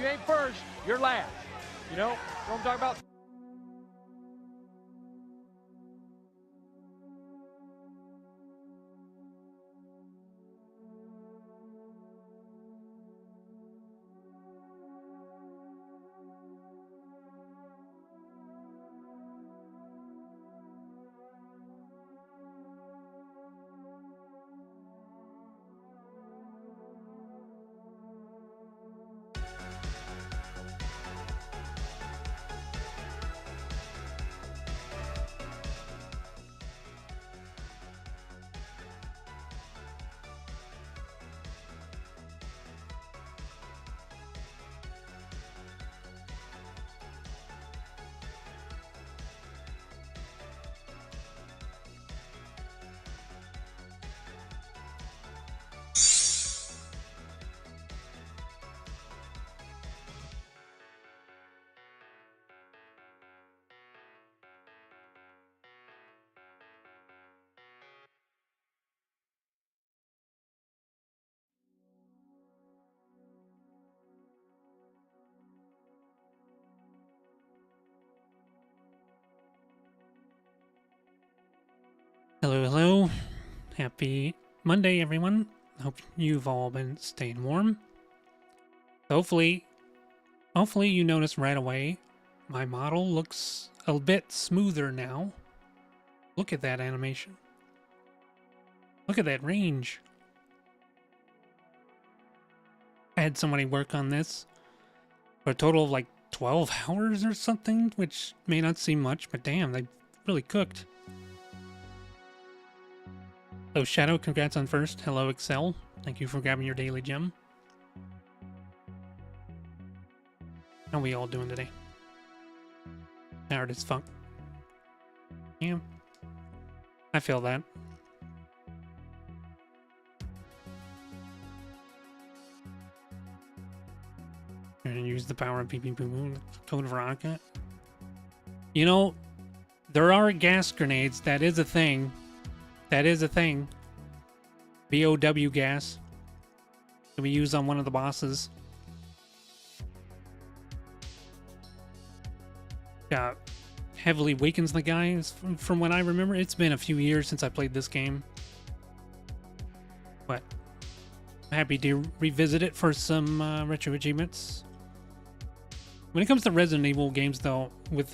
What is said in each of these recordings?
you ain't first, you're last. You know what I'm talking about? Hello, hello. Happy Monday, everyone. Hope you've all been staying warm. Hopefully you notice right away my model looks a bit smoother now. Look at that animation. Look at that range. I had somebody work on this for a total of like 12 hours or something, which may not seem much, but damn, they really cooked. Hello, Shadow. Congrats on first. Hello, Excel. Thank you for grabbing your daily gem. How are we all doing today? Tired as fuck. Yeah. I feel that. You're gonna use the power of PP Poo Code Veronica. You know, there are gas grenades. That is a thing. That is a thing. BOW gas. That we use on one of the bosses. Heavily weakens the guy, from what I remember. It's been a few years since I played this game. But I'm happy to revisit it for some retro achievements. When it comes to Resident Evil games, though, with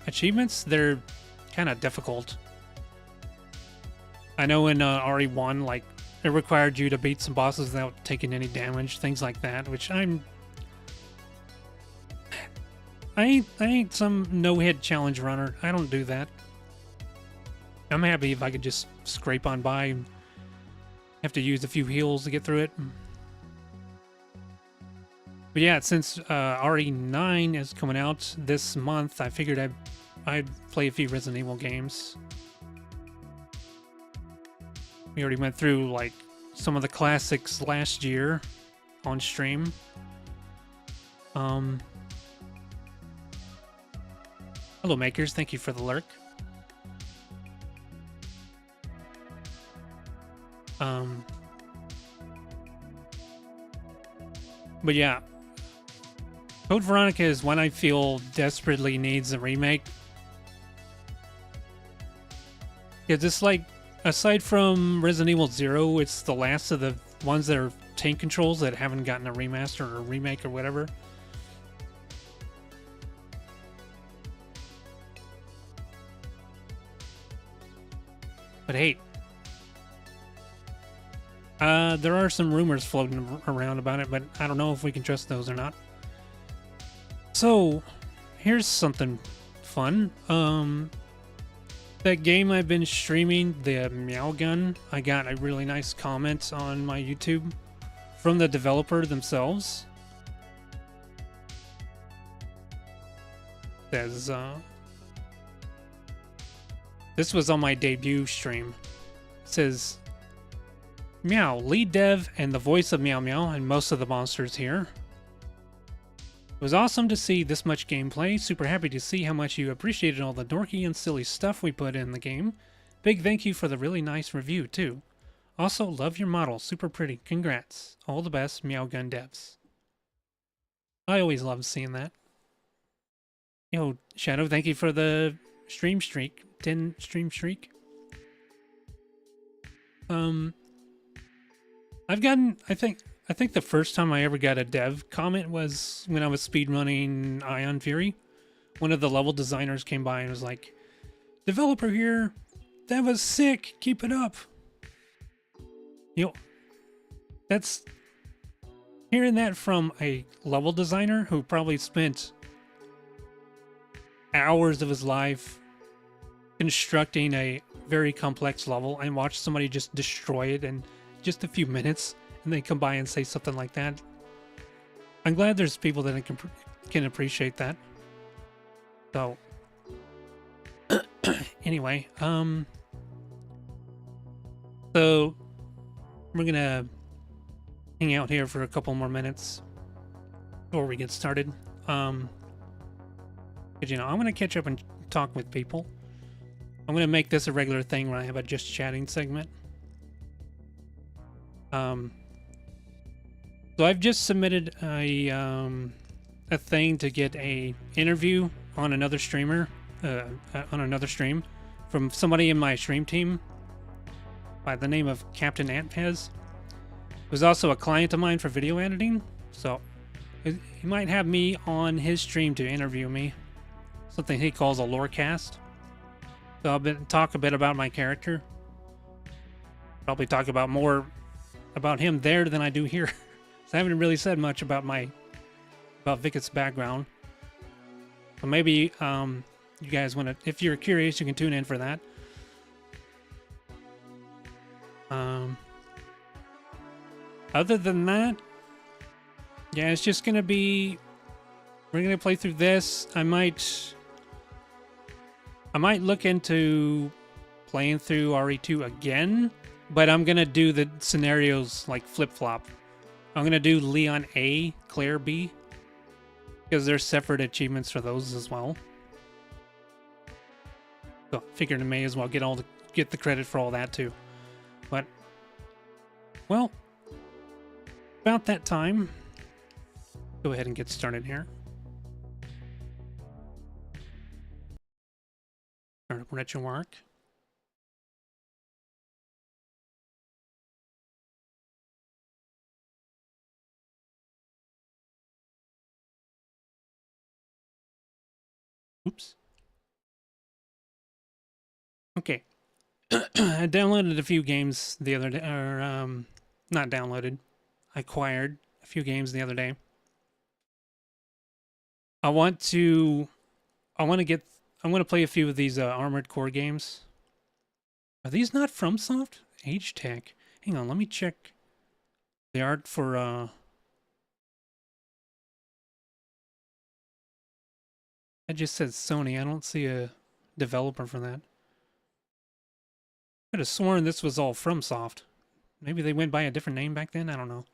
achievements, they're kind of difficult. I know in RE1, like, it required you to beat some bosses without taking any damage, things like that, which I ain't some no-hit challenge runner. I don't do that. I'm happy if I could just scrape on by and have to use a few heals to get through it. But yeah, since RE9 is coming out this month, I figured I'd play a few Resident Evil games. We already went through, like, some of the classics last year on stream. Hello, Makers. Thank you for the lurk. But yeah. Code Veronica is one I feel desperately needs a remake. Because it's like, aside from Resident Evil 0, it's the last of the ones that are tank controls that haven't gotten a remaster or a remake or whatever. But hey, there are some rumors floating around about it, but I don't know if we can trust those or not. So, here's something fun. That game I've been streaming, the Meow Gun, I got a really nice comment on my YouTube from the developer themselves. It says, this was on my debut stream. It says, Meow, lead dev and the voice of Meow Meow and most of the monsters here. It was awesome to see this much gameplay. Super happy to see how much you appreciated all the dorky and silly stuff we put in the game. Big thank you for the really nice review, too. Also, love your model. Super pretty. Congrats. All the best, Meow Gun devs. I always love seeing that. Yo, Shadow, thank you for the stream streak. 10 stream streak. I've gotten, I think the first time I ever got a dev comment was when I was speedrunning Ion Fury. One of the level designers came by and was like, "Developer here, that was sick, keep it up." You know, that's hearing that from a level designer who probably spent hours of his life constructing a very complex level and watch somebody just destroy it in just a few minutes, and they come by and say something like that. I'm glad there's people that can appreciate that. So anyway, so we're gonna hang out here for a couple more minutes before we get started. Because I'm gonna catch up and talk with people. I'm gonna make this a regular thing when I have a just chatting segment. So I've just submitted a thing to get a interview on another streamer, on another stream, from somebody in my stream team by the name of Captain Antpez. It was also a client of mine for video editing, so he might have me on his stream to interview me. Something he calls a lore cast. So I'll talk a bit about my character. Probably talk about more about him there than I do here. So I haven't really said much about Vickett's background. So maybe you guys want to, if you're curious, you can tune in for that. Other than that, yeah, it's just gonna be, we're gonna play through this. I might look into playing through RE2 again, but I'm gonna do the scenarios like flip-flop. I'm gonna do Leon A, Claire B, because there's separate achievements for those as well. So figured I may as well get the credit for all that too. But well, about that time, go ahead and get started here. Start up RetroArch. Oops. Okay. I downloaded a few games the other day, or not downloaded. I acquired a few games the other day. I want to play a few of these Armored Core games. Are these not FromSoft? Age Tech. Hang on, let me check the art for I just said Sony. I don't see a developer for that. I could have sworn this was all FromSoft. Maybe they went by a different name back then. I don't know.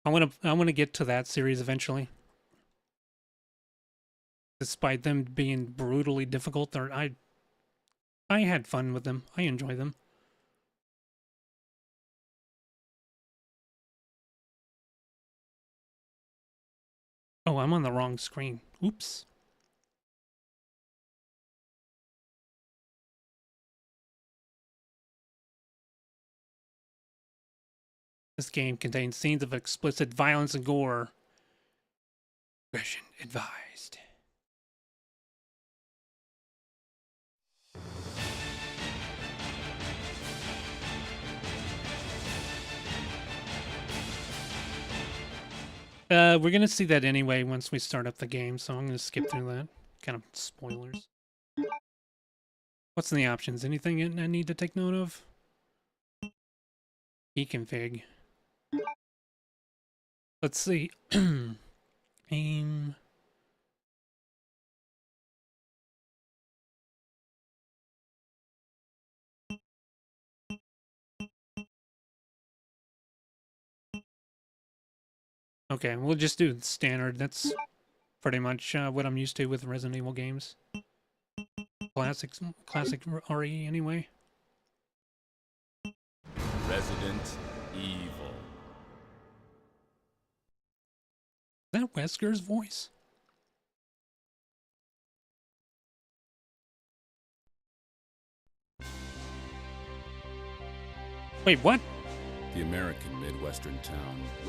I want to get to that series eventually. Despite them being brutally difficult, I had fun with them. I enjoy them. Oh, I'm on the wrong screen. Oops. This game contains scenes of explicit violence and gore. Aggression advised. We're gonna see that anyway once we start up the game, so I'm gonna skip through that. Kind of spoilers. What's in the options? Anything I need to take note of? E-config. Let's see. Aim. Okay, we'll just do standard. That's pretty much what I'm used to with Resident Evil games. Classic RE anyway. Resident that Wesker's voice? Wait, what? The American Midwestern town,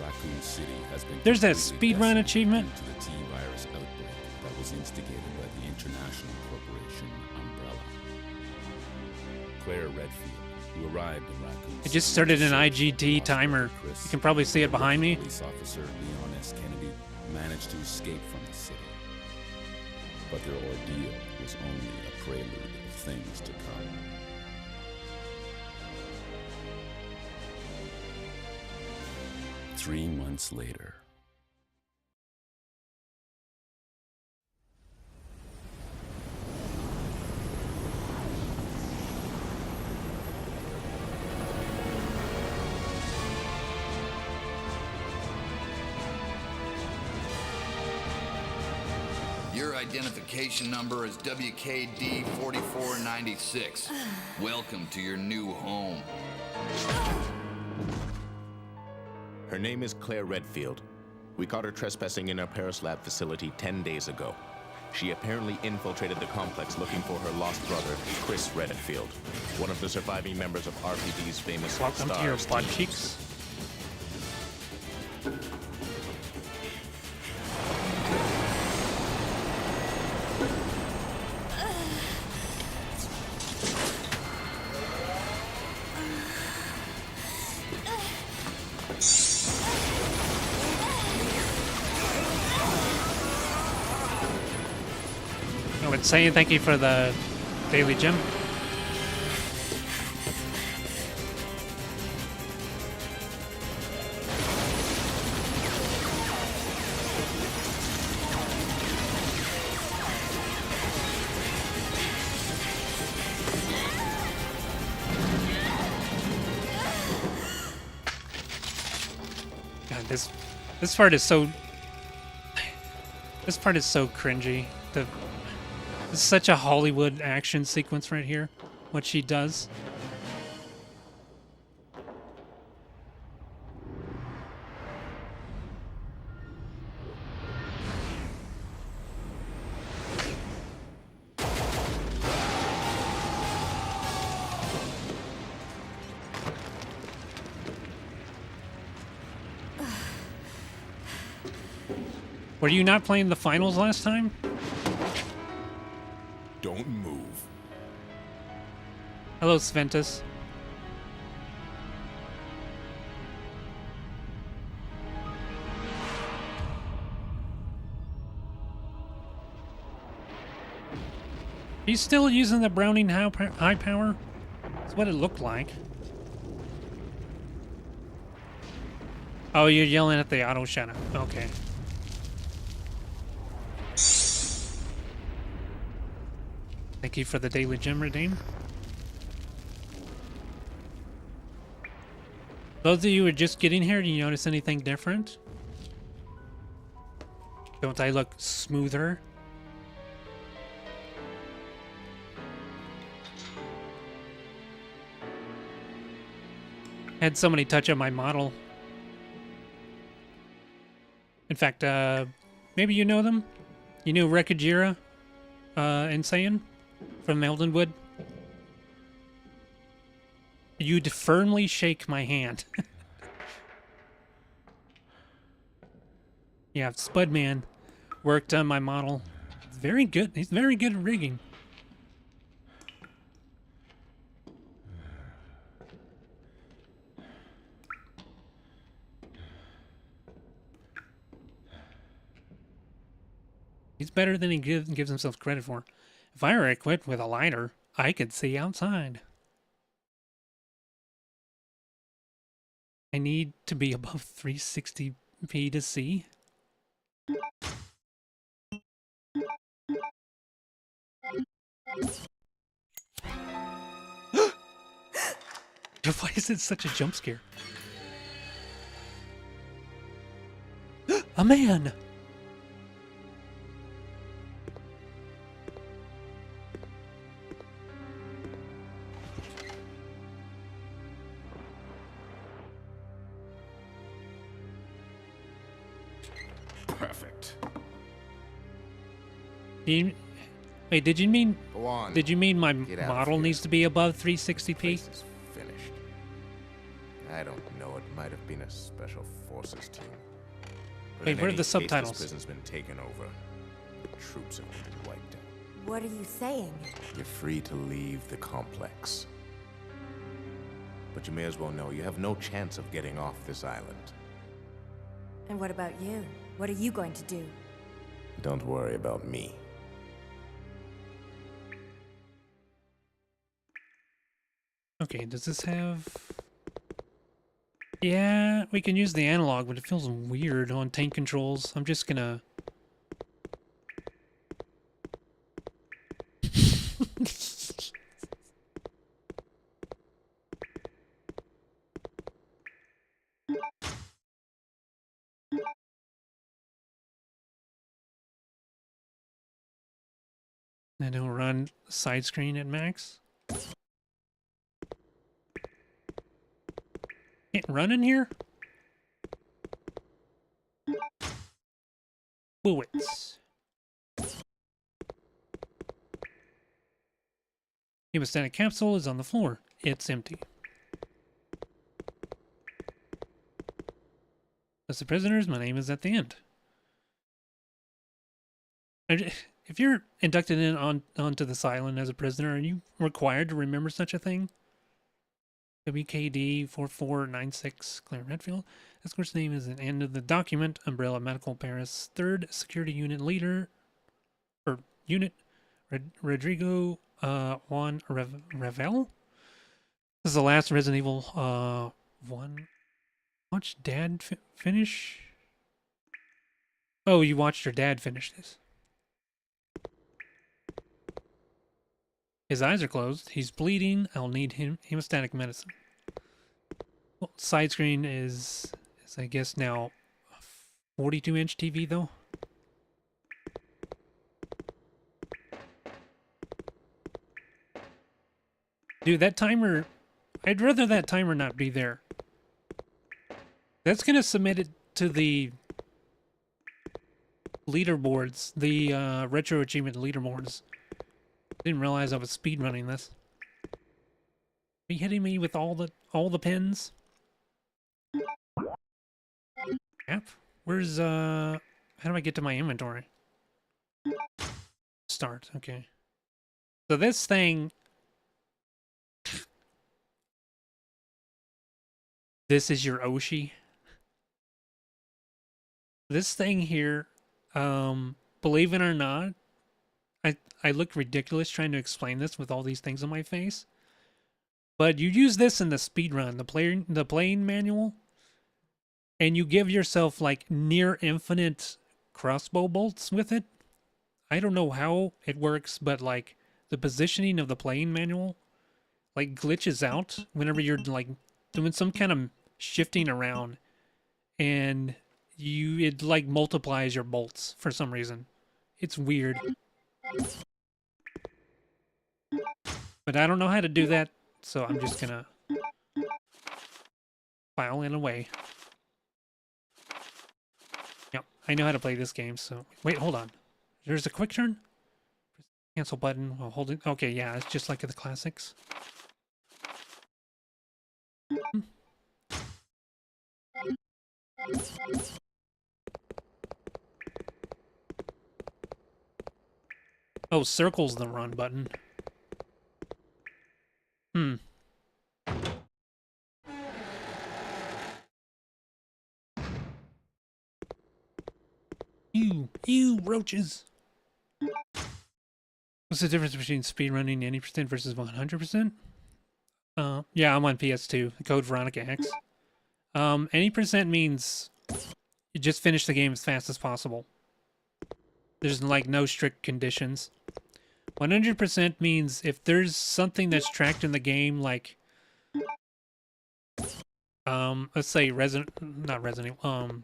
Raccoon City, has been There's that completely speedrun decimated achievement? due to the T-virus outbreak that was instigated by the international corporation Umbrella. Claire Redfield, who arrived in Raccoon I just City started an to search IGT for timer. Chris, You can probably see it behind me. Police officer Leon S. Kennedy managed to escape from the city. But their ordeal was only a prelude of things to come. Three months later. Your identification number is WKD 4496. Welcome to your new home. Her name is Claire Redfield. We caught her trespassing in our Paris lab facility 10 days ago. She apparently infiltrated the complex looking for her lost brother, Chris Redfield, one of the surviving members of RPD's famous Welcome to your STARS butt team. cheeks. I would say thank you for the daily gym. God, this part is so cringy. It's such a Hollywood action sequence right here. What she does. Were you not playing the finals last time? Don't move. Hello, Sventus. He's still using the Browning high power? That's what it looked like. Oh, you're yelling at the auto shadow. Okay. Thank you for the daily gem redeem. Those of you who are just getting here, do you notice anything different? Don't I look smoother? Had somebody touch up my model. In fact, maybe you know them? You know Rekajira Insane from Eldenwood? You'd firmly shake my hand. Yeah, Spudman worked on my model. Very good. He's very good at rigging. He's better than he gives himself credit for. If I were equipped with a lighter, I could see outside. I need to be above 360p to see. Why is it such a jump scare? A man! Perfect. You, wait, did you mean... Go on. Did you mean my Get out of model here. needs to be above 360p? Place is finished. I don't know. It might have been a special forces team. But Wait, in where are any the case, subtitles? This prison's been taken over. The troops have been wiped out. What are you saying? You're free to leave the complex. But you may as well know you have no chance of getting off this island. And what about you? What are you going to do? Don't worry about me. Okay, does this have... Yeah, we can use the analog, but it feels weird on tank controls. I'm just gonna... I don't run side screen at max. Can't run in here? Bullets. Hemostatic capsule is on the floor. It's empty. As the prisoners, my name is at the end. If you're inducted onto this island as a prisoner, are you required to remember such a thing? WKD 4496 Claire Redfield. Escort's name is at the end of the document. Umbrella Medical Paris 3rd Security Unit Leader, or Unit Rodrigo Juan Revel. This is the last Resident Evil 1. Watch Dad finish? Oh, you watched your dad finish this. His eyes are closed. He's bleeding. I'll need hemostatic medicine. Well, side screen is I guess now 42-inch TV though. Dude, that timer, I'd rather that timer not be there. That's gonna submit it to the leaderboards, the retro achievement leaderboards. Didn't realize I was speedrunning this. Are you hitting me with all the pins? Yep. Where's how do I get to my inventory? Start, okay. So this thing, this is your Oshi. This thing here, believe it or not, I look ridiculous trying to explain this with all these things on my face. But you use this in the speedrun, the playing manual, and you give yourself like near infinite crossbow bolts with it. I don't know how it works, but like the positioning of the playing manual like glitches out whenever you're like doing some kind of shifting around, and it like multiplies your bolts for some reason. It's weird. But I don't know how to do that, so I'm just gonna file it away. Yep, I know how to play this game, so... Wait, hold on. There's a quick turn? Cancel button while holding... Okay, yeah, it's just like the classics. Oh, circle's the run button. Ew, roaches. What's the difference between speedrunning 90% versus 100%? Yeah, I'm on PS2. Code Veronica X. Any percent means you just finish the game as fast as possible. There's like no strict conditions. 100% means if there's something that's tracked in the game, like let's say not Resident Evil,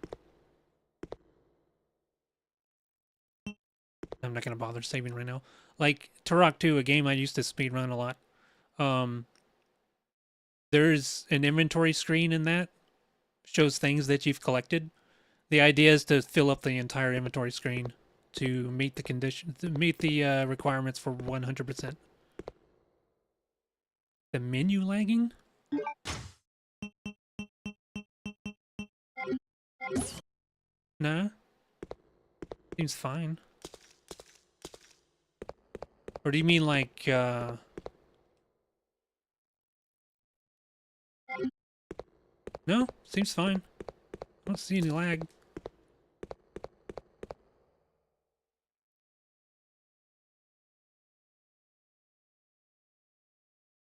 I'm not gonna bother saving right now. Like Turok 2, a game I used to speedrun a lot. There's an inventory screen in that. Shows things that you've collected. The idea is to fill up the entire inventory screen to meet the condition, to meet the requirements for 100%. The menu lagging? Nah. Seems fine. Or do you mean like, No, seems fine. I don't see any lag.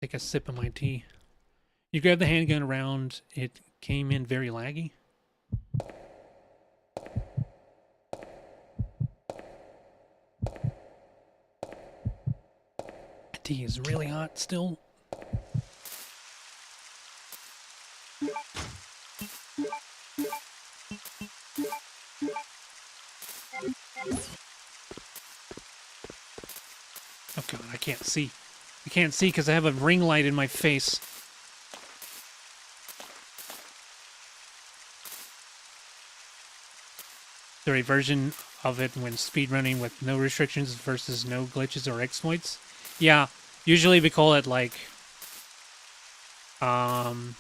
Take a sip of my tea. You grab the handgun around, it came in very laggy. Tea is really hot still. Oh god, I can't see. I can't see because I have a ring light in my face. Is there a version of it when speedrunning with no restrictions versus no glitches or exploits? Yeah, usually we call it like NMG,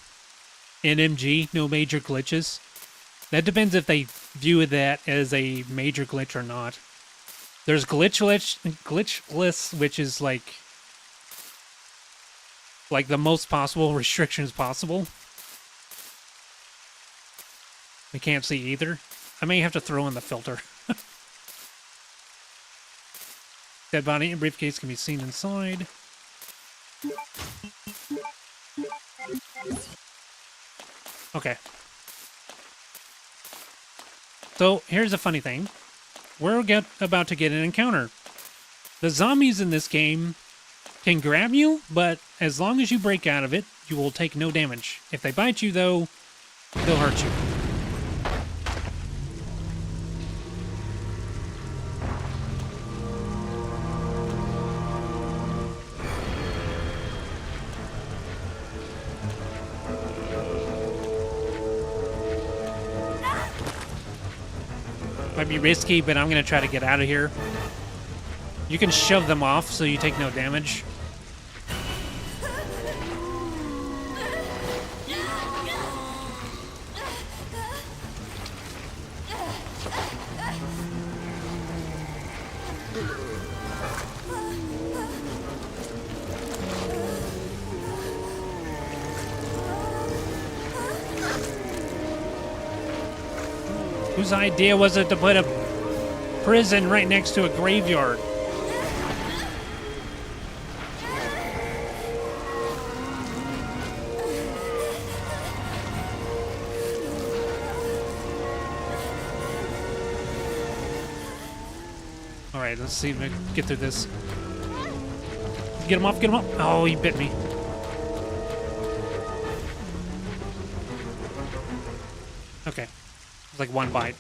no major glitches. That depends if they view that as a major glitch or not. There's glitchless, which is like the most possible restrictions possible. We can't see either. I may have to throw in the filter. Dead body and briefcase can be seen inside. Okay. So, here's a funny thing. We're about to get an encounter. The zombies in this game can grab you, but as long as you break out of it, you will take no damage. If they bite you, though, they'll hurt you. Might be risky, but I'm going to try to get out of here. You can shove them off so you take no damage. Whose idea was it to put a prison right next to a graveyard? Alright, let's see if we can get through this. Get him off, get him off. Oh, he bit me. Okay. It's like one bite.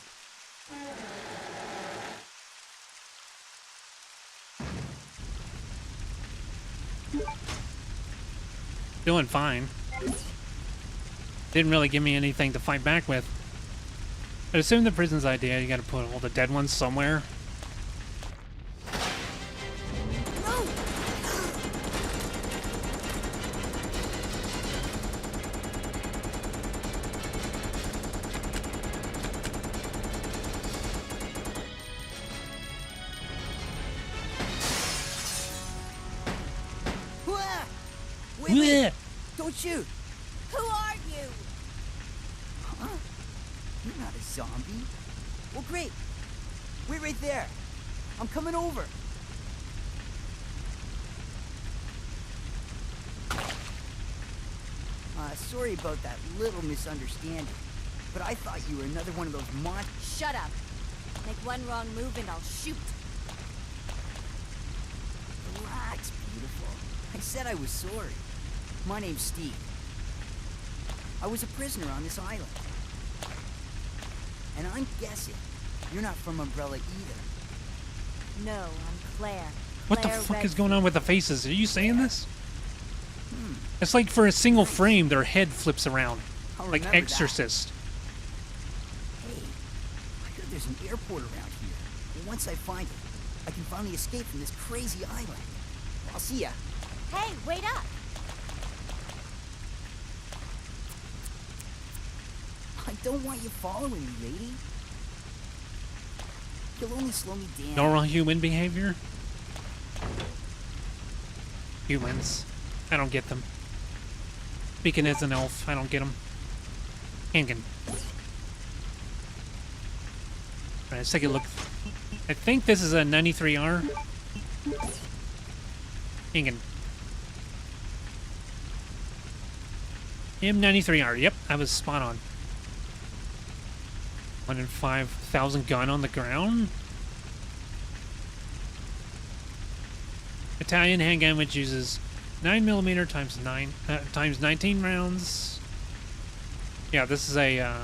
Doing fine. Didn't really give me anything to fight back with. I assume the prison's idea, you gotta put all the dead ones somewhere. Wait, don't shoot! Who are you? Huh? You're not a zombie. Well, great. Wait right there. I'm coming over. Sorry about that little misunderstanding, but I thought you were another one of those monsters. Shut up. Make one wrong move and I'll shoot. Relax, beautiful. I said I was sorry. My name's Steve. I was a prisoner on this island. And I'm guessing you're not from Umbrella either. No, I'm Claire. What the Claire fuck is going on with the faces? Are you saying this? Hmm. It's like for a single frame, their head flips around. I'll Like remember Exorcist. Hey, I heard there's an airport around here. once I find it, I can finally escape from this crazy island. I'll see ya. Hey, wait up! I don't want you following me, lady. You'll only slow me down. Normal human behavior? Humans. I don't get them. Speaking as an elf, I don't get them. Hangin'. Alright, let's take a look. I think this is a 93R. Hangin'. M93R, yep, I was spot on. 105,000 gun on the ground. Italian handgun, which uses 9mm times 19 rounds. Yeah, this is a.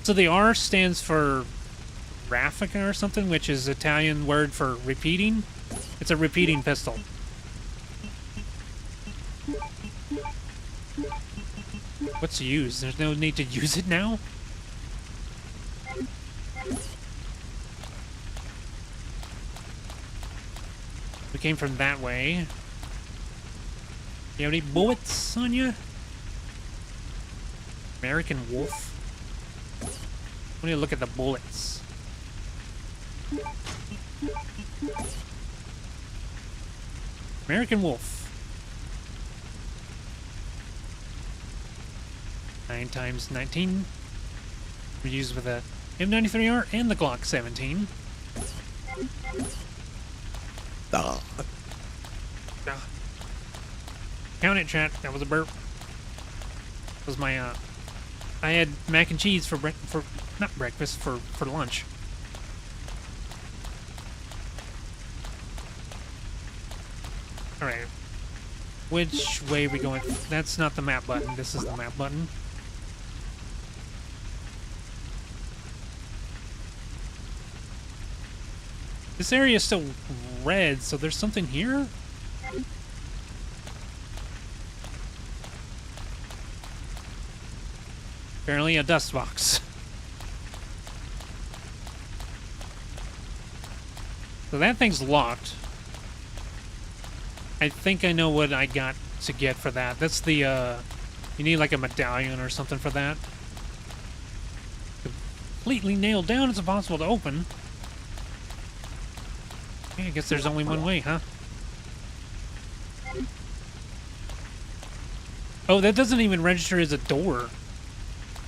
So the R stands for raffica or something, which is Italian word for repeating. It's a repeating pistol. What's used? There's no need to use it now? We came from that way. You have any bullets on you? American Wolf? We need to look at the bullets. American Wolf. 9 times 19. We're used with a M93R and the Glock 17. Count it, chat. That was a burp. That was my, I had mac and cheese for not breakfast, for lunch. Alright. Which way are we going? That's not the map button. This is the map button. This area is still red, so there's something here? Apparently a dust box. So that thing's locked. I think I know what I got to get for that. That's the, you need like a medallion or something for that. Completely nailed down, it's impossible to open. Okay, I guess there's only one way, huh? Oh, that doesn't even register as a door.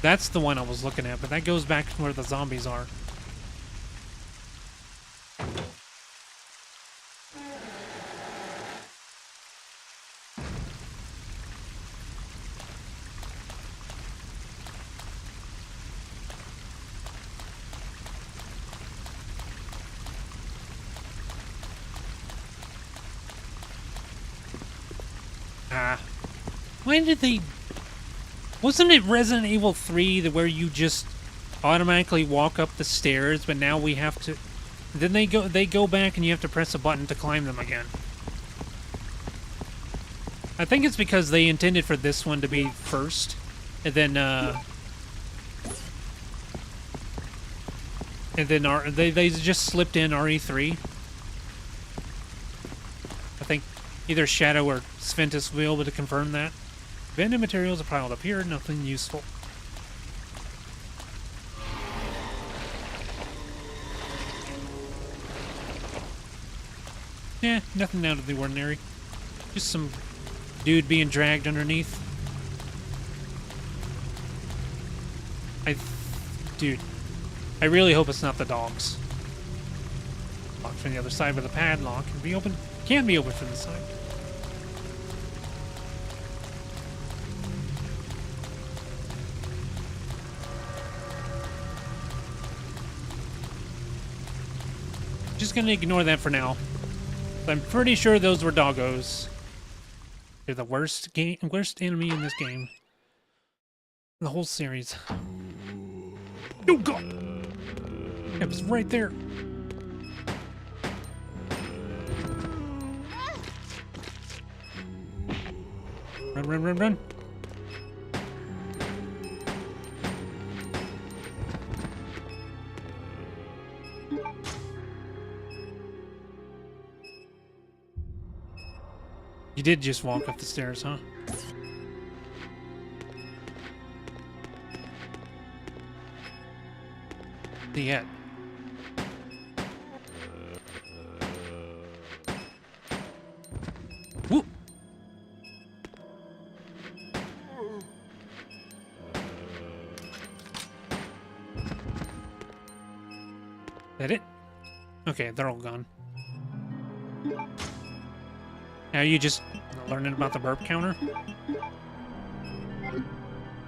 That's the one I was looking at, but that goes back to where the zombies are. Why did they... Wasn't it Resident Evil 3 that where you just automatically walk up the stairs, but now we have to... Then they go back and you have to press a button to climb them again. I think it's because they intended for this one to be first, and then they just slipped in RE3. I think either Shadow or Sventus will be able to confirm that. Abandoned materials are piled up here, nothing useful. Yeah, nothing out of the ordinary. Just some dude being dragged underneath. Dude, I really hope it's not the dogs. Locked from the other side with a padlock can be open. Can be opened from the side. Just gonna ignore that for now. I'm pretty sure those were doggos. They're the worst enemy in this game. The whole series. Oh god! It was right there. Run, run, run, run. You did just walk up the stairs, huh? The end. Whoop! That it? Okay, they're all gone. Now you just learning about the burp counter?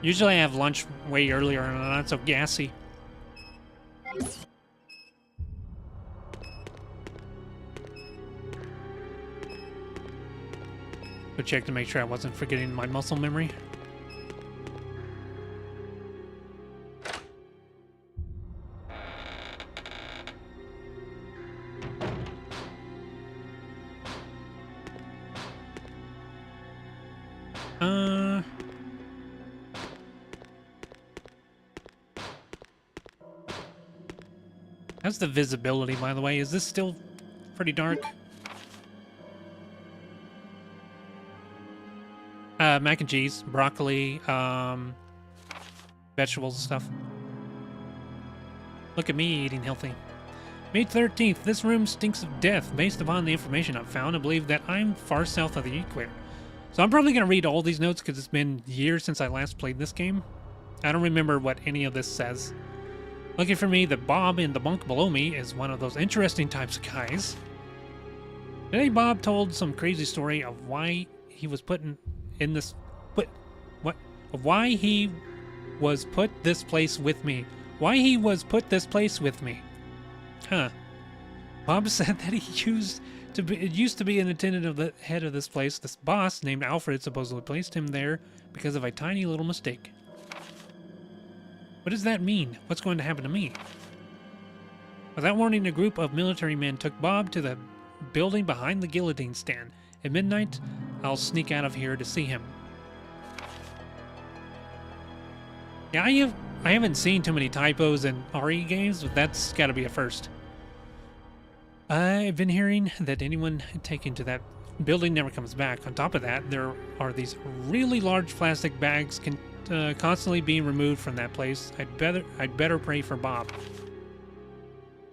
Usually I have lunch way earlier and I'm not so gassy. Go check to make sure I wasn't forgetting my muscle memory. How's the visibility, by the way? Is this still pretty dark? Mac and cheese, broccoli, vegetables and stuff. Look at me eating healthy. May 13th, this room stinks of death. Based upon the information I've found, I believe that I'm far south of the equator. So I'm probably going to read all these notes because it's been years since I last played this game. I don't remember what any of this says. Lucky for me, the Bob in the bunk below me is one of those interesting types of guys. Today, Bob told some crazy story of why he was put in this... What? Of why he was put this place with me. Why he was put this place with me. Huh. Bob said that he used to be an attendant of the head of this place. This boss, named Alfred, supposedly placed him there because of a tiny little mistake. What does that mean? What's going to happen to me? Without warning, a group of military men took Bob to the building behind the guillotine stand. At midnight, I'll sneak out of here to see him. Yeah, I haven't seen too many typos in RE games, but that's got to be a first. I've been hearing that anyone taken to that building never comes back. On top of that, there are these really large plastic bags constantly being removed from that place. I'd better pray for Bob.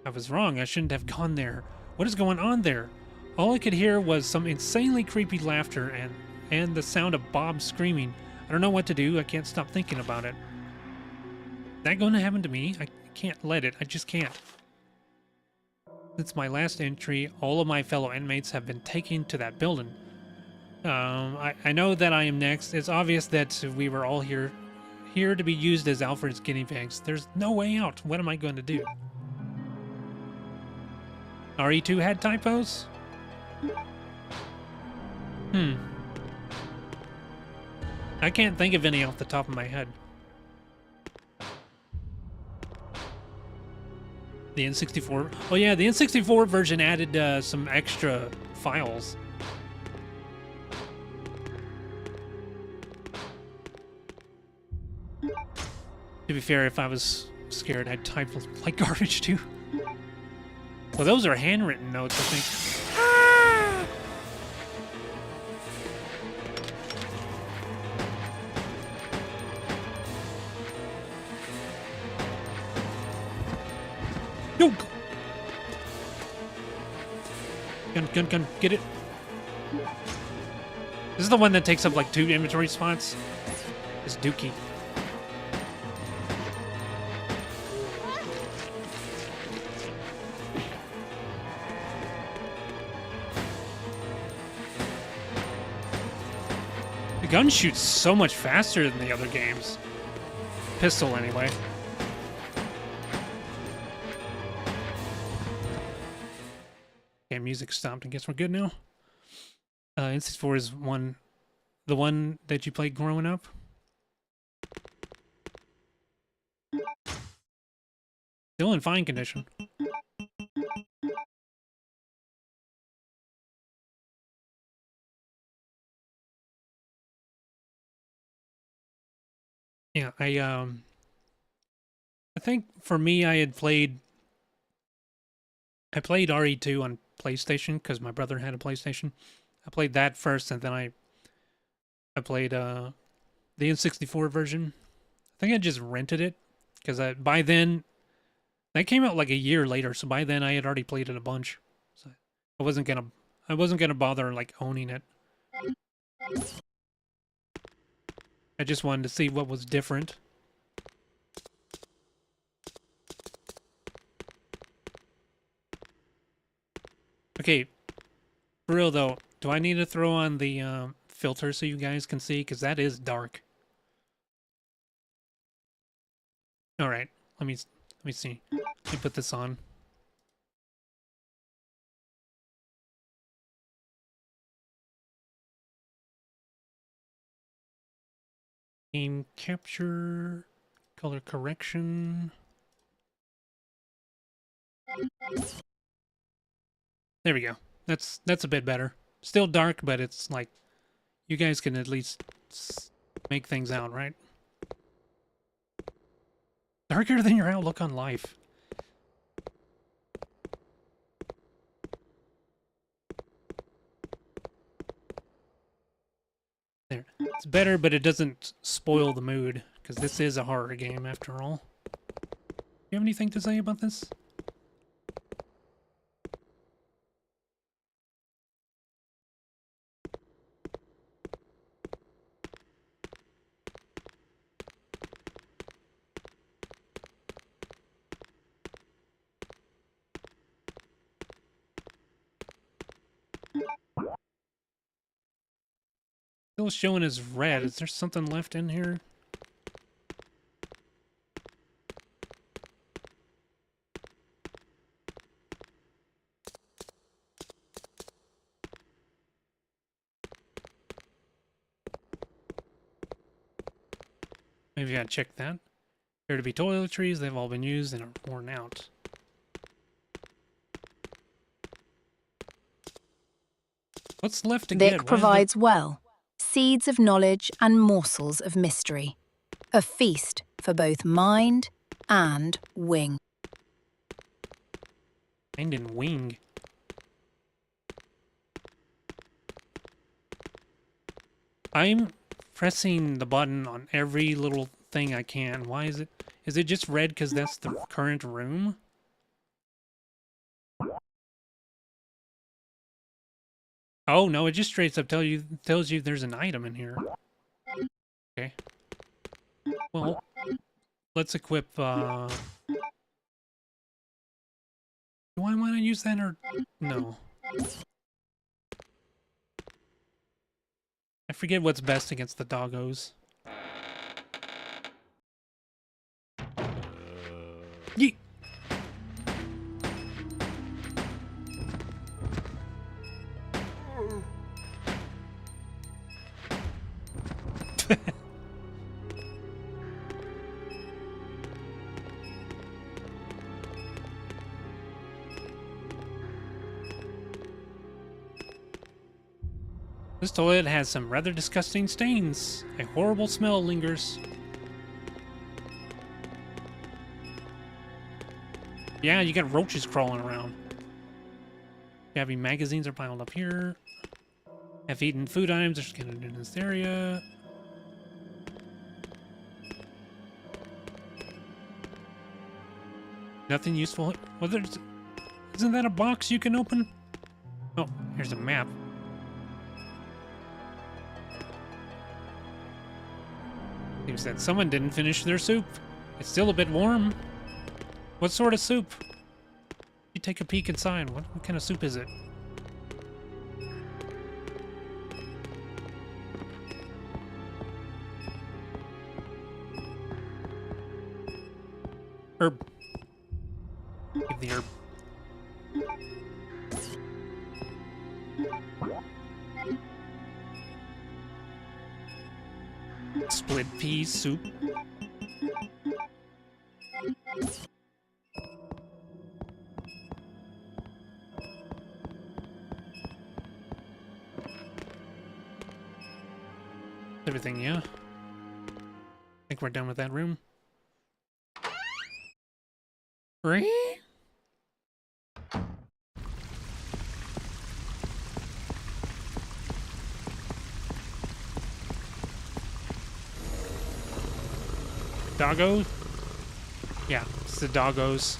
I was wrong. I shouldn't have gone there. What is going on there? All I could hear was some insanely creepy laughter and the sound of Bob screaming. I don't know what to do. I can't stop thinking about it. Is that going to happen to me? I can't let it. I just can't. Since my last entry, all of my fellow inmates have been taken to that building. I know that I am next. It's obvious that we were all here to be used as Alfred's guinea pigs. There's no way out. What am I going to do? RE2 had typos? I can't think of any off the top of my head. The N64... Oh yeah, the N64 version added some extra files. To be fair, if I was scared, I'd type like garbage too. Well, those are handwritten notes, I think. Ah! No! Gun, get it. This is the one that takes up like 2 inventory spots. It's Dookie. The gun shoots so much faster than the other games. Pistol, anyway. Okay, music stopped. I guess we're good now. N64 is the one that you played growing up. Still in fine condition. Yeah, I think for me I played RE2 on PlayStation because my brother had a PlayStation. I played that first, and then I played the N64 version. I think I just rented it because by then that came out like a year later, so by then I had already played it a bunch. So I wasn't gonna bother like owning it. I just wanted to see what was different. Okay, for real though, do I need to throw on the filter so you guys can see? Because that is dark. All right, let me see. Let me put this on. Game capture, color correction. There we go. That's a bit better. Still dark, but it's like you guys can at least make things out, right? Darker than your outlook on life. There. It's better, but it doesn't spoil the mood, because this is a horror game after all. You have anything to say about this? Still showing as red. Is there something left in here? Maybe I gotta check that. There to be toiletries, they've all been used and are worn out. What's left to get? Vic provides well, seeds of knowledge and morsels of mystery. A feast for both mind and wing. Mind and wing. I'm pressing the button on every little thing I can. Why is it? Is it just red because that's the current room? Oh no, it just straight up tells you there's an item in here. Okay. Well, let's equip. Do I want to use that or no? I forget what's best against the doggos. Yeet. This toilet has some rather disgusting stains. A horrible smell lingers. Yeah, you got roaches crawling around. Heavy magazines are piled up here. Half-eaten food items are scattered in this area. Nothing useful. Well, isn't that a box you can open? Oh, here's a map. Seems that someone didn't finish their soup. It's still a bit warm. What sort of soup? You take a peek inside. What kind of soup is it? Herb. Give the herb. Split pea soup. Everything, yeah. I think we're done with that room. Right? I Doggo? Yeah, it's the doggos.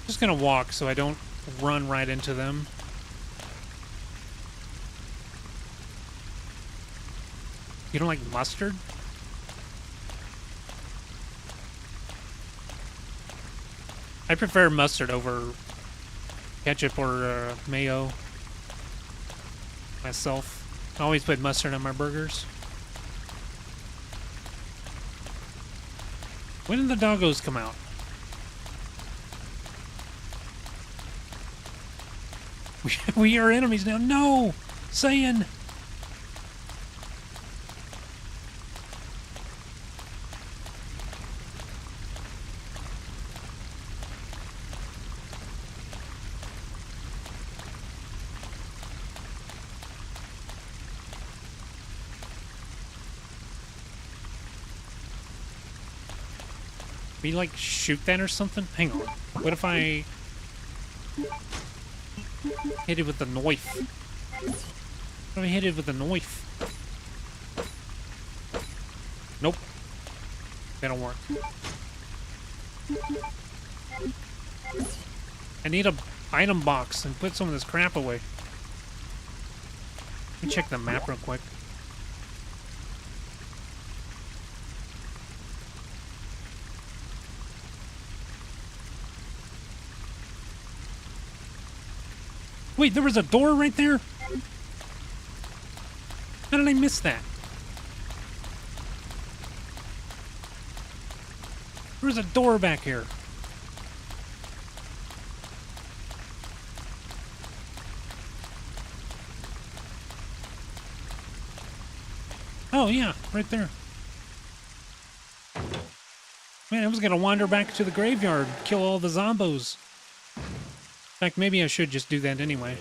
Just gonna walk so I don't run right into them. You don't like mustard? I prefer mustard over ketchup or mayo myself. I always put mustard on my burgers. When did the doggos come out? We are enemies now. No! Saiyan! We like shoot that or something? Hang on. What if I hit it with the knife? What if I hit it with the knife? Nope. That don't work. I need a item box and put some of this crap away. Let me check the map real quick. Wait, there was a door right there? How did I miss that? There was a door back here. Oh, yeah, right there. Man, I was gonna wander back to the graveyard, kill all the zombos. In fact, maybe I should just do that anyway.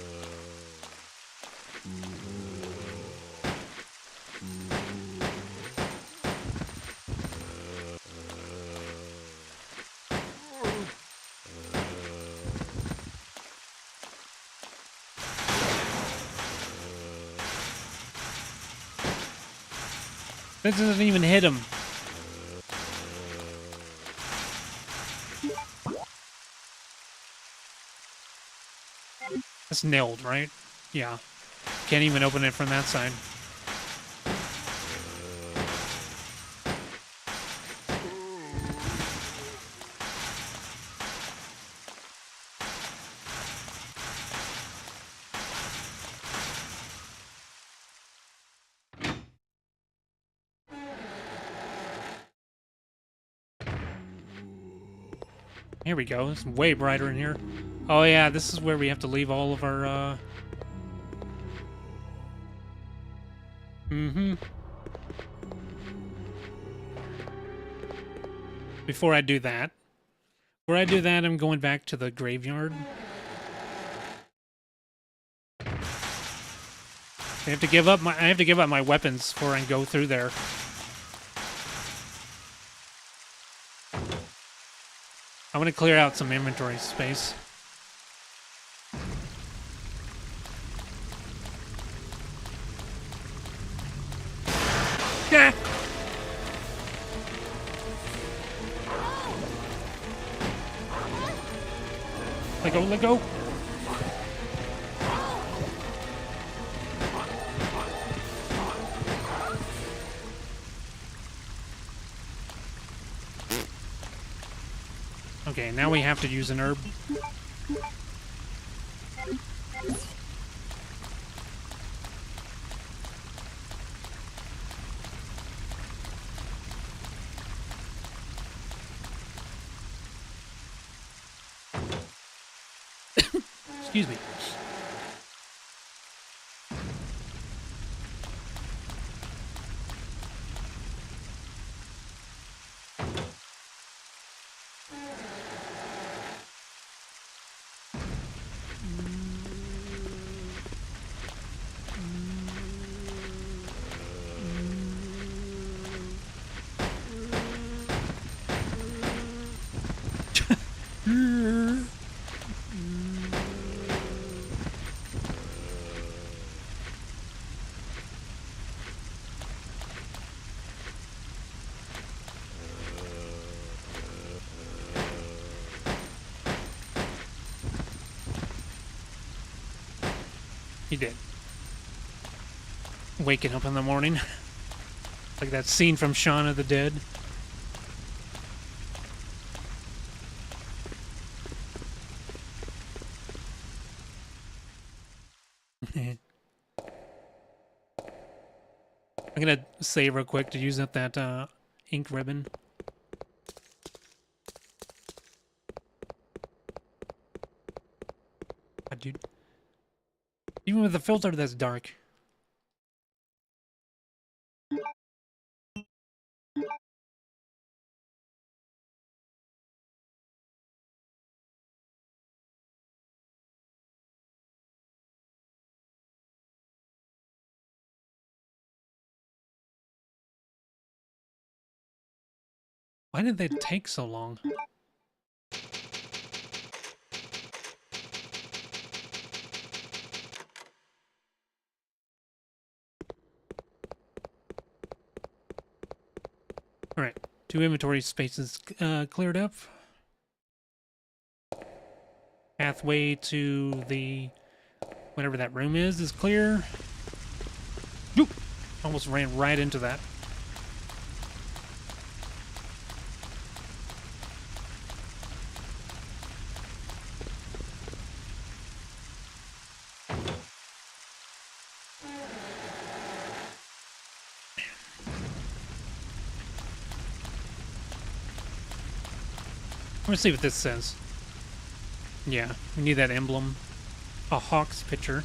This doesn't even hit him. That's nailed, right? Yeah. Can't even open it from that side. Here we go. It's way brighter in here. Oh yeah, this is where we have to leave all of our, Before I do that, I'm going back to the graveyard. I have to give up my weapons before I go through there. I want to clear out some inventory space. Yeah. Let go, let go. Okay, now we have to use an herb. Excuse me. He did. Waking up in the morning. Like that scene from Shaun of the Dead. I'm gonna save real quick to use up that ink ribbon. God, dude. Even with the filter that's dark. Why did they take so long? Alright, 2 inventory spaces cleared up. Pathway to the... whatever that room is clear. Oop! Almost ran right into that. Let's see what this says. Yeah, we need that emblem. A Hawk's picture.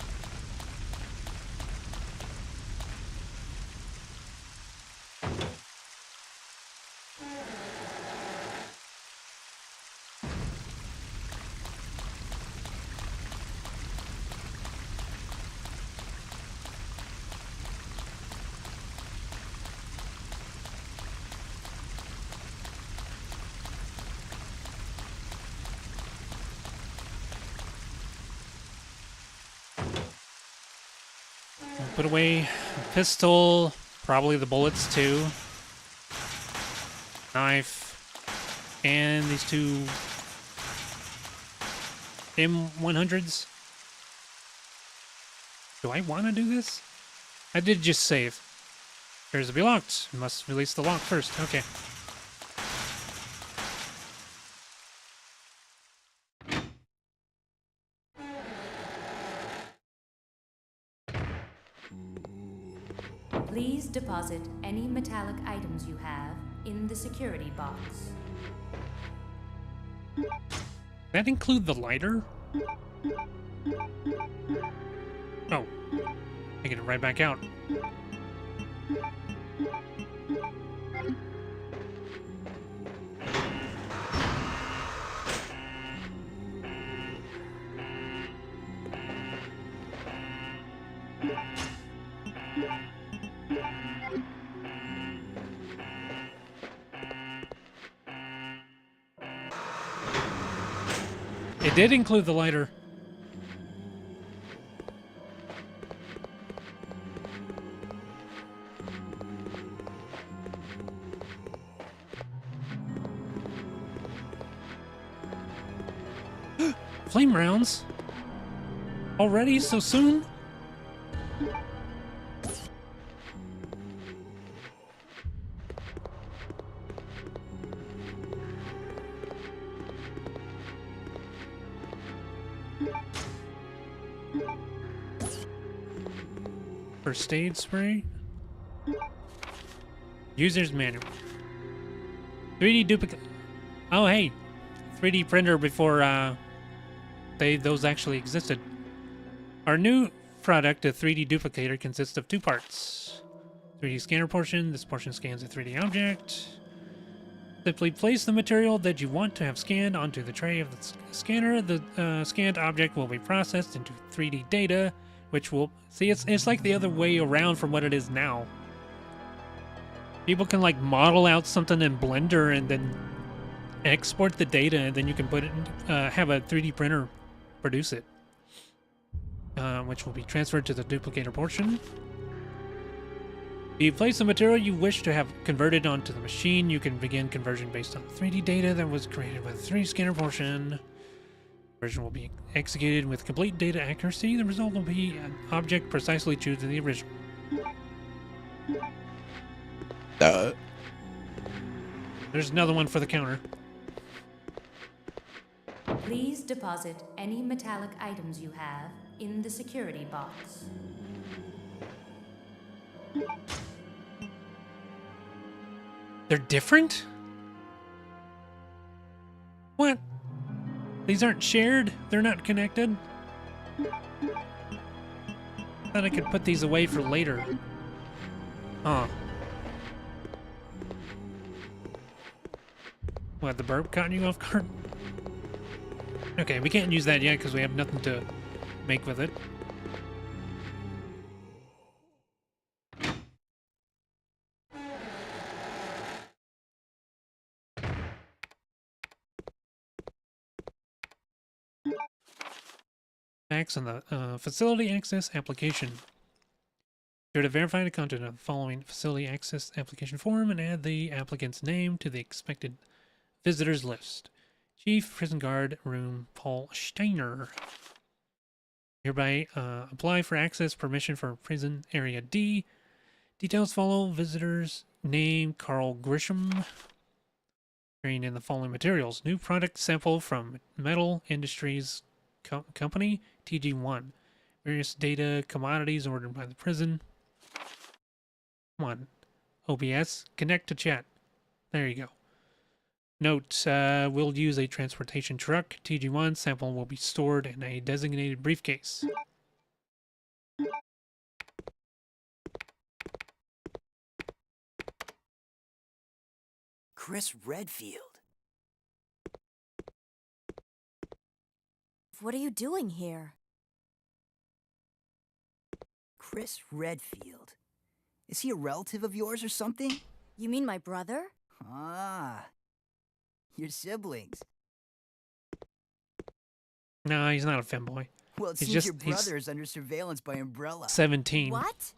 Put away a pistol, probably the bullets too. Knife, and these 2 M100s. Do I want to do this? I did just save. Appears to be locked. Must release the lock first. Okay. Please deposit any metallic items you have in the security box. That include the lighter? Oh. Taking it right back out. It did include the lighter. Flame rounds? Already? So soon? First aid spray. User's manual. 3D duplicate. Oh, hey. 3D printer before those actually existed. Our new product, a 3D duplicator, consists of 2 parts. 3D scanner portion. This portion scans a 3D object. Simply place the material that you want to have scanned onto the tray of the scanner. The scanned object will be processed into 3D data, which will... See, it's like the other way around from what it is now. People can, like, model out something in Blender and then export the data, and then you can put it have a 3D printer produce it. Which will be transferred to the duplicator portion. If you place the material you wish to have converted onto the machine, you can begin conversion based on the 3D data that was created with the 3D scanner portion. Version will be executed with complete data accuracy. The result will be an object precisely true to the original. There's another one for the counter. Please deposit any metallic items you have in the security box. They're different? What? These aren't shared? They're not connected? Thought I could put these away for later. Huh. What, the burp caught you off guard? Okay, we can't use that yet because we have nothing to make with it. Facts on the facility access application. Here to verify the content of the following facility access application form and add the applicant's name to the expected visitors list. Chief Prison Guard Room Paul Steiner. Hereby apply for access permission for Prison Area D. Details follow. Visitors name Carl Grisham. Carrying in the following materials. New product sample from Metal Industries Company, TG1. Various data commodities ordered by the prison. 1. OBS. Connect to chat. There you go. Note, we'll use a transportation truck. TG1 sample will be stored in a designated briefcase. Chris Redfield. What are you doing here? Chris Redfield. Is he a relative of yours or something? You mean my brother? Ah. Your siblings. No, he's not a femboy. Well, it He's seems just- your he's- brother is under surveillance by Umbrella. 17. What?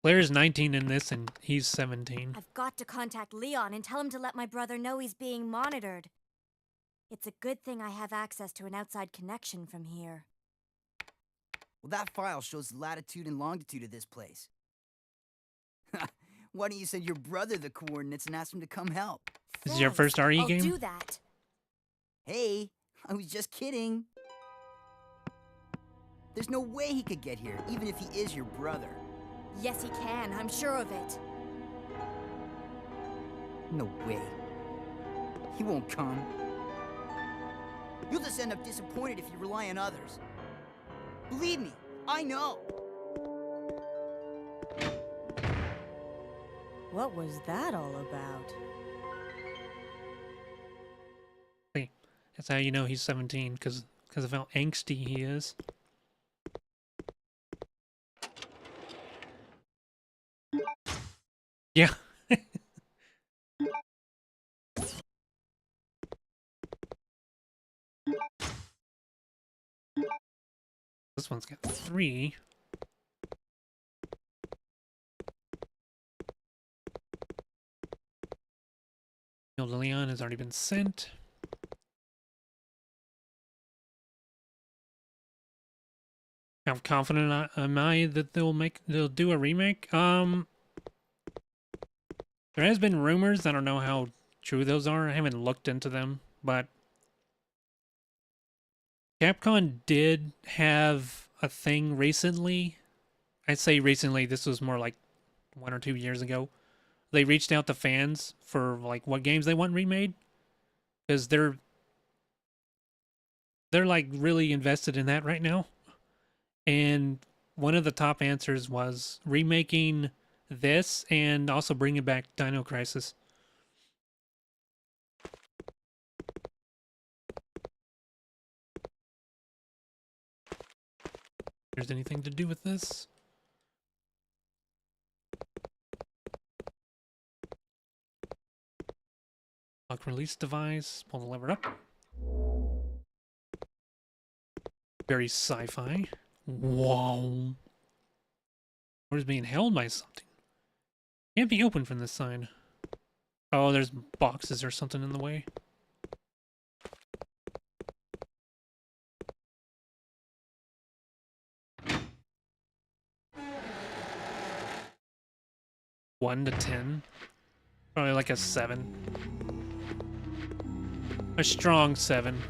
Claire's 19 in this, and he's 17. I've got to contact Leon and tell him to let my brother know he's being monitored. It's a good thing I have access to an outside connection from here. Well, that file shows the latitude and longitude of this place. Why don't you send your brother the coordinates and ask him to come help? This is your first RE I'll game? do that. Hey, I was just kidding. There's no way he could get here, even if he is your brother. Yes, he can. I'm sure of it. No way. He won't come. You'll just end up disappointed if you rely on others. Believe me, I know. What was that all about? See, that's how you know he's 17, because of how angsty he is. Yeah. This one's got 3. Mail to Leon has already been sent. How confident am I that they'll do a remake? There has been rumors. I don't know how true those are. I haven't looked into them, but Capcom did have a thing recently. I'd say recently, this was more like 1 or 2 years ago. They reached out to fans for like what games they want remade, because they're like really invested in that right now. And one of the top answers was remaking this and also bringing back Dino Crisis. There's anything to do with this? Lock release device. Pull the lever up. Very sci-fi. Whoa. Or is being held by something. Can't be opened from this side. Oh, there's boxes or something in the way. 1 to 10. Probably like a 7. A strong 7.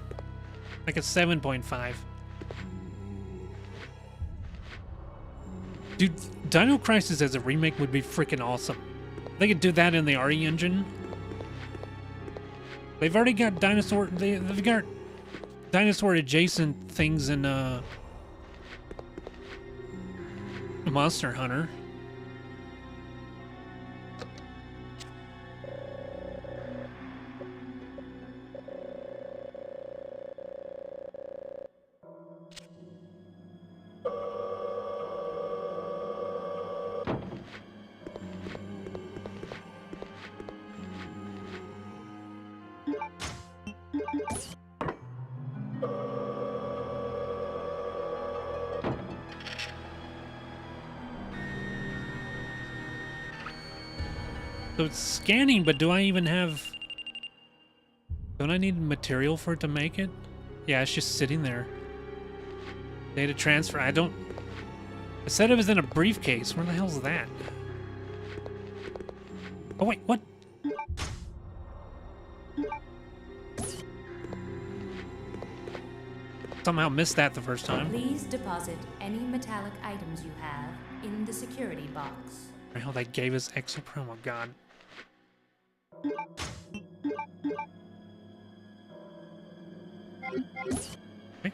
Like a 7.5. Dude, Dino Crisis as a remake would be freaking awesome. They could do that in the RE engine. They've already got dinosaur. They've got dinosaur adjacent things in Monster Hunter. So it's scanning, but do I even have... Don't I need material for it to make it? Yeah, it's just sitting there. Data transfer, I don't... I said it was in a briefcase. Where the hell's that? Oh wait, what? Somehow missed that the first time. Please deposit any metallic items you have in the security box. The hell, that gave us exoprom, oh god. Okay.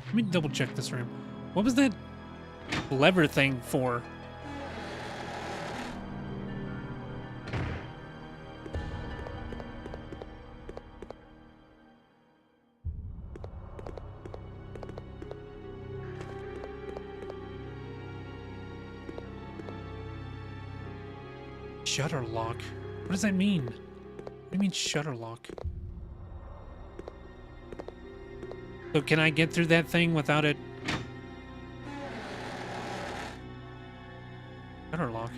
Let me double check this room. What was that lever thing for? Shutter lock. What does that mean? What do you mean shutter lock? So can I get through that thing without it? Shutter lock.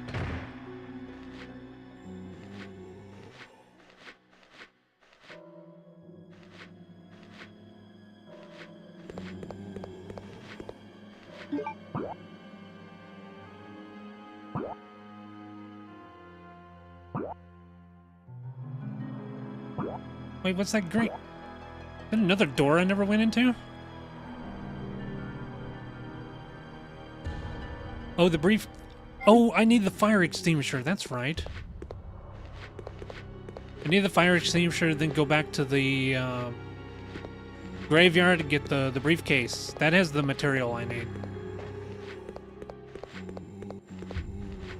Wait, what's that green? Is that another door I never went into? Oh, the brief... Oh, I need the fire extinguisher. That's right. I need the fire extinguisher, then go back to the graveyard to get the briefcase. That has the material I need.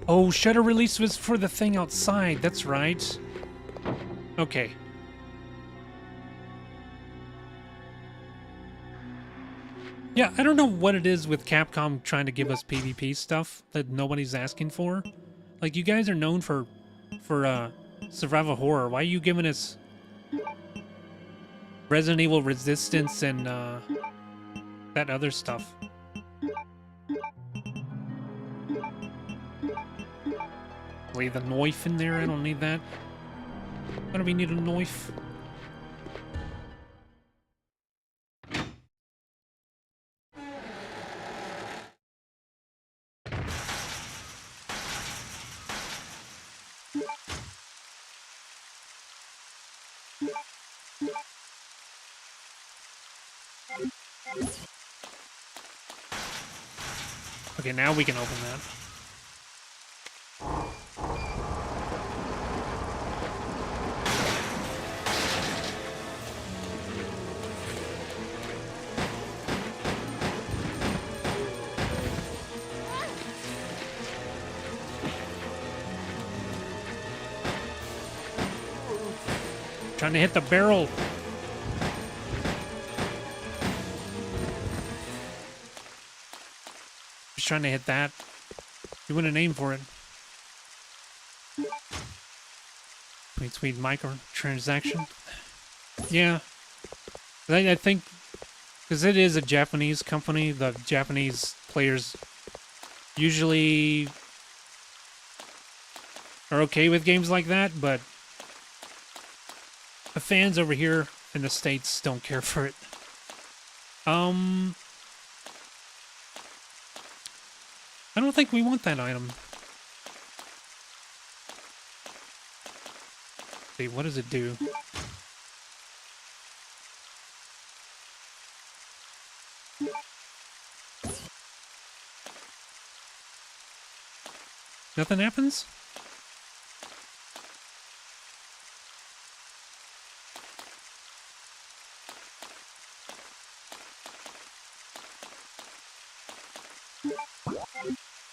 Oh, shutter release was for the thing outside. That's right. Okay. Yeah, I don't know what it is with Capcom trying to give us PvP stuff that nobody's asking for. Like, you guys are known for survival horror. Why are you giving us Resident Evil Resistance and that other stuff? Leave the knife in there. I don't need that. Why do we need a knife? Okay, now we can open that. Trying to hit the barrel. Just trying to hit that. You wouldn't aim for it. Sweet, sweet microtransaction. Yeah. I think, because it is a Japanese company, the Japanese players usually are okay with games like that, but the fans over here in the States don't care for it. I don't think we want that item. Let's see, what does it do? Nothing happens?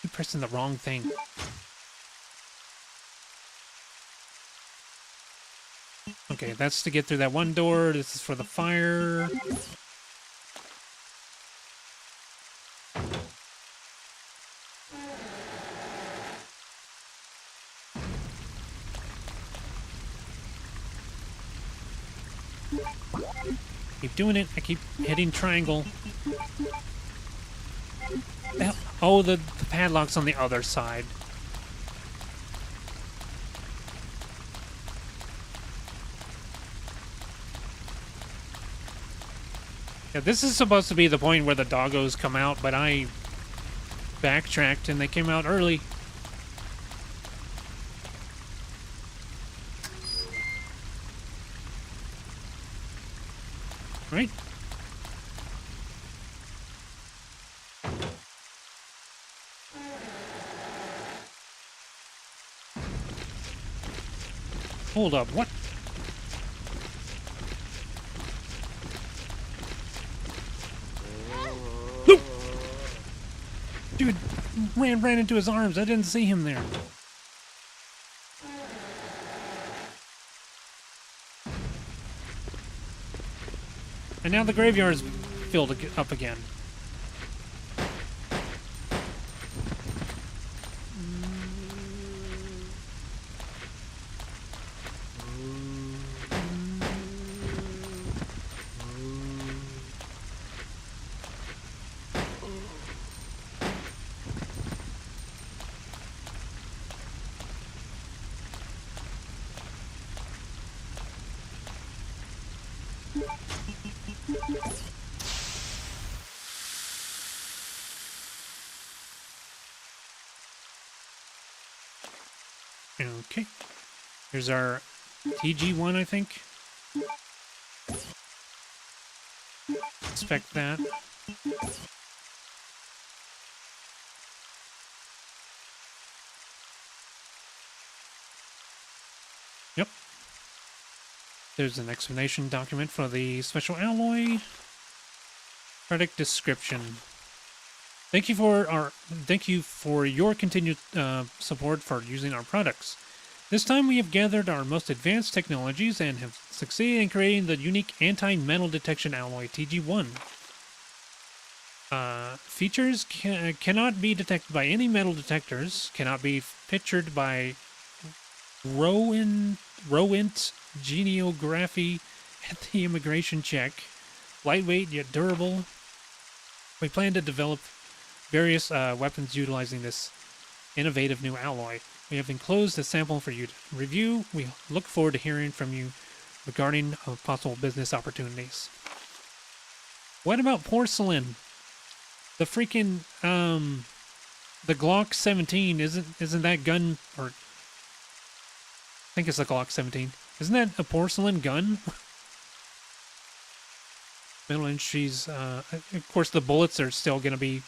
You're pressing the wrong thing. Okay, that's to get through that one door. This is for the fire. Keep doing it. I keep hitting triangle. Oh, the padlock's on the other side. Yeah, this is supposed to be the point where the doggos come out, but I backtracked and they came out early. Right? Hold up, what? Nope. Dude, ran into his arms. I didn't see him there. And now the graveyard's filled up again. Okay. Here's our TG1, I think. Inspect that. Yep. There's an explanation document for the special alloy. Product description. Thank you for your continued support for using our products. This time we have gathered our most advanced technologies and have succeeded in creating the unique anti-metal detection alloy TG1. Features cannot be detected by any metal detectors, cannot be pictured by Rowent geneography at the immigration check. Lightweight yet durable. We plan to develop various weapons utilizing this innovative new alloy. We have enclosed a sample for you to review. We look forward to hearing from you regarding possible business opportunities. What about porcelain? The freaking the Glock 17 isn't that gun, or I think it's the Glock 17. Isn't that a porcelain gun? Metal Industries, of course the bullets are still going to be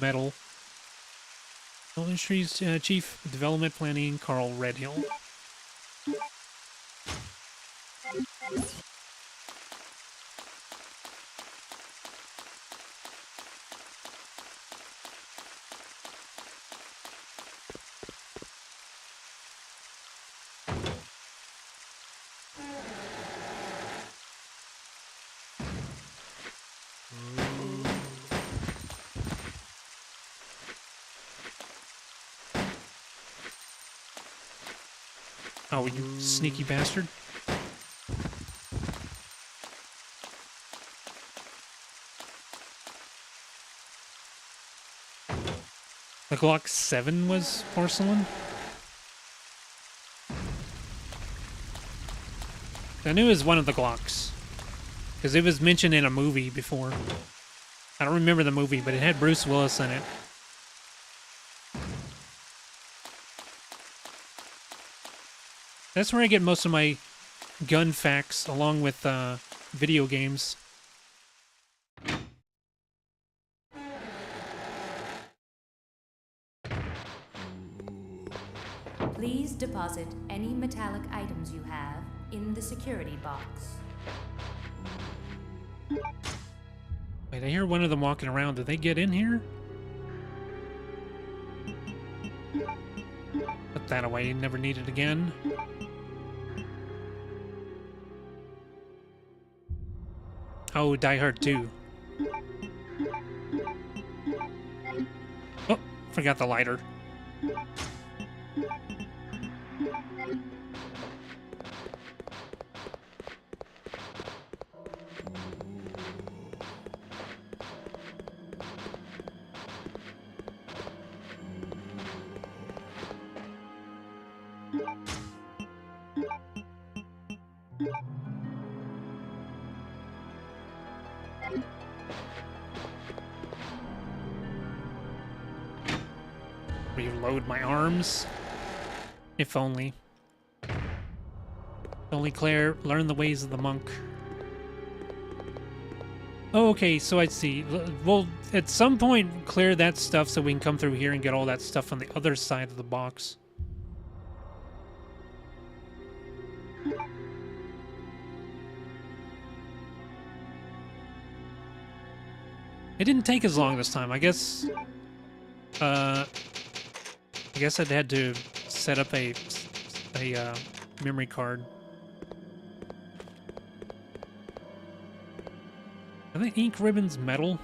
metal. Metal Industries Chief Development Planning, Carl Redhill. Oh, you sneaky bastard. The Glock 7 was porcelain? I knew it was one of the Glocks. Because it was mentioned in a movie before. I don't remember the movie, but it had Bruce Willis in it. That's where I get most of my gun facts, along with video games. Please deposit any metallic items you have in the security box. Wait, I hear one of them walking around. Did they get in here? Put that away. Never need it again. Oh, Die Hard 2. Oh, forgot the lighter. Reload my arms. If only. Only Claire learned the ways of the monk. Oh, okay, so I see. Well, at some point, clear that stuff so we can come through here and get all that stuff on the other side of the box. It didn't take as long this time. I guess I'd had to set up a memory card. Are the ink ribbons metal?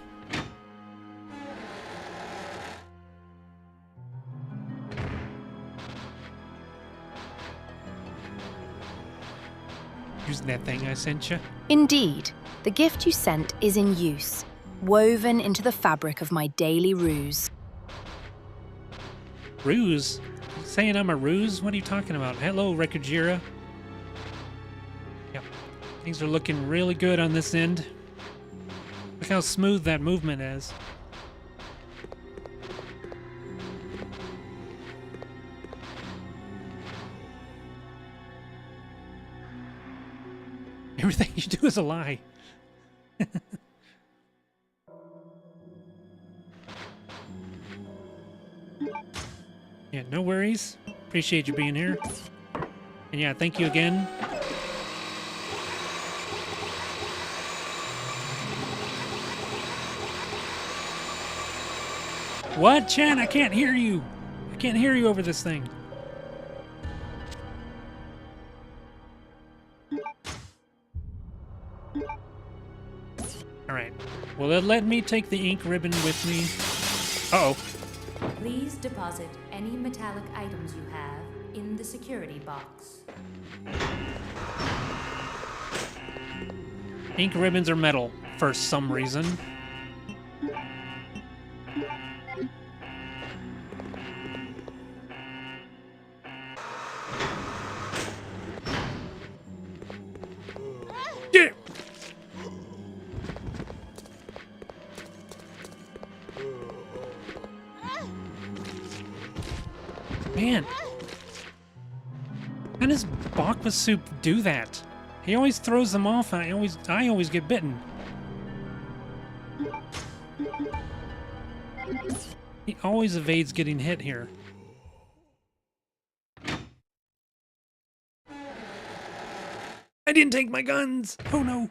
Using that thing I sent you? Indeed, the gift you sent is in use, woven into the fabric of my daily ruse. Ruse? You saying I'm a ruse? What are you talking about? Hello, Rekajira. Yep. Things are looking really good on this end. Look how smooth that movement is. Everything you do is a lie. Yeah, no worries. Appreciate you being here. And yeah, thank you again. What, Chan? I can't hear you. I can't hear you over this thing. Alright. Well, let me take the ink ribbon with me. Uh-oh. Please deposit any metallic items you have in the security box. Ink ribbons are metal for some reason. Get it! Man, how does Bakwa Soup do that? He always throws them off, and I always get bitten. He always evades getting hit here. I didn't take my guns! Oh no!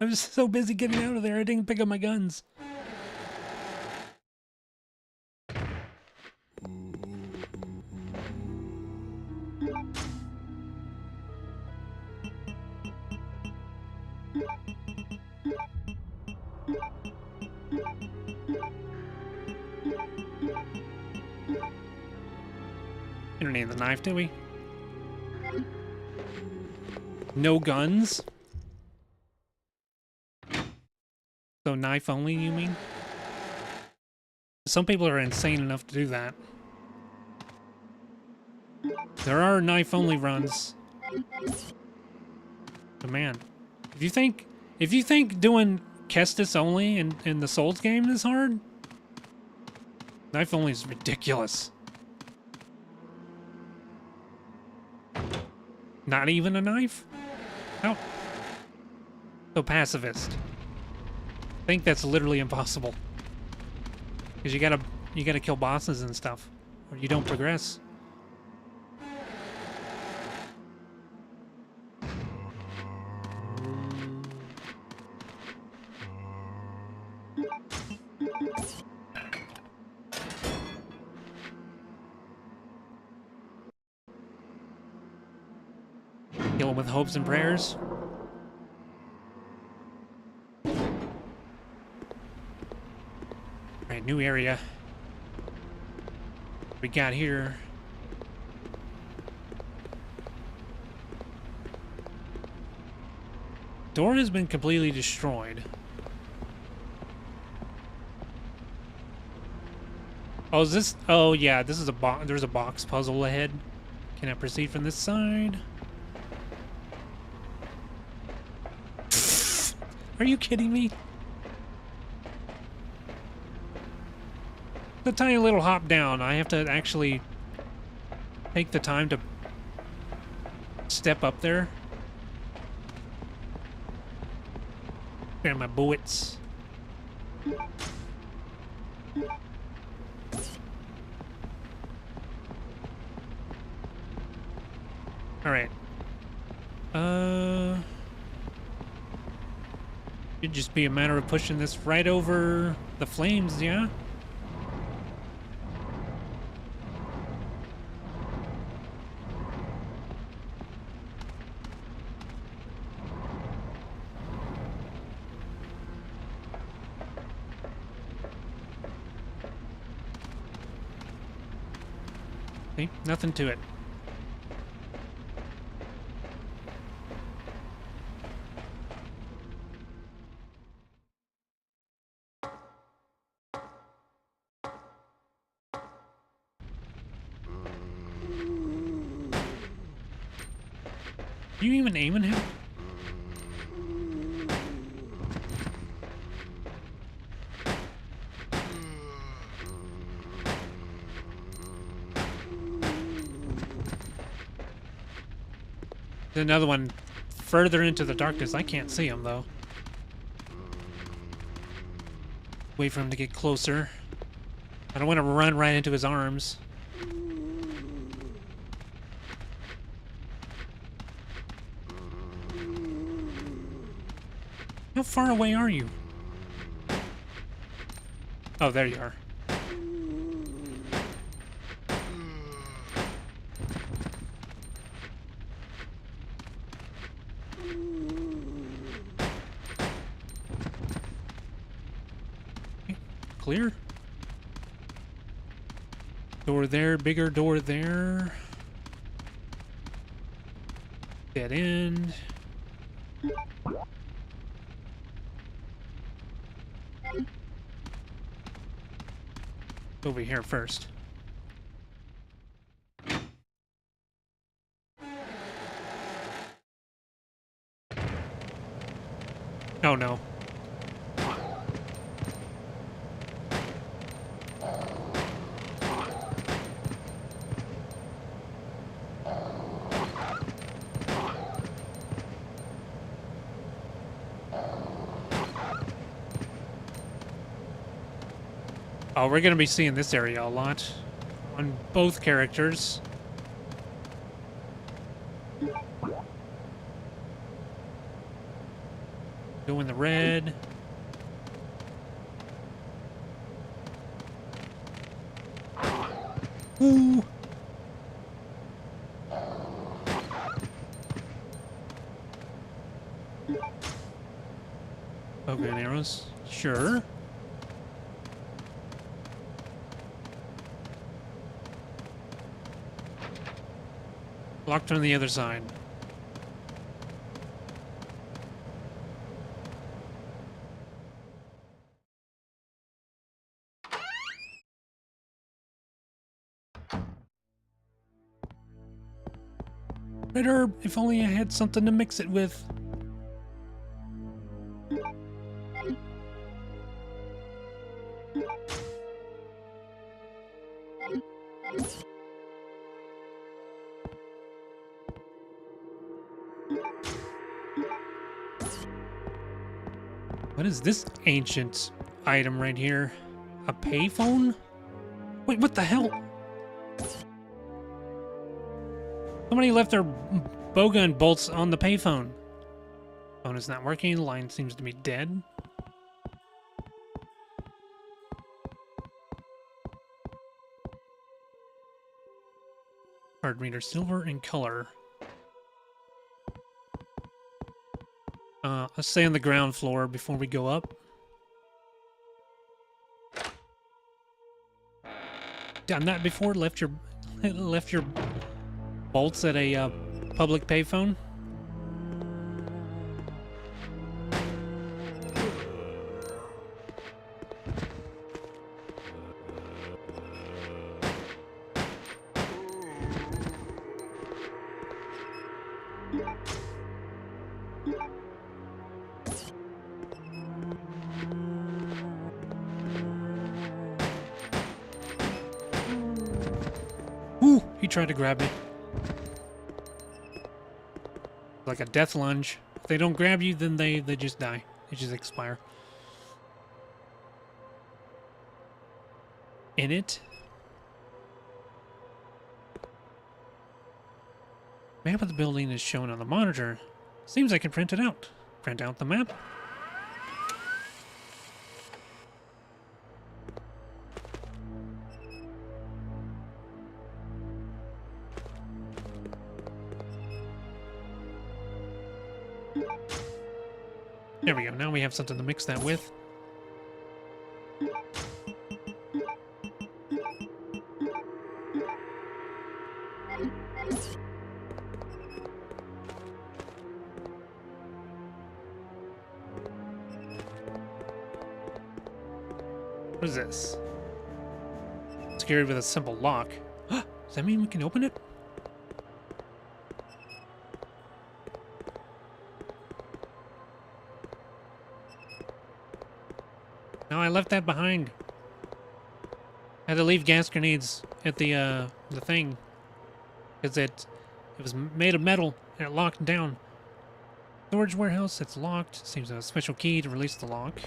I was so busy getting out of there, I didn't pick up my guns. We don't need the knife, do we? No guns? So knife only, you mean? Some people are insane enough to do that. There are knife only runs. But man, If you think doing Kestis only in the Souls game is hard, knife only is ridiculous. Not even a knife? How? So pacifist. I think that's literally impossible. Because you gotta kill bosses and stuff, or you don't progress. Kill him with hopes and prayers. Alright, new area. We got here. Door has been completely destroyed. Oh, is this? Oh, yeah, this is a box. There's a box puzzle ahead. Can I proceed from this side? Are you kidding me? The tiny little hop down. I have to actually take the time to step up there. Grab my bullets. Alright. It'd just be a matter of pushing this right over the flames, yeah? See? Nothing to it. You even aiming him? There's another one further into the darkness. I can't see him though. Wait for him to get closer. I don't want to run right into his arms. How far away are you? Oh, there you are. Okay, clear. Door there, bigger door there. Dead end. Over here first. Oh no. Oh, we're gonna be seeing this area a lot on both characters. Go in the red. Ooh. Okay, and arrows. Sure. Locked on the other side. Red herb, if only I had something to mix it with. What is this ancient item right here? A payphone? Wait, what the hell? Somebody left their bowgun bolts on the payphone. Phone is not working. Line seems to be dead. Card reader silver in color. Let's stay on the ground floor before we go up. Done that before? Left your bolts at a public payphone? Ooh, he tried to grab me. Like a death lunge. If they don't grab you, then they just die. They just expire. In it. Map of the building is shown on the monitor. Seems I can print it out. Print out the map. There we go. Now we have something to mix that with. What is this? Scared with a simple lock. Does that mean we can open it? No, I left that behind. I had to leave gas grenades at the thing. Because it was made of metal and it locked down. Storage warehouse, it's locked. Seems to have a special key to release the lock.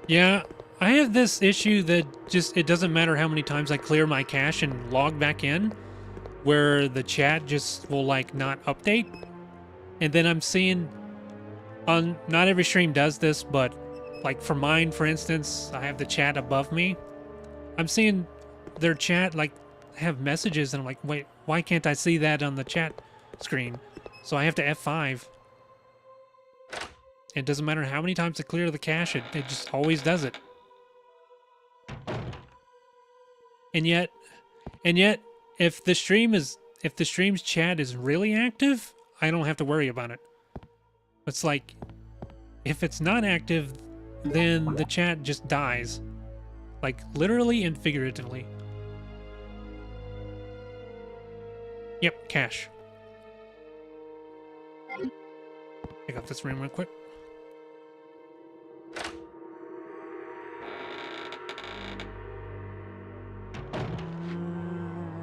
Yeah, I have this issue that just, it doesn't matter how many times I clear my cache and log back in, where the chat just will like not update. And then I'm seeing on, not every stream does this, but like for mine, for instance, I have the chat above me. I'm seeing their chat like have messages and I'm like, wait, why can't I see that on the chat screen? So I have to F5. It doesn't matter how many times I clear the cache, it just always does it. And yet, if the stream's chat is really active, I don't have to worry about it. It's like, if it's not active, then the chat just dies. Like, literally and figuratively. Yep, cache. Pick up this room real quick.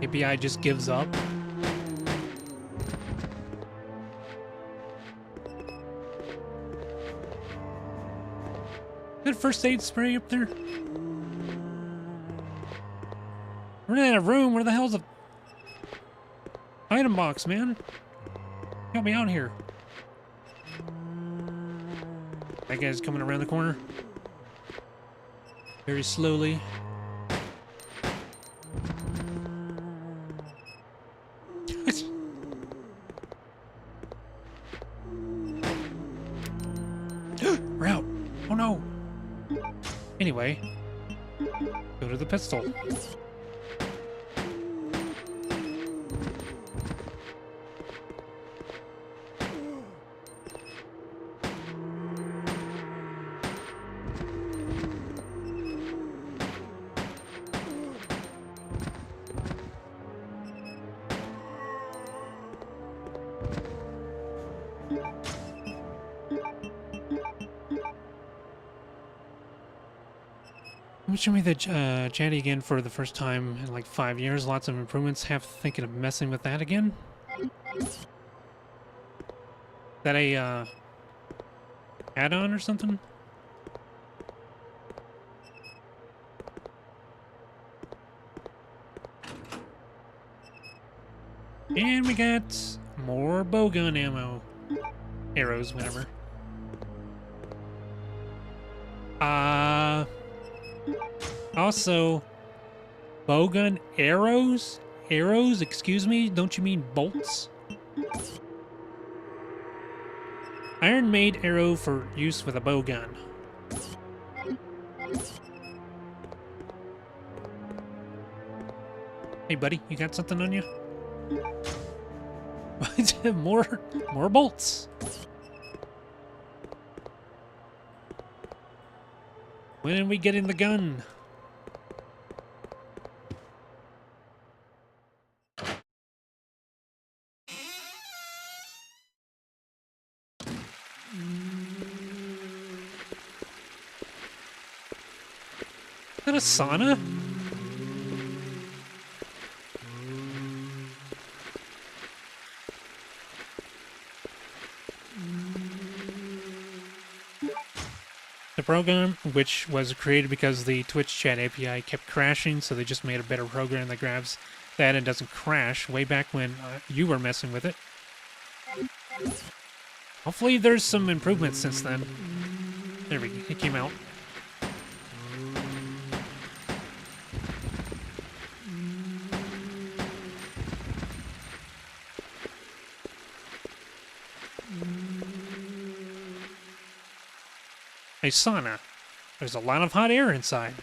API just gives up. That first aid spray up there? We're in a room. Where the hell's the item box, man? Help me out here. That guy's coming around the corner. Very slowly. We're out. Oh no. Anyway, go to the pistol. Show me the chatty again for the first time in like 5 years. Lots of improvements. Half thinking of messing with that again. Is that a add-on or something? And we got more bowgun ammo. Arrows, whatever. Also, bowgun arrows? Arrows? Excuse me? Don't you mean bolts? Iron-made arrow for use with a bowgun. Hey, buddy, you got something on you? more bolts. When are we getting the gun? Is that a sauna? The program, which was created because the Twitch chat API kept crashing, so they just made a better program that grabs that and doesn't crash, way back when you were messing with it. Hopefully there's some improvements since then. There we go, it came out. A sauna. There's a lot of hot air inside.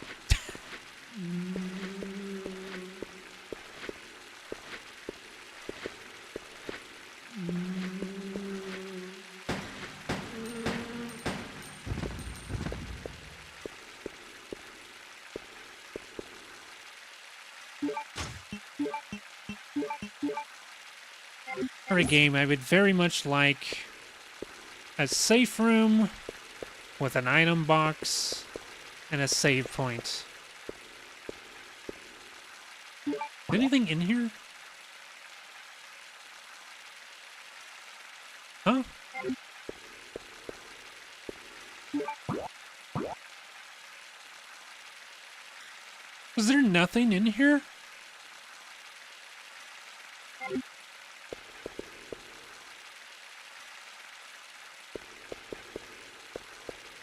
For a game, I would very much like a safe room with an item box and a save point. Anything in here? Huh? Was there nothing in here?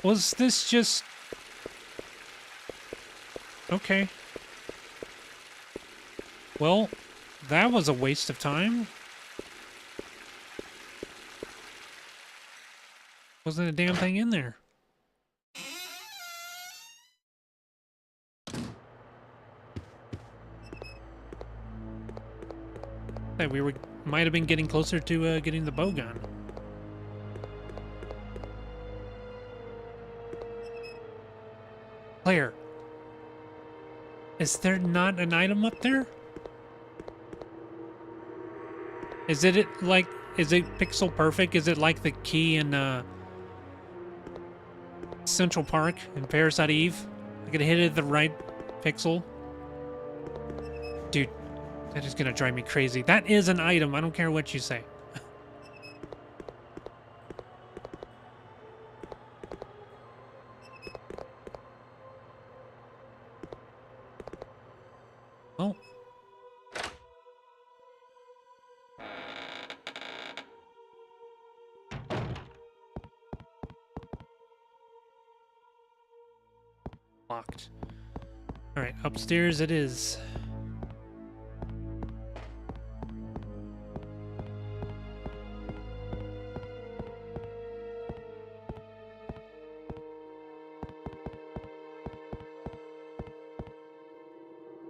Was this just... Okay. Well, that was a waste of time. Wasn't a damn thing in there. Hey, might have been getting closer to getting the bowgun. Claire, is there not an item up there? Is it like, is it pixel perfect? Is it like the key in Central Park in Parasite Eve? I could hit it at the right pixel. Dude, that is gonna drive me crazy. That is an item, I don't care what you say. Oh. Locked. Alright, upstairs it is.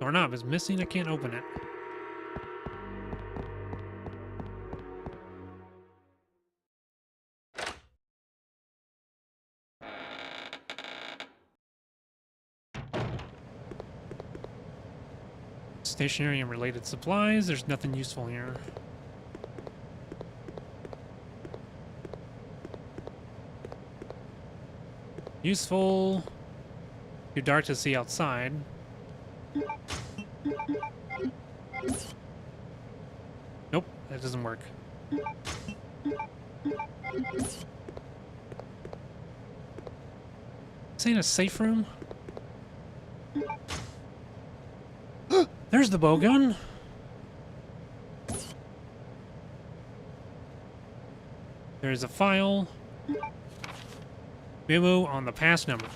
Doorknob is missing, I can't open it. Stationery and related supplies, there's nothing useful here. Useful. Too dark to see outside. Nope, that doesn't work. This ain't a safe room. There's the bow gun. There's a file. Memo on the pass number.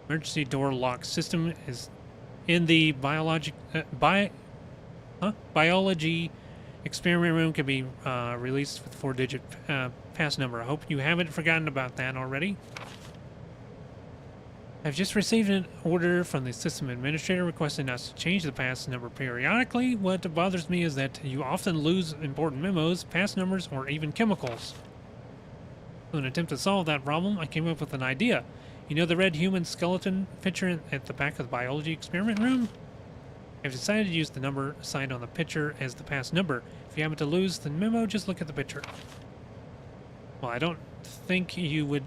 Emergency door lock system is in the biology experiment room. Can be released with 4-digit pass number. I hope you haven't forgotten about that already. I've just received an order from the system administrator requesting us to change the pass number periodically. What bothers me is that you often lose important memos, pass numbers, or even chemicals. In an attempt to solve that problem, I came up with an idea. You know the red human skeleton picture at the back of the biology experiment room? I've decided to use the number assigned on the picture as the pass number. If you happen to lose the memo, just look at the picture. Well, I don't think you would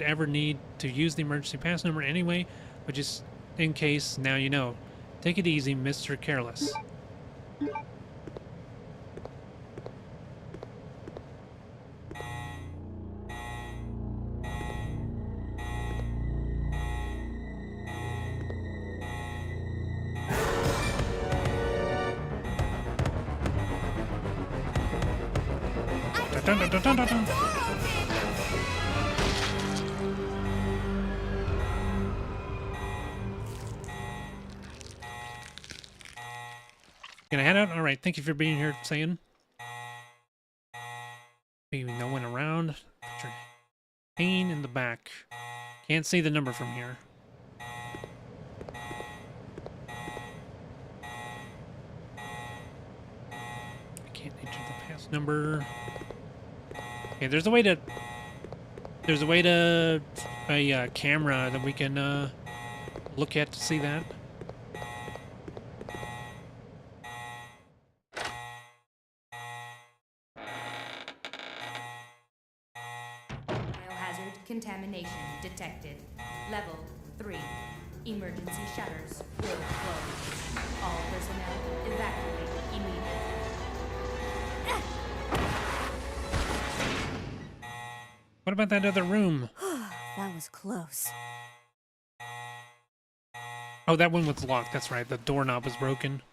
ever need to use the emergency pass number anyway, but just in case, now you know. Take it easy, Mr. Careless. Dun, dun, dun, dun, dun, dun. Gonna head out? Alright, thank you for being here, saying. Maybe no one around. Picture pain in the back. Can't see the number from here. I can't enter the pass number. Okay, there's a way to a camera that we can look at to see that. Biohazard contamination detected. Level 3. Emergency shutters will close. All personnel evacuate immediately. What about that other room? That was close. Oh, that one was locked. That's right. The doorknob was broken.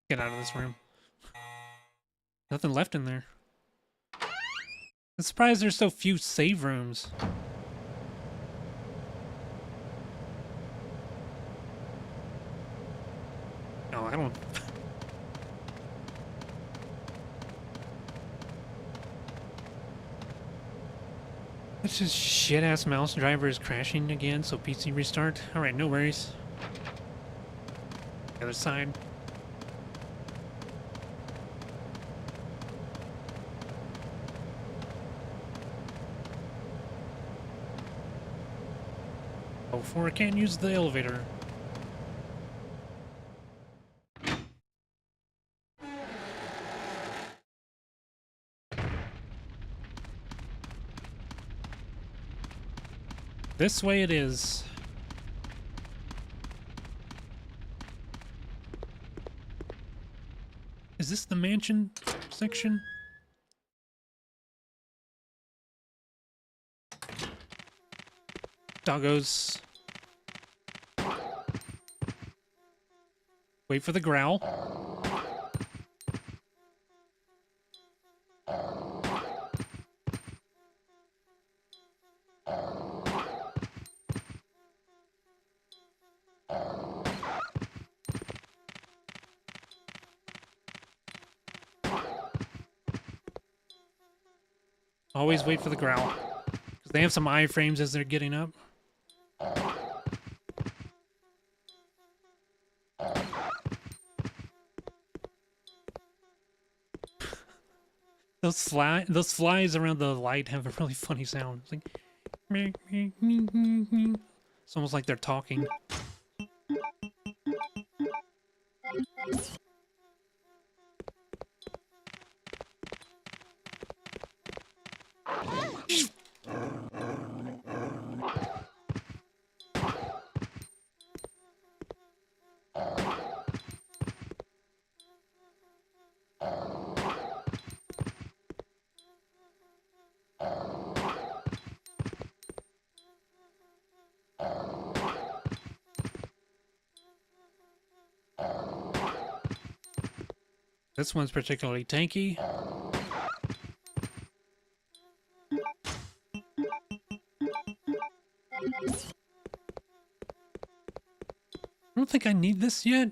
Get out of this room. Nothing left in there. I'm surprised there's so few save rooms. No, I don't... This is shit-ass mouse driver is crashing again, so PC restart. Alright, no worries. The other side. Before I can't use the elevator. This way it is. Is this the mansion section? Doggos. Wait for the growl. Always wait for the growl. Because they have some iframes as they're getting up. Those flies around the light have a really funny sound. It's like... It's almost like they're talking. This one's particularly tanky. I don't think I need this yet.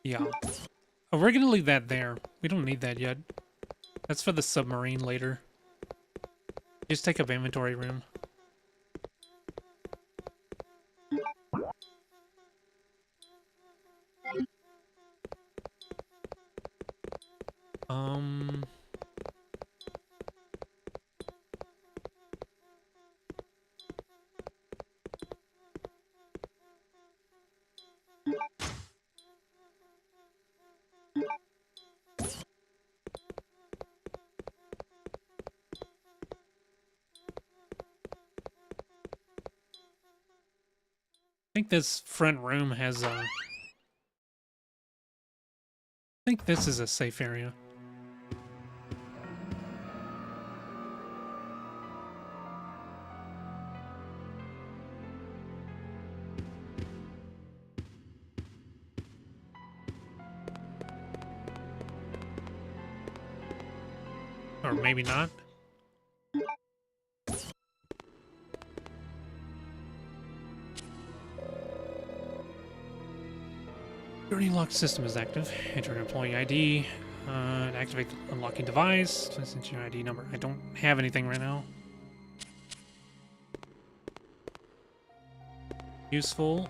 Yeah. Oh, we're gonna leave that there. We don't need that yet. That's for the submarine later. Just take up inventory room. I think this front room has a... I think this is a safe area. Or maybe not. Security lock system is active. Enter an employee ID. Activate the unlocking device. Listen to your ID number. I don't have anything right now. Useful.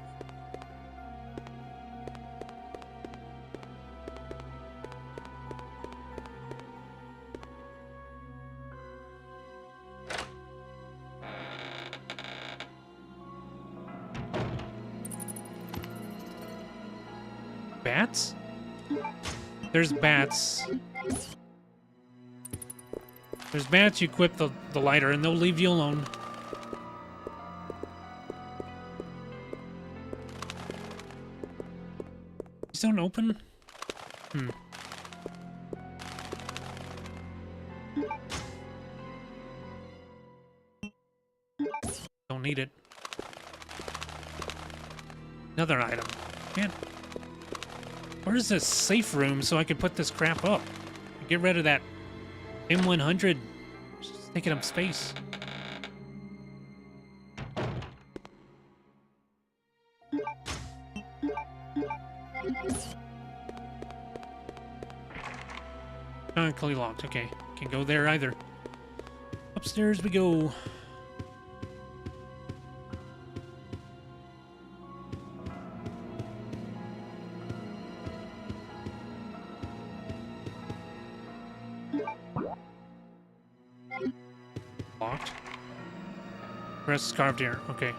Bats? There's bats. There's bats, you equip the lighter and they'll leave you alone. These don't open? Don't need it. Another item. Can't. Where's this safe room so I can put this crap up? Get rid of that M100. It's just taking up space. Currently locked. Okay, can't go there either. Upstairs we go. Locked. Press carved here. Okay.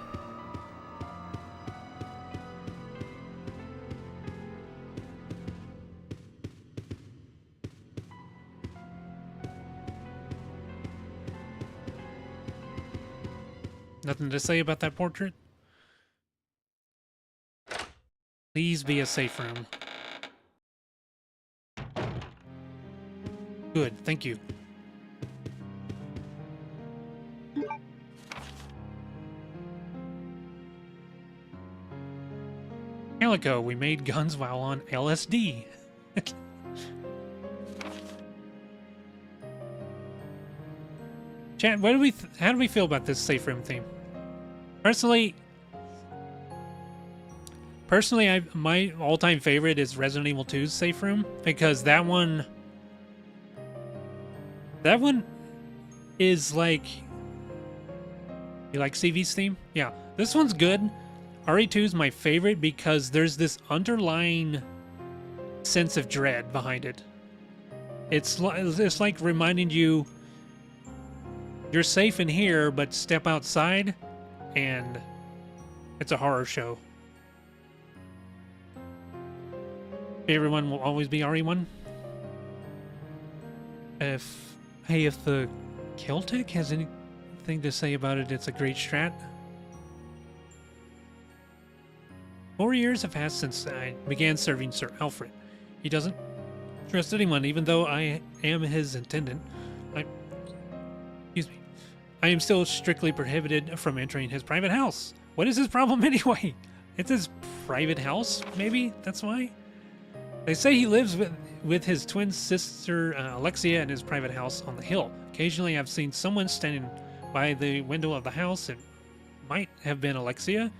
Nothing to say about that portrait? Please be a safe room. Good, thank you. Calico, we made guns while on LSD. Chat, what do we how do we feel about this safe room theme? Personally, my all-time favorite is Resident Evil 2's safe room because that one is like, you like CV's theme? Yeah, this one's good. RE2 is my favorite because there's this underlying sense of dread behind it. It's like reminding you you're safe in here, but step outside and it's a horror show. Everyone will always be RE1. If the Celtic has anything to say about it, it's a great strat. 4 years have passed since I began serving Sir Alfred. He doesn't trust anyone, even though I am his attendant. Excuse me. I am still strictly prohibited from entering his private house. What is his problem anyway? It's his private house, maybe? That's why? They say he lives with his twin sister Alexia in his private house on the hill. Occasionally I've seen someone standing by the window of the house. It might have been Alexia,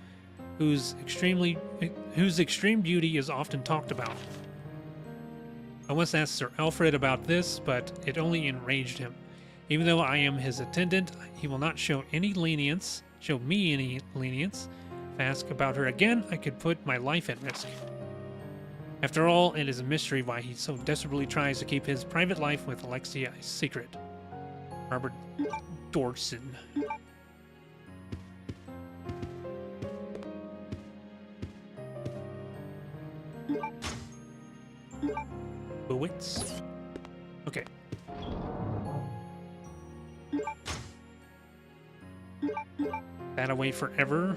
whose extreme beauty is often talked about. I once asked Sir Alfred about this, but it only enraged him. Even though I am his attendant, he will not show me any lenience. If I ask about her again, I could put my life at risk. After all, it is a mystery why he so desperately tries to keep his private life with Alexia a secret. Robert Dodson. Bowitz. Okay. That away forever.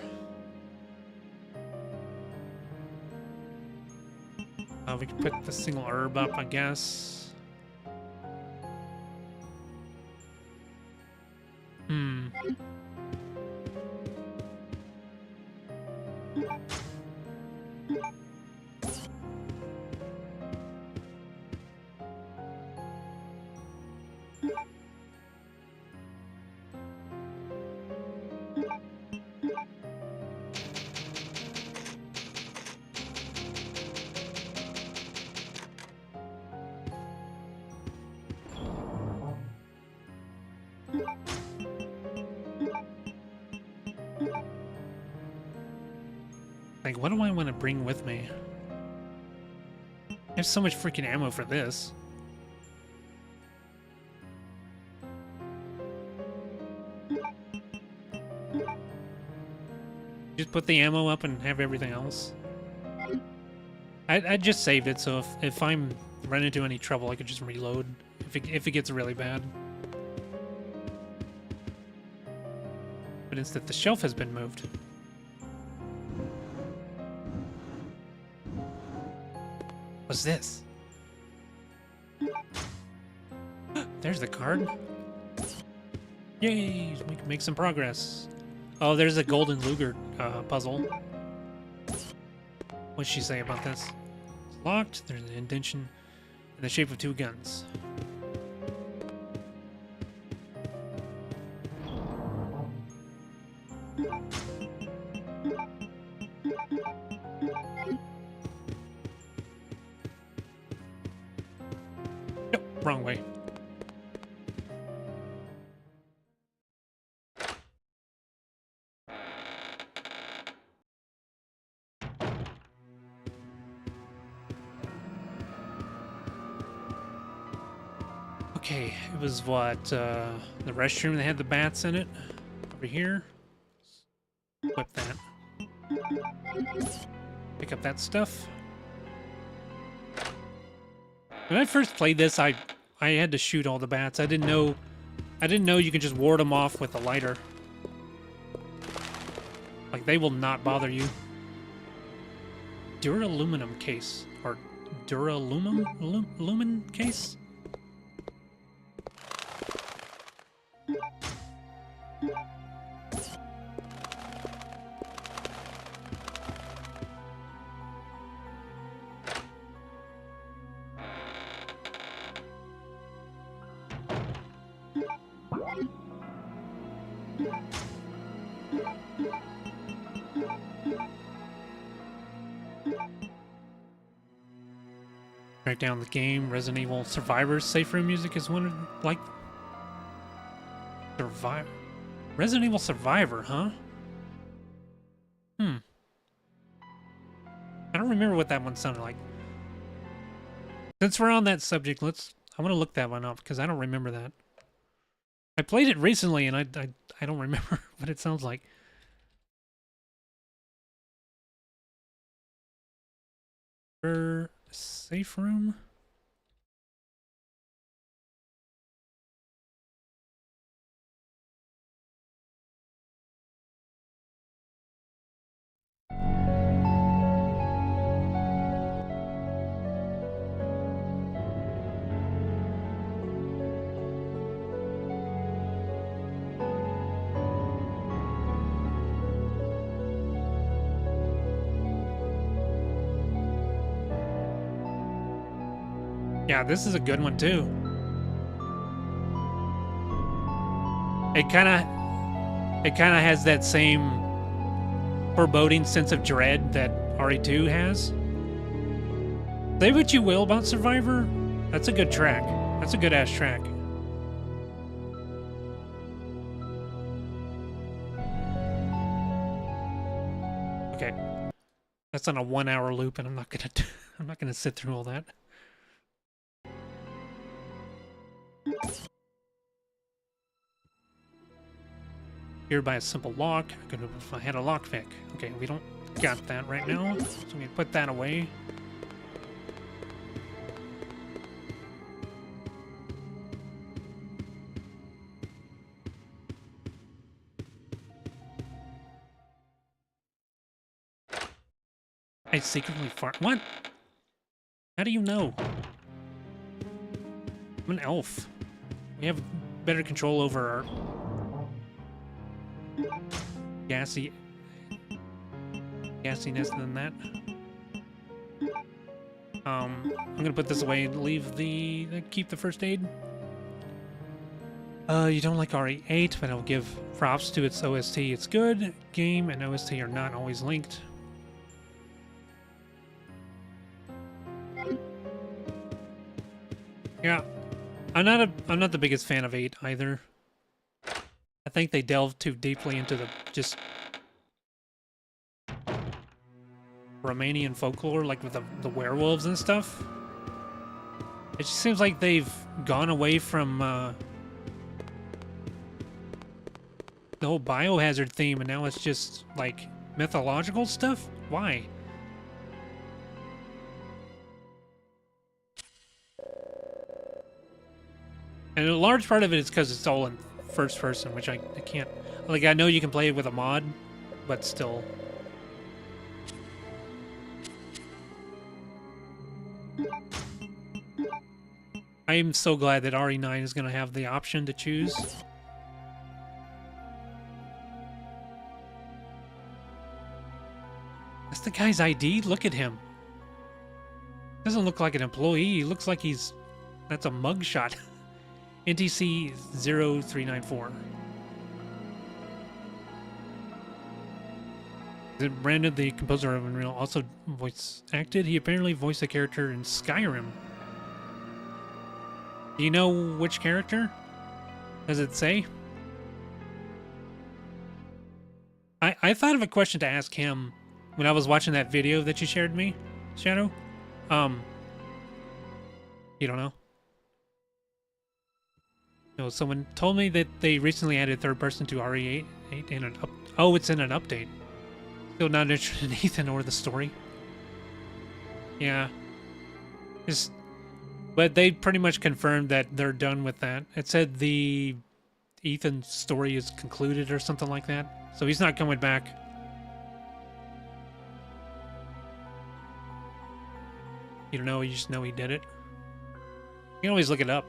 We can put the single herb up, I guess. Like, what do I want to bring with me? I have so much freaking ammo for this. Just put the ammo up and have everything else. I just saved it, so if I'm running into any trouble, I could just reload if it gets really bad. But instead, the shelf has been moved. What's this? There's the card. Yay! We can make some progress. Oh, there's a golden Luger puzzle. What's she say about this? It's locked. There's an indention in the shape of two guns. Nope, wrong way. Okay, it was what, the restroom that had the bats in it? Over here? Equip that. Pick up that stuff. When I first played this, I had to shoot all the bats. I didn't know you could just ward them off with a lighter. Like, they will not bother you. Duraluminum case. Or lumen case? Track down the game. Resident Evil Survivor's safe room music is one of, like, Resident Evil Survivor, huh? I don't remember what that one sounded like. Since we're on that subject, I want to look that one up because I don't remember that. I played it recently, and I don't remember what it sounds like. Safe room? Yeah, this is a good one too. It kind of has that same foreboding sense of dread that RE2 has. Say what you will about Survivor, that's a good track. That's a good ass track. Okay, that's on a 1 hour loop, and I'm not gonna sit through all that. Here by a simple lock. Could have if I had a lockpick. Okay, we don't got that right now, so we can put that away. I secretly fart. What? How do you know? I'm an elf. We have better control over our gassiness than that. I'm gonna put this away and leave keep the first aid. You don't like RE8, but I'll give props to its OST. It's good. Game and OST are not always linked. Yeah, I'm not the biggest fan of 8 either. I think they delve too deeply into the just Romanian folklore, like with the werewolves and stuff. It just seems like they've gone away from the whole biohazard theme, and now it's just like mythological stuff. Why? And a large part of it is because it's all in first person, which I can't... Like, I know you can play it with a mod, but still. I am so glad that RE9 is going to have the option to choose. That's the guy's ID? Look at him. Doesn't look like an employee. He looks like he's... That's a mugshot. NTC 0394. Brandon, the composer of Unreal, also voice acted. He apparently voiced a character in Skyrim. Do you know which character? Does it say? I thought of a question to ask him when I was watching that video that you shared me, Shadow. You don't know? No, someone told me that they recently added third person to RE8 in an oh, it's in an update. Still not interested in Ethan or the story. Yeah. But they pretty much confirmed that they're done with that. It said the Ethan story is concluded or something like that. So he's not coming back. You don't know, you just know he did it. You can always look it up.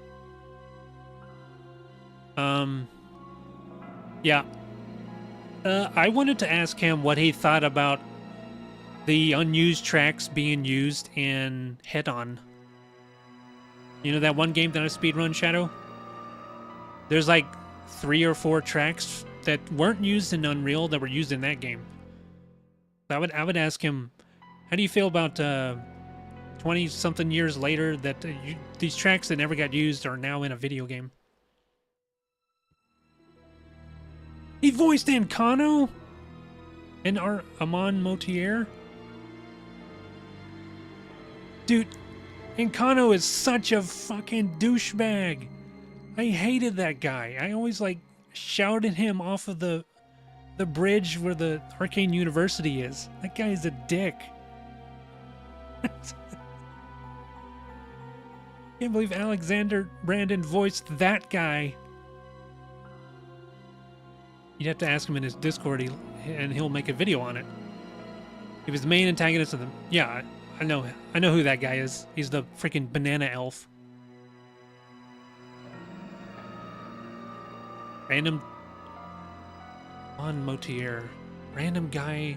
Yeah. I wanted to ask him what he thought about the unused tracks being used in Head-On. You know that one game that I speedrun, Shadow? There's like 3 or 4 tracks that weren't used in Unreal that were used in that game. So I would ask him, how do you feel about 20-something years later that these tracks that never got used are now in a video game? He voiced Ancano and Amon Motier. Dude, Ancano is such a fucking douchebag. I hated that guy. I always like shouted him off of the bridge where the Arcane University is. That guy is a dick. Can't believe Alexander Brandon voiced that guy. You'd have to ask him in his Discord, and he'll make a video on it. He was the main antagonist of them. Yeah, I know who that guy is. He's the freaking banana elf. Random on Motier. Random guy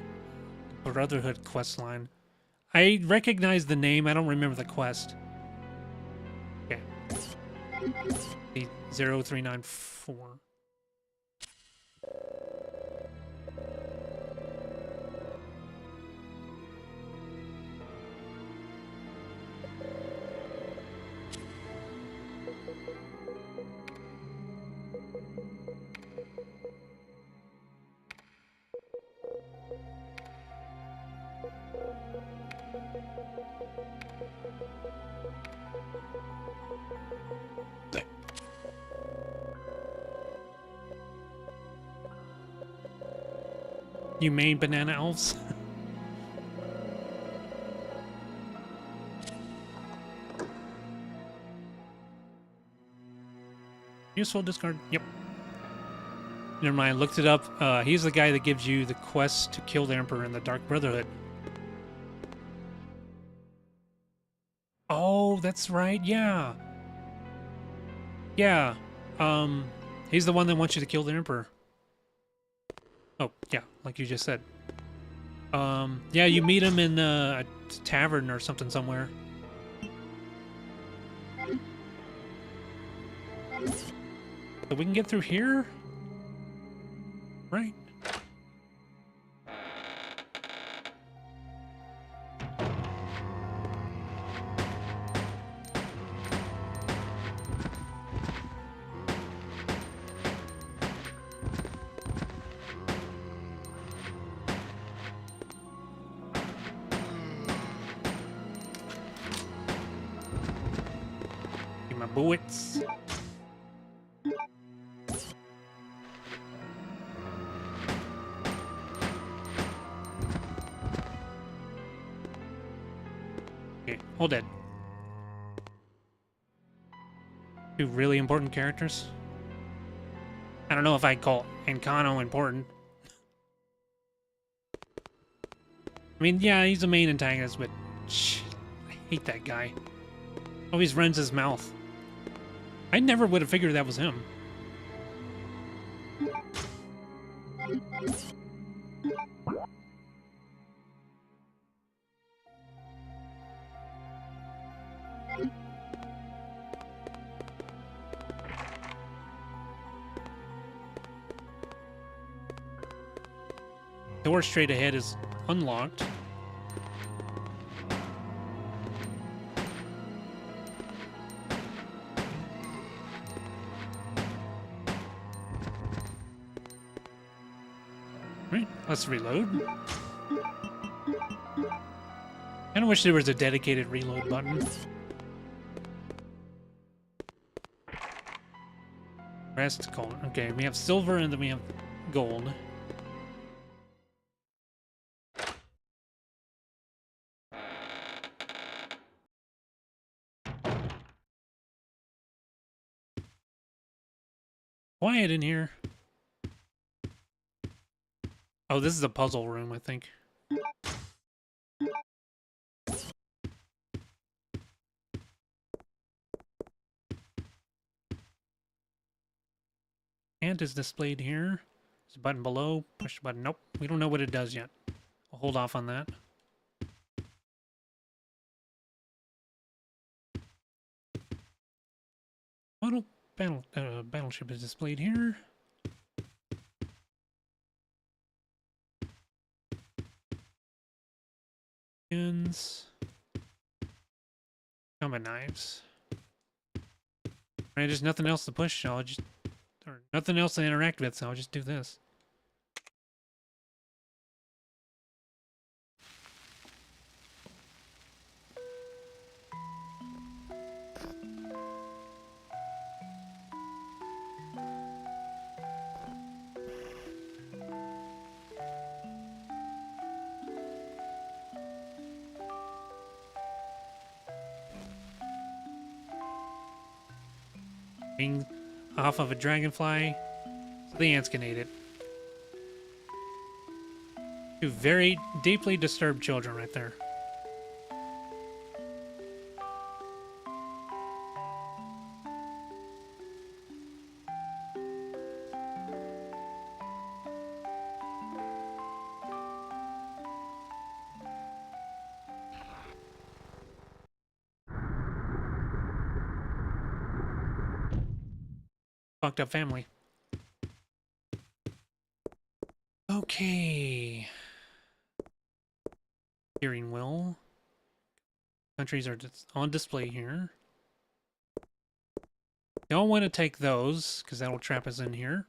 Brotherhood quest line. I recognize the name, I don't remember the quest. Okay. 0394. You main banana elves? Useful discard. Yep. Never mind, I looked it up. He's the guy that gives you the quest to kill the Emperor in the Dark Brotherhood. Oh, that's right, yeah. Yeah. He's the one that wants you to kill the Emperor. Oh, yeah, like you just said. Yeah, you meet him in a tavern or something somewhere. So we can get through here? Right. Get my bullets. Okay, hold it. Two really important characters. I don't know if I'd call Encano important. I mean, yeah, he's the main antagonist, but shit, I hate that guy. Always runs his mouth. I never would have figured that was him. Door straight ahead is unlocked. Right, let's reload. I wish there was a dedicated reload button. Rest gold. Okay, we have silver and then we have gold. Quiet in here. Oh, this is a puzzle room, I think. And is displayed here. There's a button below. Push the button. Nope. We don't know what it does yet. We'll hold off on that. Battleship is displayed here. Guns. Combat knives. Alright, there's nothing else to push, so I'll just... Or nothing else to interact with, so I'll just do this. Being off of a dragonfly, so the ants can eat it. Two very deeply disturbed children right there. Fucked up family. Okay. Steering wheel. Countries are on display here. Don't want to take those, because that'll trap us in here.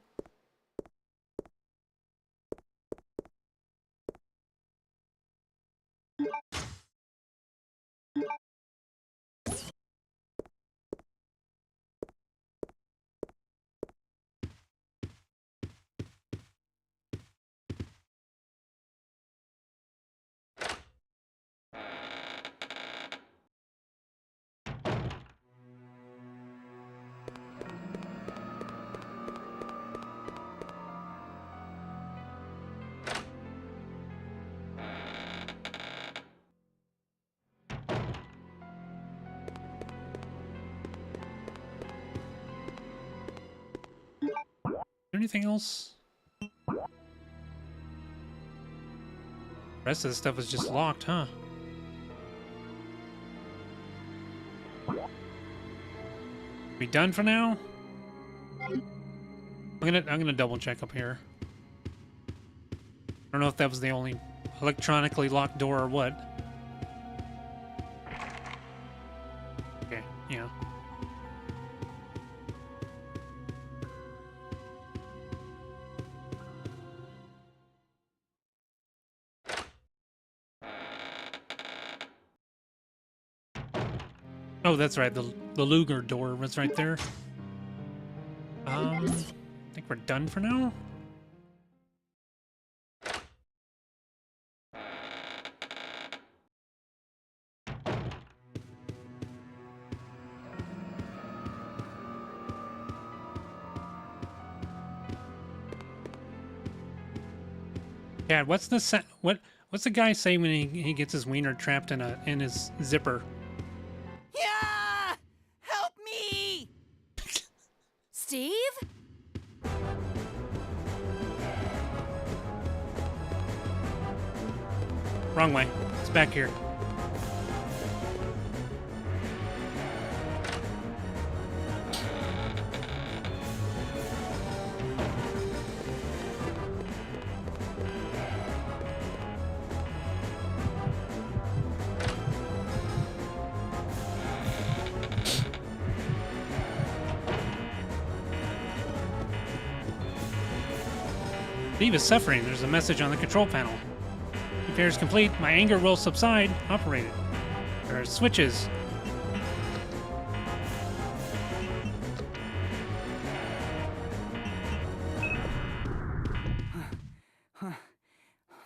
Anything else? The rest of the stuff is just locked, huh? We done for now? I'm gonna double check up here. I don't know if that was the only electronically locked door or what. Okay, yeah. Oh, that's right. The Luger door was right there. I think we're done for now. Dad, what's the what's the guy say when he gets his wiener trapped in his zipper? Yeah! Help me! Steve? Wrong way. It's back here. Steve is suffering. There's a message on the control panel. Repair is complete. My anger will subside. Operated. There are switches.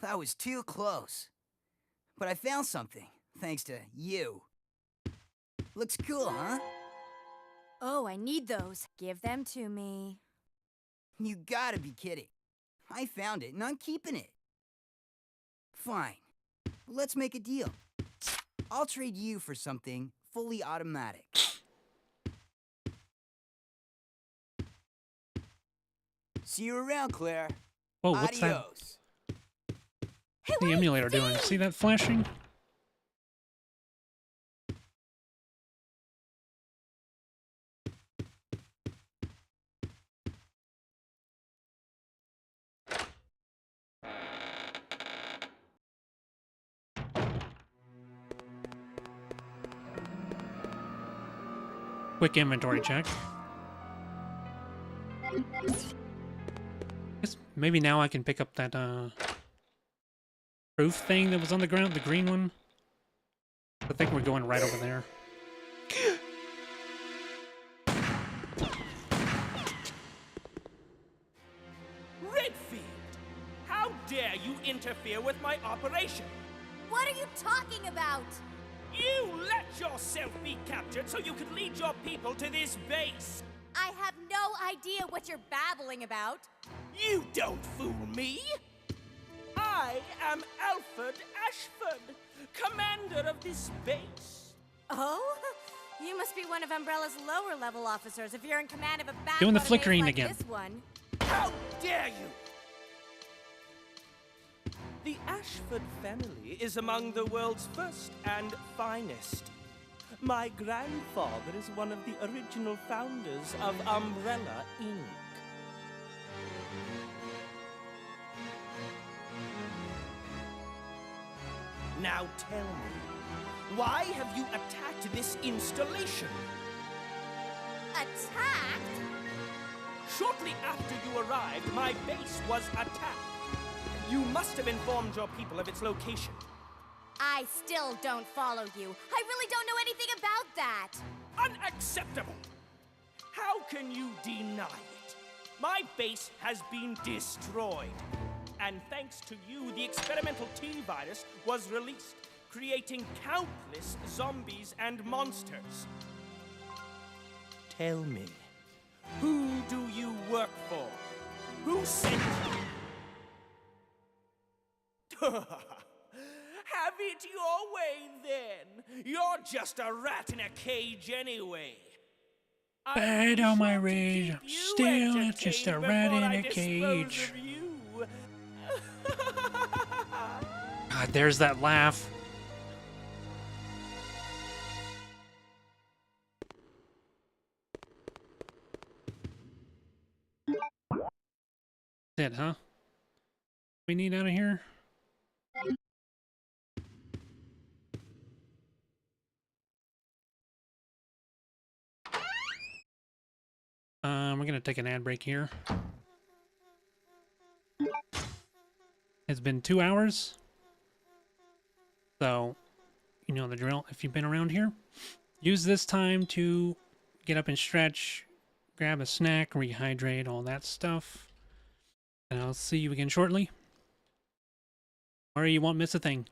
That was too close. But I found something, thanks to you. Looks cool, huh? Oh, I need those. Give them to me. You gotta be kidding. I found it, and I'm keeping it. Fine. Let's make a deal. I'll trade you for something fully automatic. See you around, Claire. Whoa, what's that? Adios. Hey, What's the wait, emulator Steve! doing? See that flashing? Quick inventory check. Guess maybe now I can pick up that proof thing that was on the ground, the green one. I think we're going right over there. Redfield! How dare you interfere with my operation? What are you talking about? You let yourself be captured so you could lead your people to this base! I have no idea what you're babbling about. You don't fool me! I am Alfred Ashford, commander of this base. Oh? You must be one of Umbrella's lower level officers if you're in command of a backwater Doing the base flickering like again. this one. How dare you! The Ashford family is among the world's first and finest. My grandfather is one of the original founders of Umbrella, Inc. Now tell me, why have you attacked this installation? Attacked? Shortly after you arrived, my base was attacked. You must have informed your people of its location. I still don't follow you. I really don't know anything about that. Unacceptable! How can you deny it? My base has been destroyed. And thanks to you, the experimental T-virus was released, creating countless zombies and monsters. Tell me, who do you work for? Who sent you? Have it your way, then. You're just a rat in a cage anyway. Bad on my rage. I'm still just a rat in a cage. God, there's that laugh. That's it, huh? We need out of here? We're gonna take an ad break here. It's been 2 hours. So, you know the drill. If you've been around here, use this time to get up and stretch, grab a snack, rehydrate, all that stuff. And I'll see you again shortly. Or you won't miss a thing.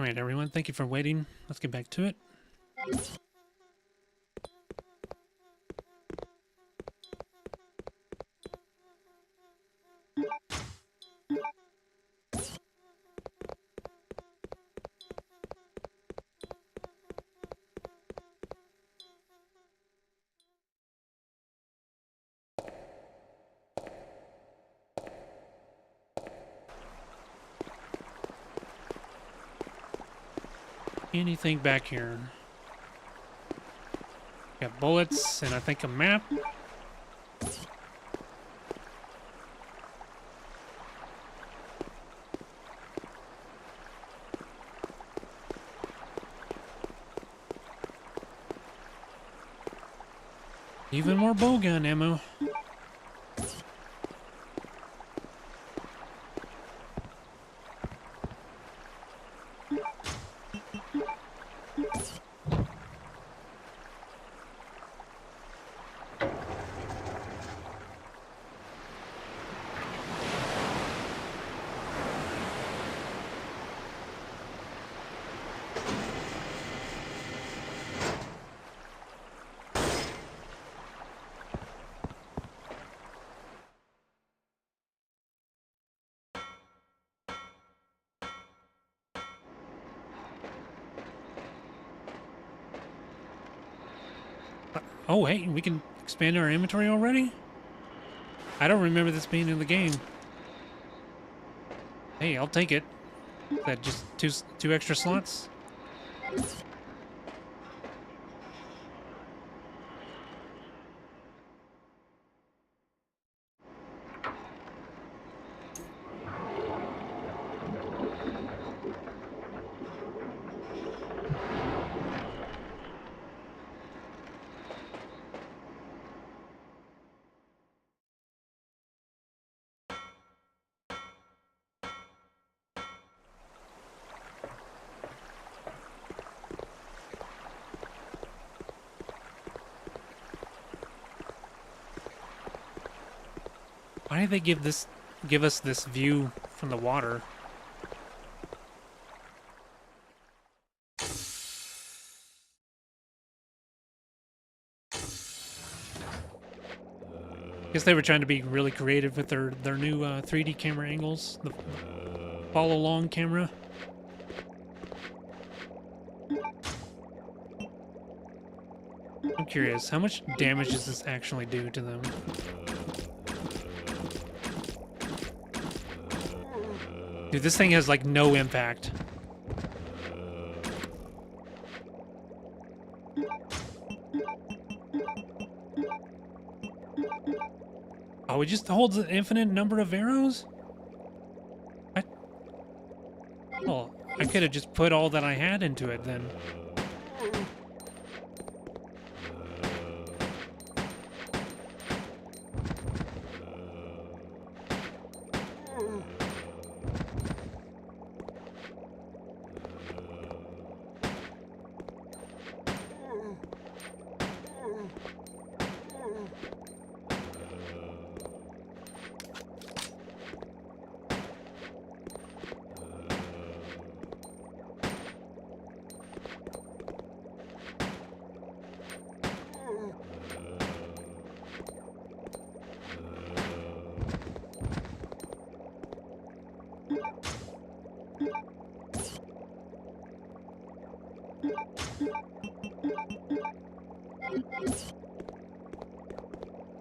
Alright, everyone, thank you for waiting. Let's get back to it. Anything back here? Got bullets and I think a map. Even more bowgun ammo. Oh, hey, we can expand our inventory already? I don't remember this being in the game. Hey, I'll take it. Is that just two extra slots? Why did they give us this view from the water? Guess they were trying to be really creative with their new 3D camera angles, the follow along camera. I'm curious, how much damage does this actually do to them? Dude, this thing has like no impact. Oh, it just holds an infinite number of arrows? Well, I could have just put all that I had into it then.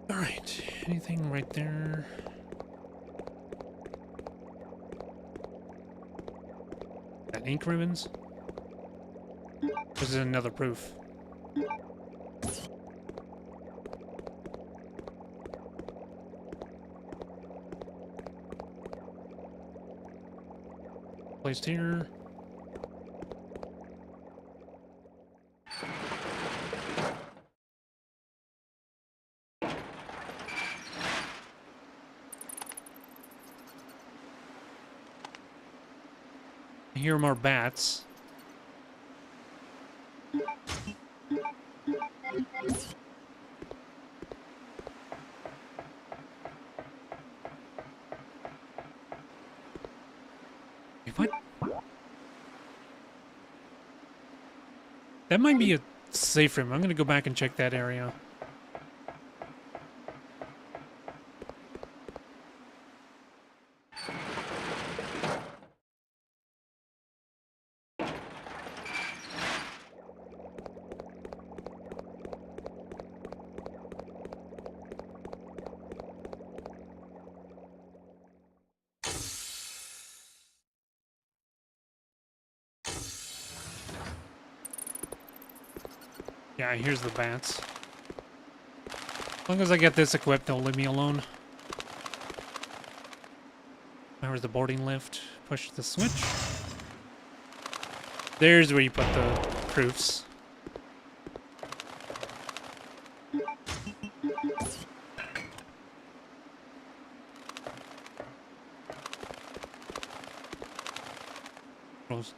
Alright, anything right there? Got ink ribbons? This is another proof. Placed here. I hear more bats. Wait, what? That might be a safe room. I'm gonna go back and check that area. Yeah, here's the bats. As long as I get this equipped, they'll leave me alone. Where's the boarding lift? Push the switch. There's where you put the proofs.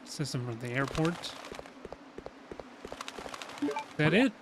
System from the airport. Is that it?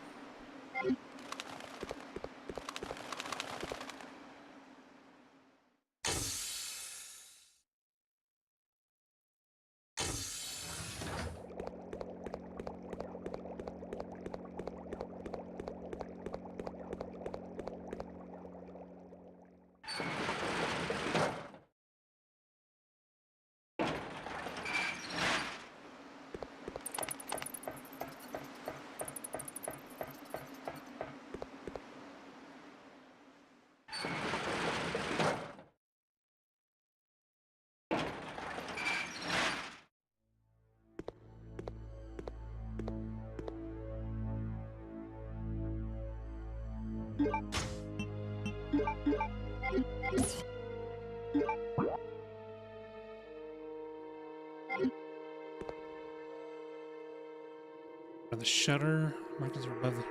The shutter markers are above the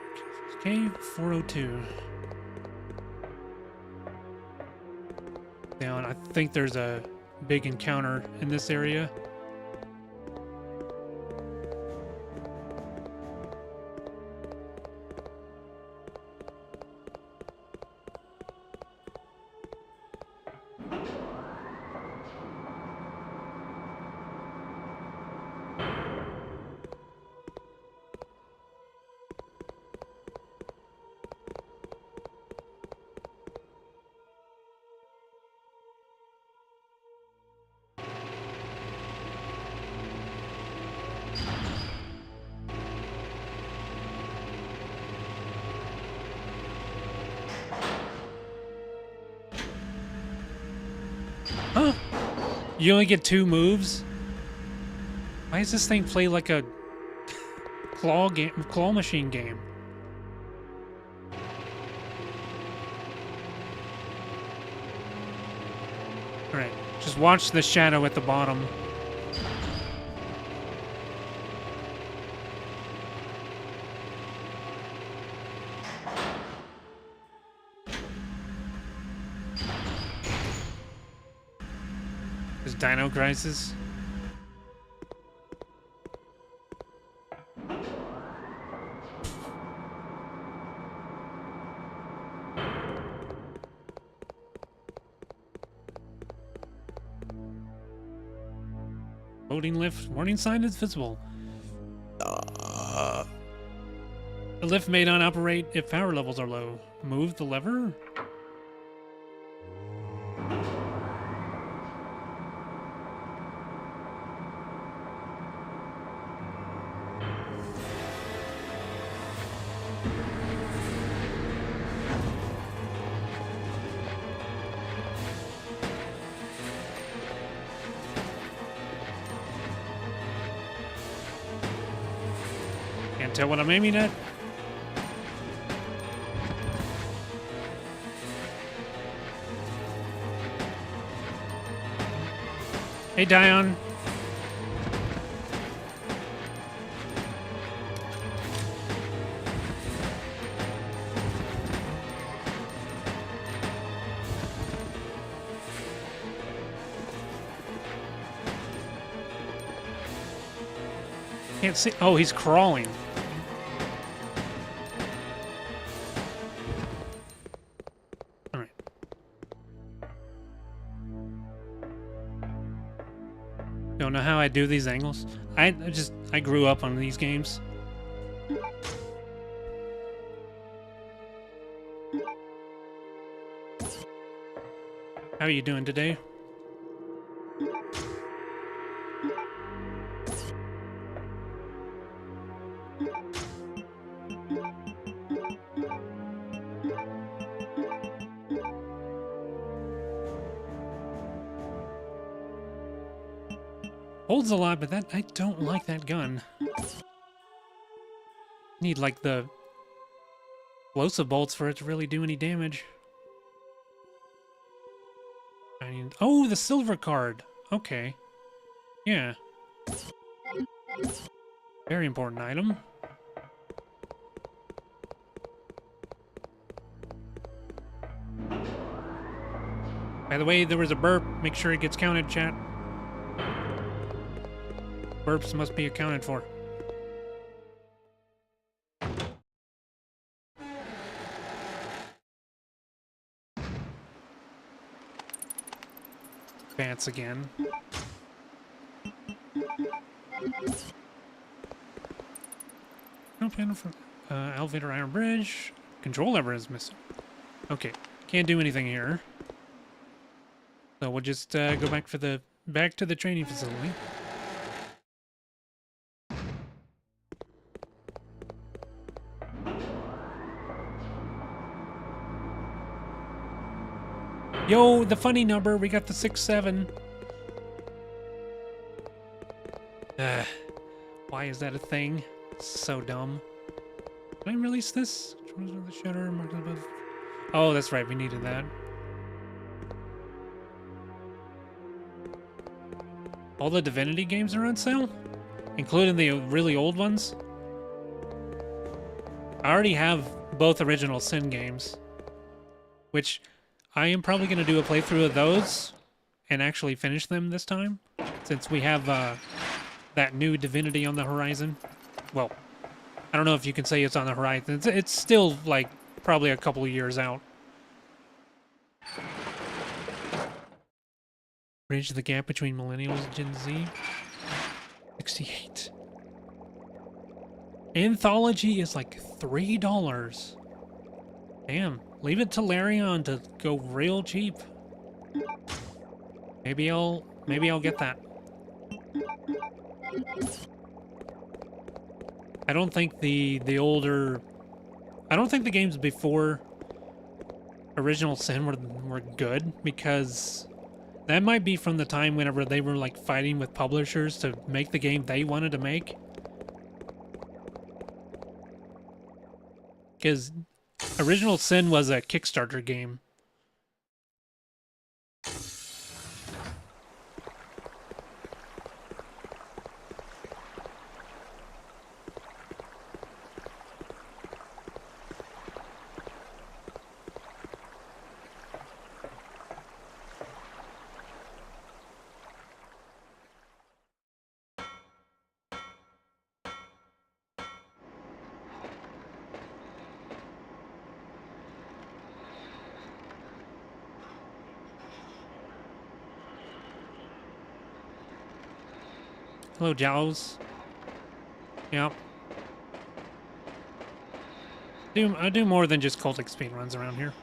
cave 402. Down. I think there's a big encounter in this area. Huh? You only get 2 moves? Why does this thing play like a claw machine game? Alright, just watch the shadow at the bottom. Dino Crisis. Loading lift. Warning sign is visible. The lift may not operate if power levels are low. Move the lever. Can't tell what I'm aiming at. Hey, Dion. Can't see. Oh, he's crawling. All right. Don't know how I do these angles. I grew up on these games. How are you doing today? Holds a lot, but that I don't like that gun. Need like the explosive bolts for it to really do any damage. I mean, oh, the silver card. Okay. Yeah. Very important item. By the way, there was a burp. Make sure it gets counted, chat. Burps must be accounted for. Bats again. No panel for elevator, iron bridge. Control lever is missing. Okay, can't do anything here. So we'll just go back to the training facility. Yo, the funny number, we got the 6-7. Why is that a thing? So dumb. Can I release this? The shutter marked above. Oh, that's right, we needed that. All the Divinity games are on sale? Including the really old ones? I already have both original Sin games. Which I am probably going to do a playthrough of those and actually finish them this time, since we have that new Divinity on the horizon. Well, I don't know if you can say it's on the horizon. It's still, like, probably a couple of years out. Bridge the gap between millennials and Gen Z. 68. Anthology is like $3. Damn. Leave it to Larion to go real cheap. Maybe I'll get that. I don't think the games before Original Sin were good, because that might be from the time whenever they were like fighting with publishers to make the game they wanted to make. Because Original Sin was a Kickstarter game. Hello, Jaws. Yep. I do more than just cultic speedruns around here.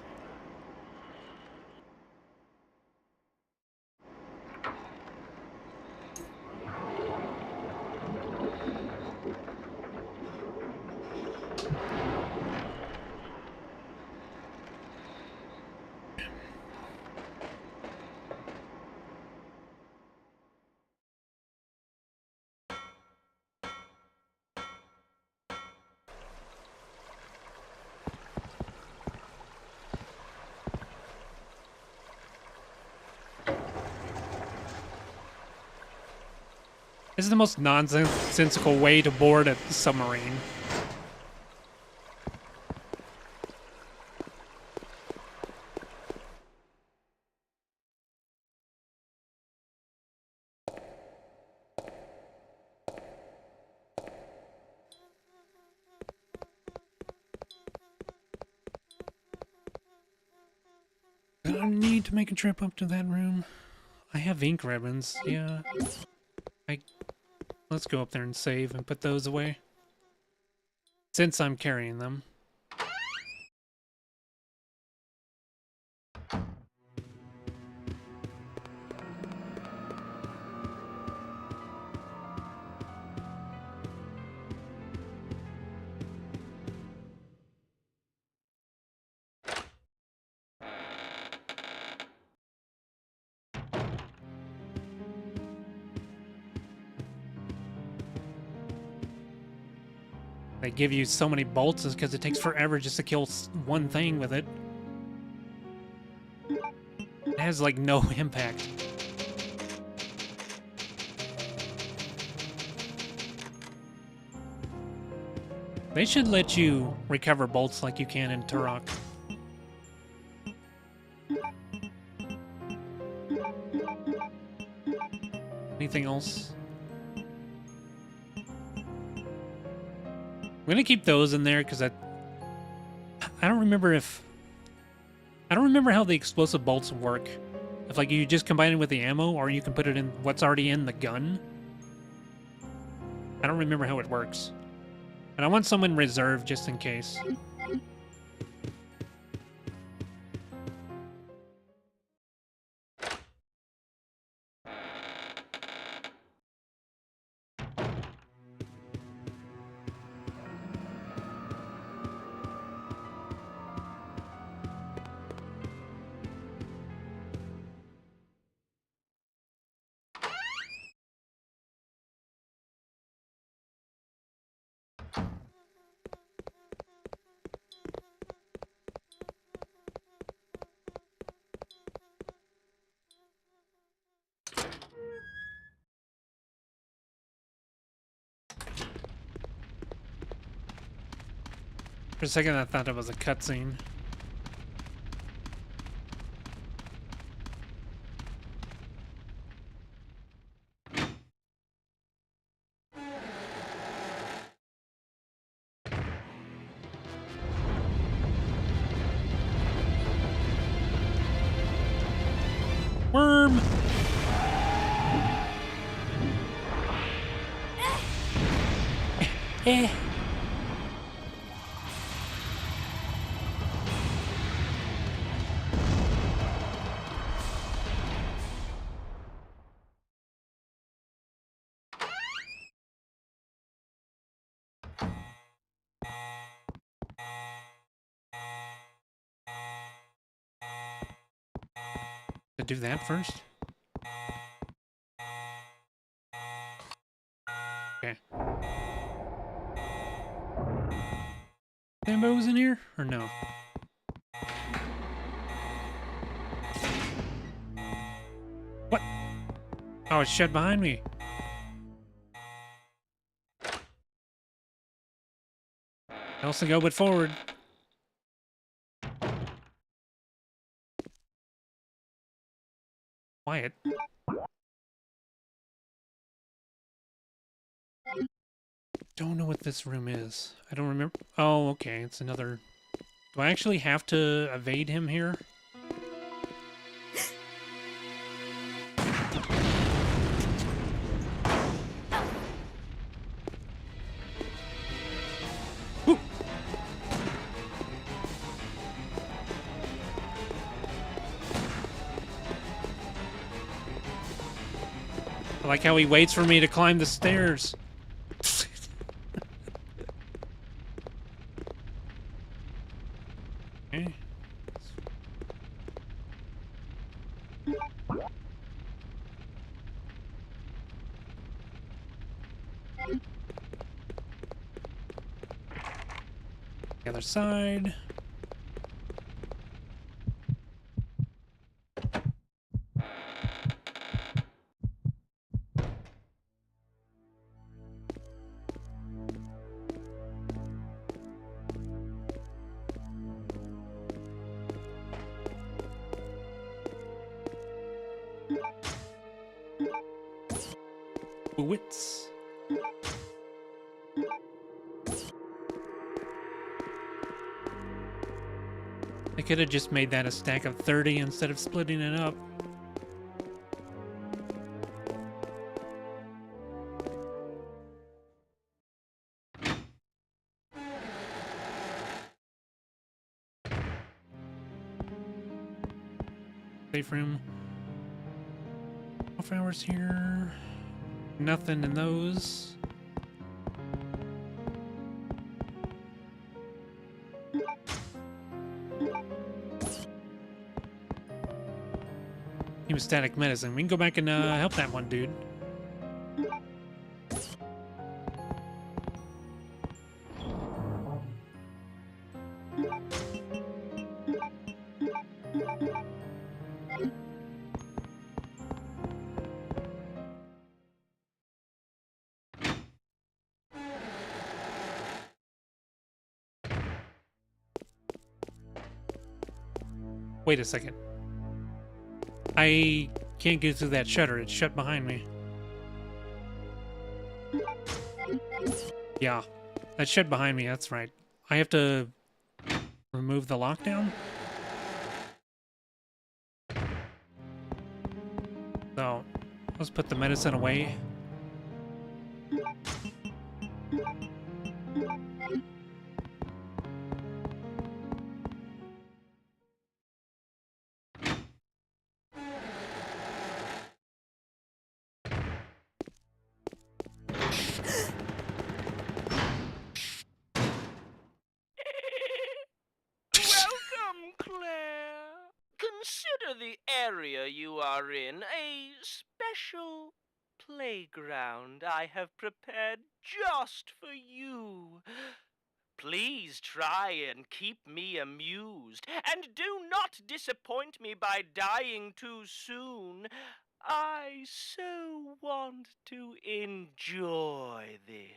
This is the most nonsensical way to board a submarine. I need to make a trip up to that room. I have ink ribbons, yeah. Let's go up there and save and put those away, since I'm carrying them. They give you so many bolts is because it takes forever just to kill one thing with it. It has like no impact. They should let you recover bolts like you can in Turok. Anything else? I'm gonna keep those in there because I don't remember how the explosive bolts work. If like you just combine it with the ammo, or you can put it in what's already in the gun. I don't remember how it works. And I want someone reserved just in case. For a second, I thought it was a cutscene. Worm! Eh. To do that first? Okay. Sambo's in here? Or no? What? Oh, it's shut behind me. Else to go but forward. Quiet. Don't know what this room is. I don't remember. Oh, okay. It's another... Do I actually have to evade him here? Ooh. I like how he waits for me to climb the stairs. Okay. The other side. Wits. I could have just made that a stack of 30 instead of splitting it up. Safe room. Off hours here. Nothing in those. Hemostatic medicine. We can go back and help that one dude. Wait a second. I can't get through that shutter. It's shut behind me. Yeah, that's shut behind me. That's right. I have to remove the lockdown. So, let's put the medicine away. Welcome, Claire. Consider the area you are in a special playground I have prepared just for you. Please try and keep me amused, and do not disappoint me by dying too soon. I so want to enjoy this.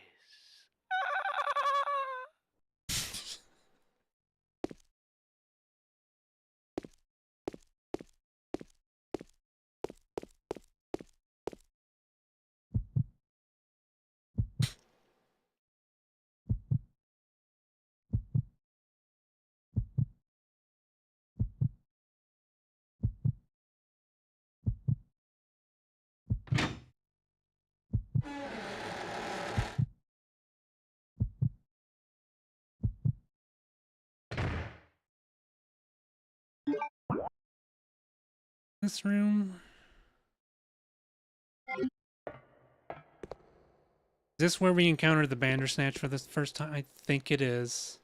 This room. Is this where we encountered the Bandersnatch for the first time? I think it is.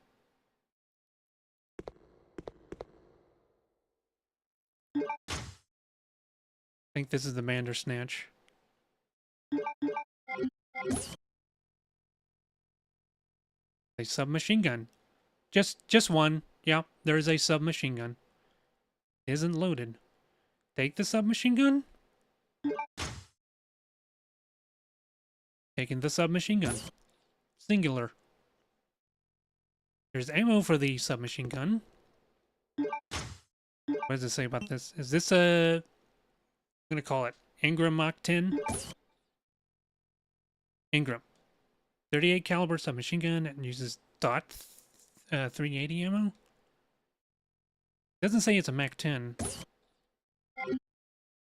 I think this is the Bandersnatch. A submachine gun. Just one. Yeah, there is a submachine gun. Isn't loaded. Take the submachine gun. Taking the submachine gun. Singular. There's ammo for the submachine gun. What does it say about this? Is this a... I'm gonna call it Ingram Mach 10. Ingram. 38 caliber submachine gun and uses dot 380 ammo. Doesn't say it's a Mach 10.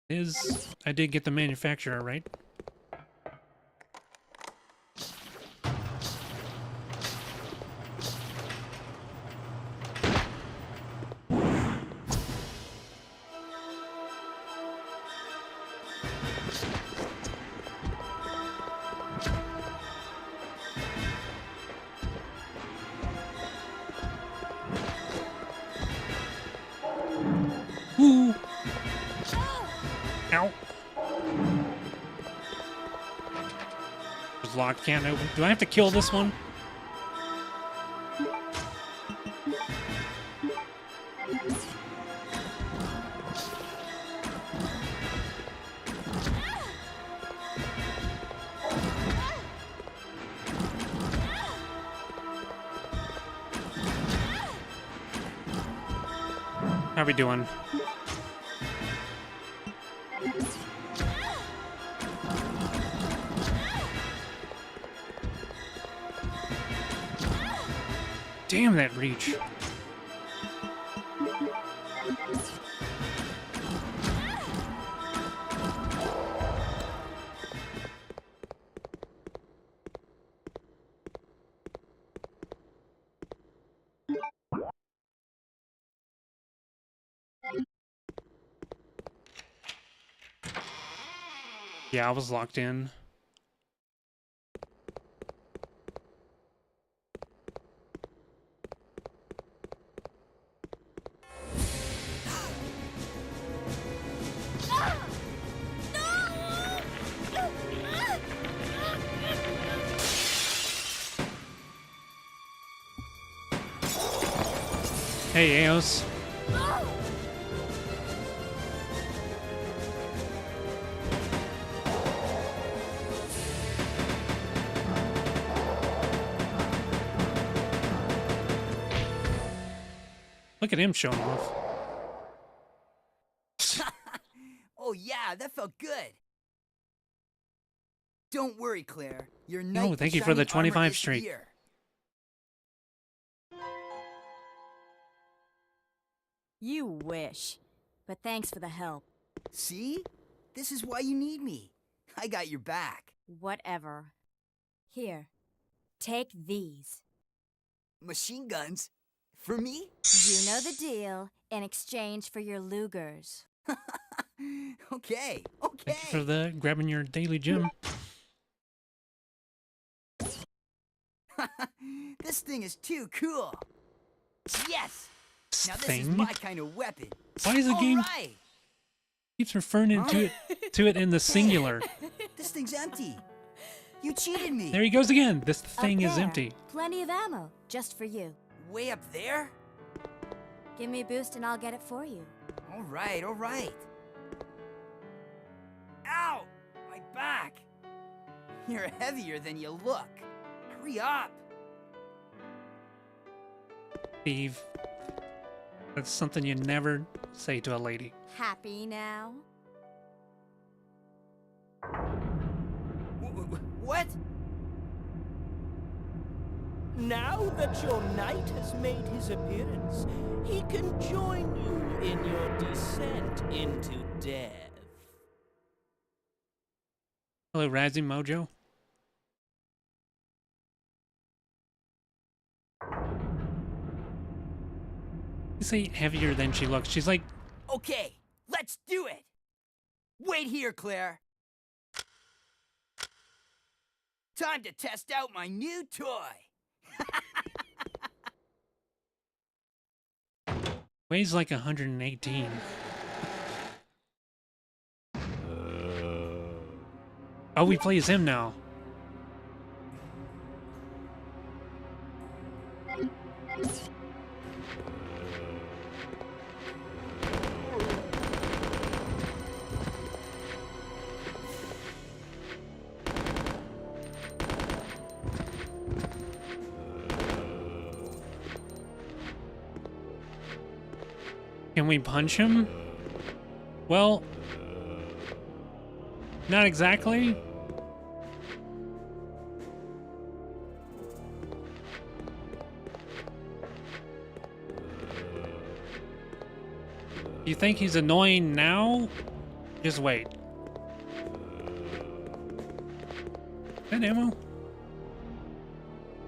It is. I did get the manufacturer right. Ooh. Ow. It's locked, can't open. Do I have to kill this one? How we doing? Damn that reach. Yeah, I was locked in. Hey, Eos. Look at him showing off. yeah, that felt good. Don't worry, Claire. Your knight Oh, thank you for the shining armor 25 is streak. here. You wish. But thanks for the help. See? This is why you need me. I got your back. Whatever. Here. Take these. Machine guns? For me? You know the deal. In exchange for your Lugers. Okay. Thank you for the grabbing your daily gem. This thing is too cool. Yes! Now this is Thing? my kind of weapon. Why is the game Alright! keeps referring to it in the singular? This thing's empty. You cheated me. There he goes again. This Up thing is there. empty. Plenty of ammo. Just for you. Way up there? Give me a boost and I'll get it for you. Alright, alright. Ow! My back! You're heavier than you look. Hurry up! Steve, that's something you never say to a lady. Happy now? What? Now that your knight has made his appearance, he can join you in your descent into death. Hello, Razzie Mojo. You say heavier than she looks. She's like, Okay, let's do it! Wait here, Claire. Time to test out my new toy. weighs like 118. Oh, we play as him now. Can we punch him? Well, not exactly. You think he's annoying now? Just wait. That ammo?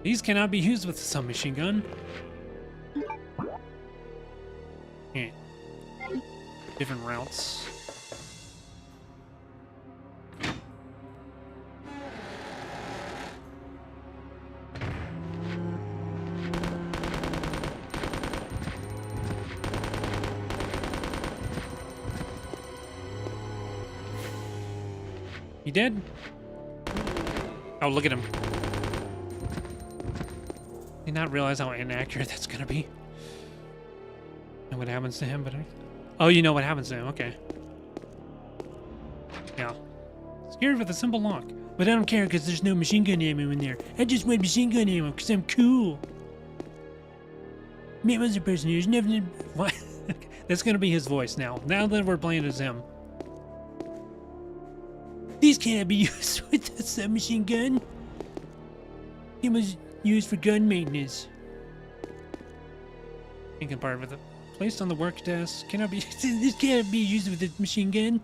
These cannot be used with a submachine gun. Yeah. Different routes. You dead? Oh, look at him. Did not realize how inaccurate that's gonna be. And what happens to him, but oh, you know what happens to him, okay. Yeah. Scared with a simple lock. But I don't care because there's no machine gun ammo in there. I just want machine gun ammo because I'm cool. Me was a person who's never... What? That's gonna be his voice now. Now that we're playing as him. These can't be used with a submachine gun. It was used for gun maintenance. Thinking part of it. Placed on the work desk. Cannot be. This can't be used with a machine gun.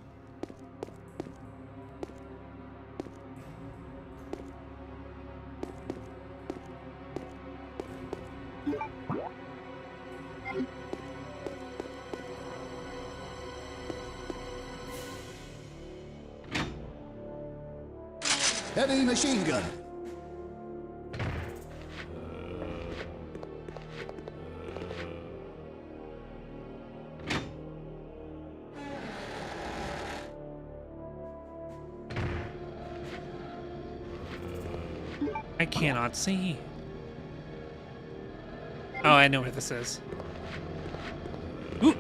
Heavy machine gun. I cannot see. Oh, I know where this is. Ooh.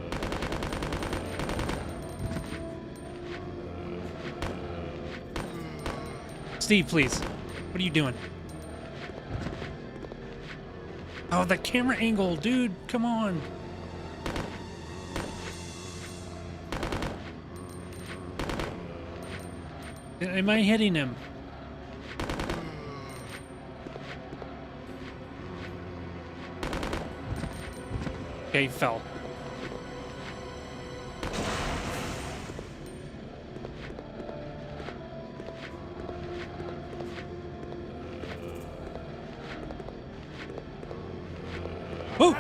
Steve, please. What are you doing? Oh, the camera angle, dude. Come on. Am I hitting him? Okay, he fell. Whoa!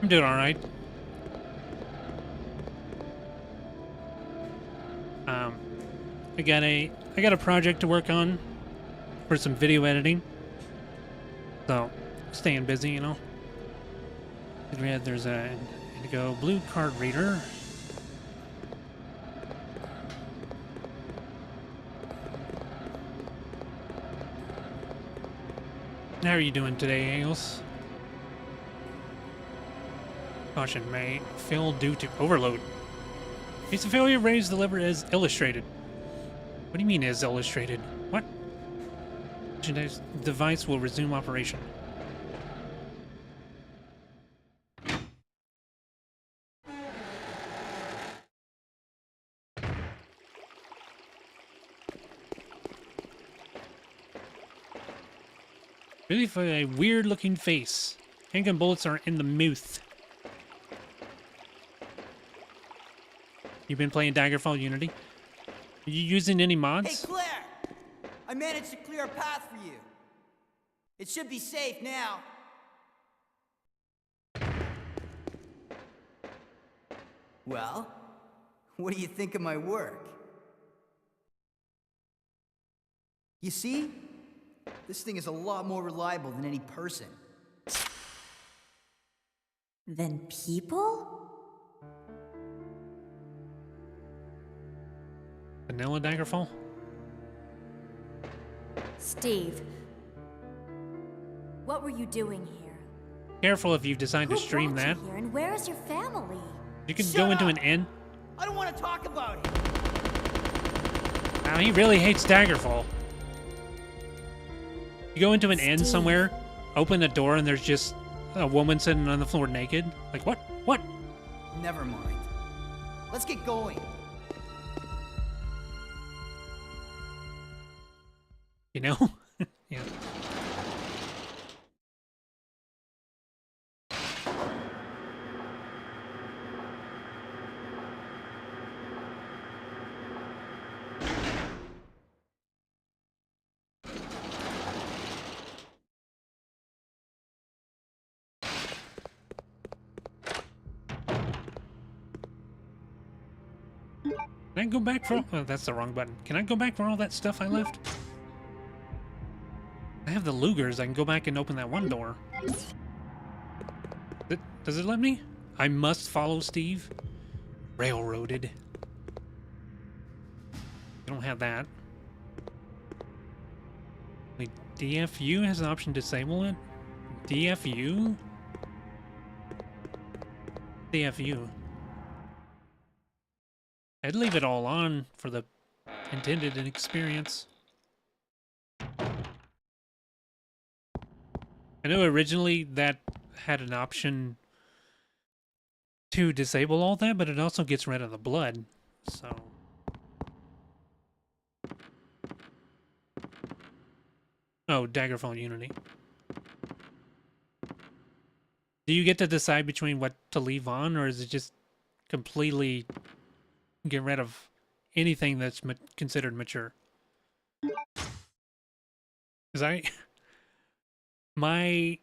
I'm doing all right. I got a project to work on for some video editing. So, staying busy, you know. There's a Indigo blue card reader. How are you doing today, Eagles? Caution may fail due to overload. Case of failure raised delivered as illustrated. What do you mean as illustrated? What? Device will resume operation. Really for a weird looking face. Handgun bullets are in the mouth. You've been playing Daggerfall Unity? Are you using any mods? Hey, Claire! I managed to clear a path for you. It should be safe now. Well, what do you think of my work? You see? This thing is a lot more reliable than any person. Than people? Vanilla Daggerfall? Steve, what were you doing here? Careful if you decide to Who stream brought that. you here, and where is your family? You can Shut go into up! an inn. I don't want to talk about it. Now he really hates Daggerfall. You go into an inn Steve. somewhere, open the door, and there's just a woman sitting on the floor naked. Like, what? What? Never mind. Let's get going. You know? Yeah. Can I go back for... Oh, that's the wrong button. Can I go back for all that stuff I left? I have the Lugers. I can go back and open that one door. Does it let me? I must follow Steve. Railroaded. You don't have that. Wait, DFU has an option to disable it? DFU? DFU. I'd leave it all on for the intended experience. I know originally that had an option to disable all that, but it also gets rid of the blood, so... Oh, Daggerfall Unity. Do you get to decide between what to leave on, or is it just completely get rid of anything that's considered mature? Because my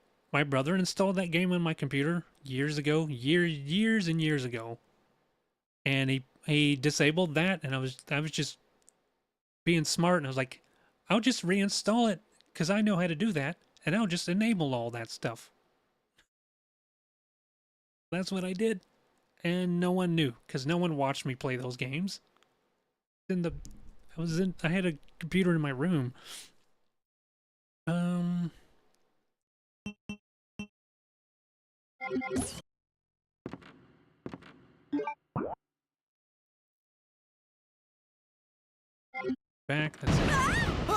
brother installed that game on my computer years ago, years and years ago, and he disabled that, and I was just being smart, and I was like, I'll just reinstall it because I know how to do that, and I'll just enable all that stuff. That's what I did, and no one knew because no one watched me play those games. I had a computer in my room. Back. That's it.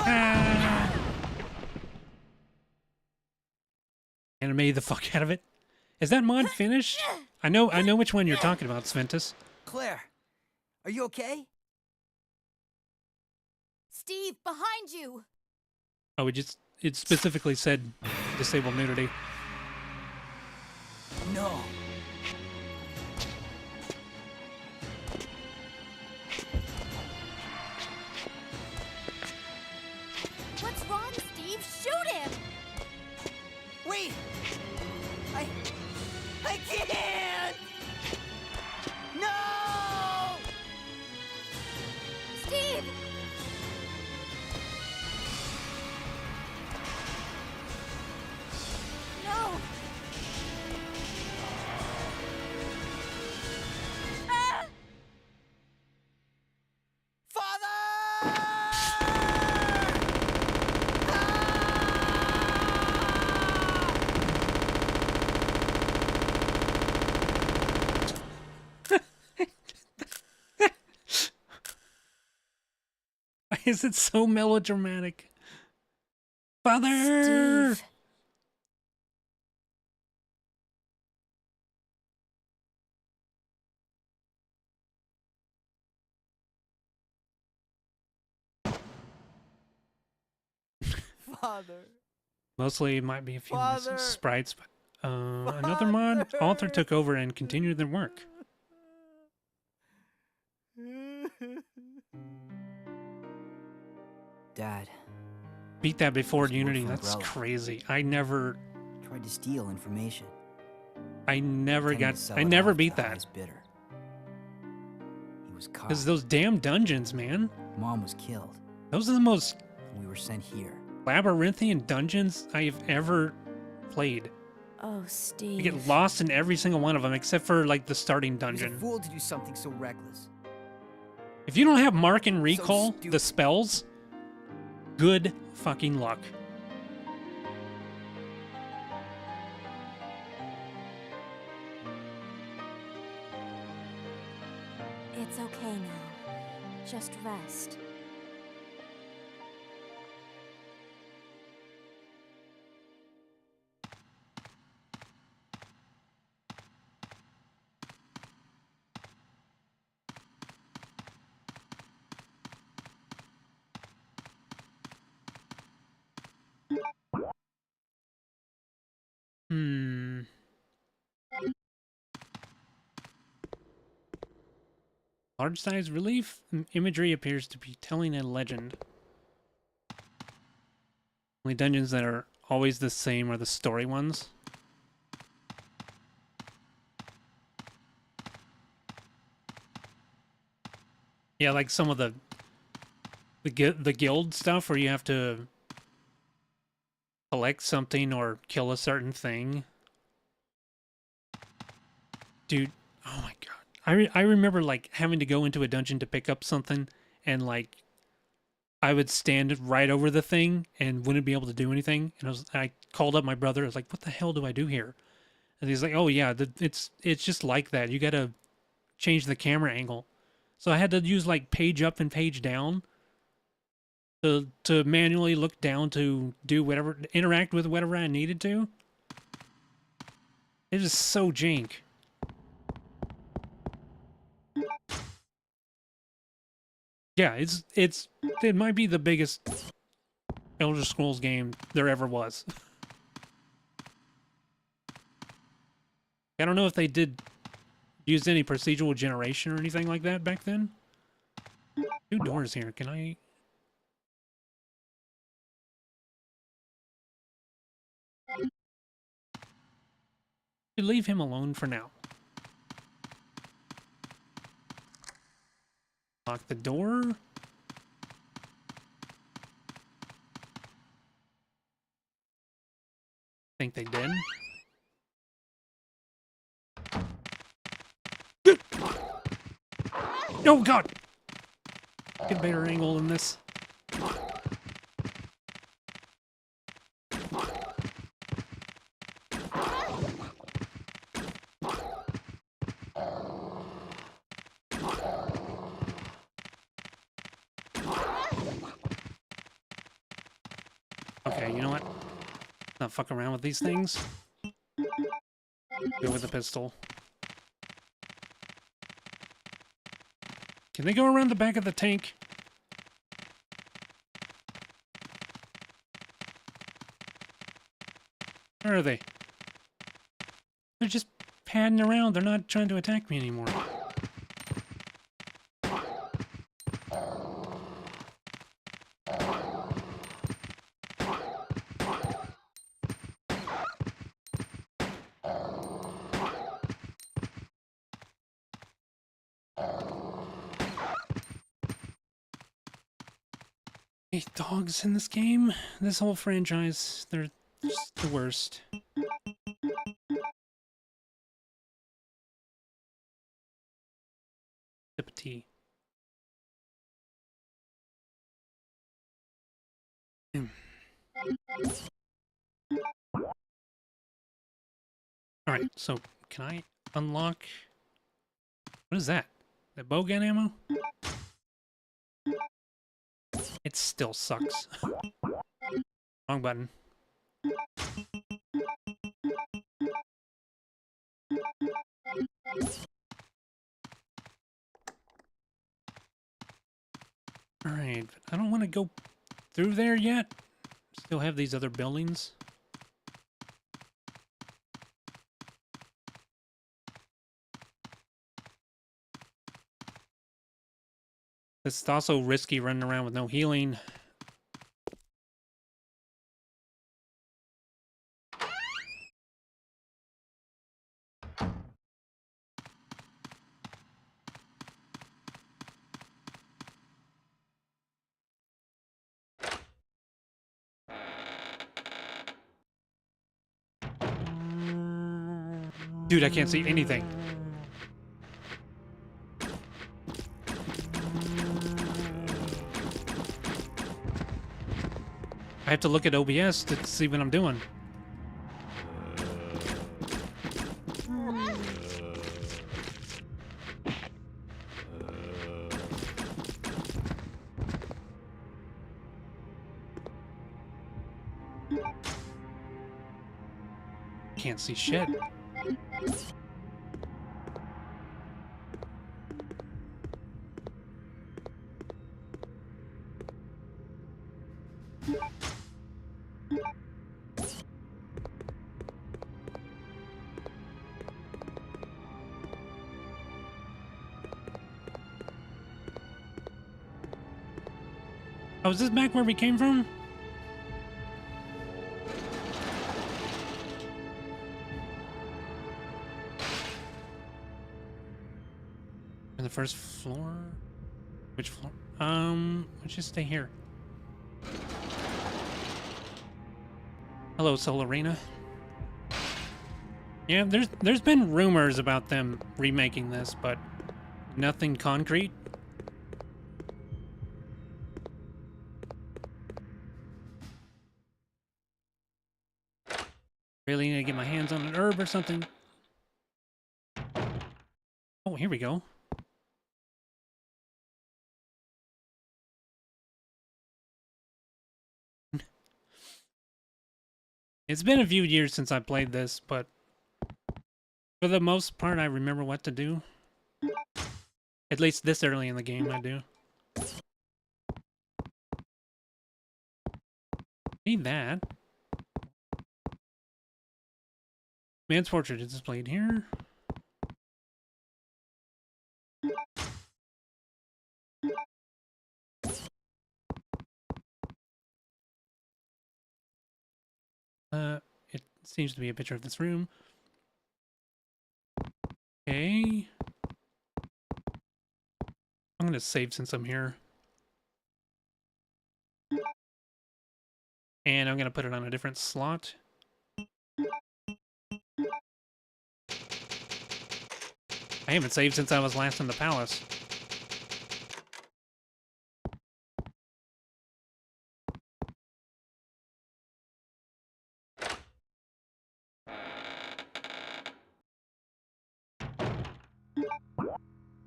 Anime the fuck out of it. Is that mod finished? I know which one you're talking about, Sventus. Claire, are you okay? Steve, behind you! Oh, it specifically said disable nudity. No. What's wrong, Steve? Shoot him! Wait! I can't! No! Steve! No! Ah! Why is it so melodramatic? Father! Steve. Father. Mostly it might be a few Father. sprites, but another mod author took over and continued their work. Dad. Beat that before Just Unity. worked for That's Umbrella. crazy. I never Tried to steal information. beat that. that. Bitter. He was caught. Because those damn dungeons, man. Mom was killed. Those are the most And we were sent here. labyrinthian dungeons I've ever played. Oh, You Steve. get lost in every single one of them except for like the starting He was a dungeon. fool to do something so reckless. If you don't have mark and recall, stupid. the spells, good fucking luck. It's okay now. Just rest. Hmm. Large size relief imagery appears to be telling a legend. Only dungeons that are always the same are the story ones. Yeah, like some of the guild stuff where you have to collect something or kill a certain thing. Dude, oh my god. I remember like having to go into a dungeon to pick up something and like I would stand right over the thing and wouldn't be able to do anything. And I called up my brother. I was like, "What the hell do I do here?" And he's like, "Oh yeah, it's just like that. You got to change the camera angle." So I had to use like page up and page down to manually look down to do whatever, interact with whatever I needed to. It was so jank. Yeah, it might be the biggest Elder Scrolls game there ever was. I don't know if they did use any procedural generation or anything like that back then. 2 doors here. Can I? Leave him alone for now. Lock the door. Think they did. Oh god! Get a better angle than this. Okay, you know what? Not fuck around with these things. Go with the pistol. Can they go around the back of the tank? Where are they? They're just padding around. They're not trying to attack me anymore. Dogs in this game? This whole franchise, they're just the worst. Sip of tea. Alright, so can I unlock... What is that? That bow gun ammo? It still sucks. Wrong button. Alright, I don't want to go through there yet. Still have these other buildings. It's also risky running around with no healing. Dude, I can't see anything. I have to look at OBS to see what I'm doing. Can't see shit. Oh, is this back where we came from? In the first floor? Which floor? Let's just stay here. Hello, Solarina. Yeah, there's been rumors about them remaking this, but nothing concrete. Really need to get my hands on an herb or something. Oh, here we go. It's been a few years since I played this, but for the most part, I remember what to do. At least this early in the game, I do. Need that. Man's portrait is displayed here. It seems to be a picture of this room. Okay. I'm gonna save since I'm here. And I'm gonna put it on a different slot. I haven't saved since I was last in the palace.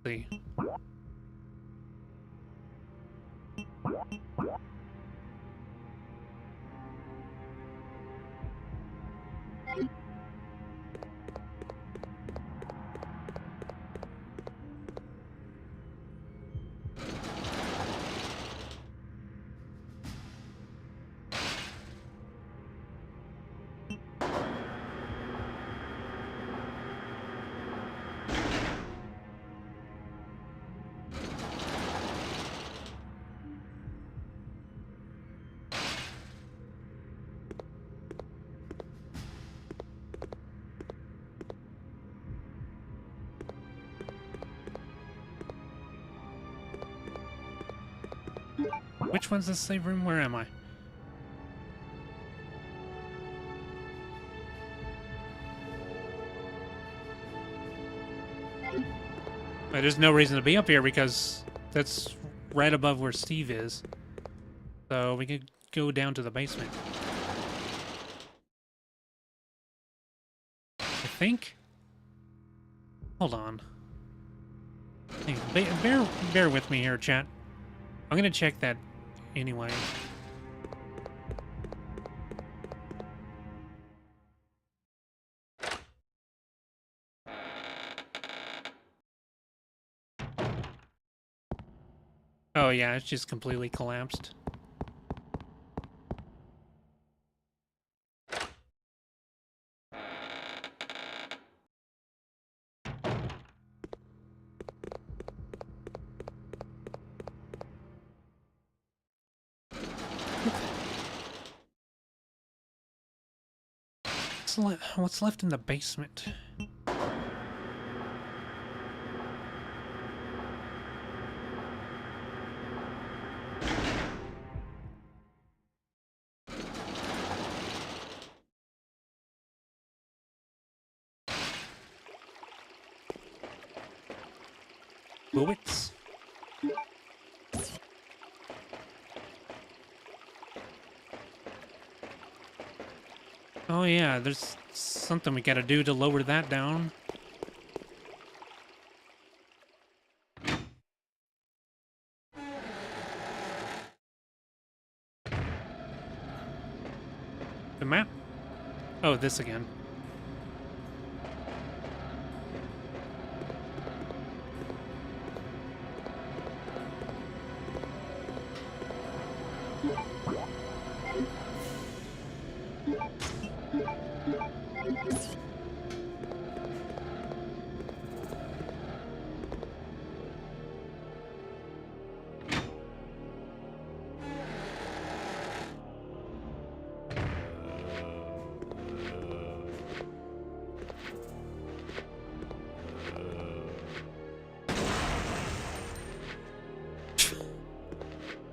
See. Which one's the save room? Where am I? There's no reason to be up here because that's right above where Steve is. So we could go down to the basement. I think. Hold on. Hey, bear with me here, chat. I'm gonna check that anyway. Oh yeah, it's just completely collapsed. What's left in the basement? Bullets? Oh yeah, there's something we gotta do to lower that down. The map? Oh, this again.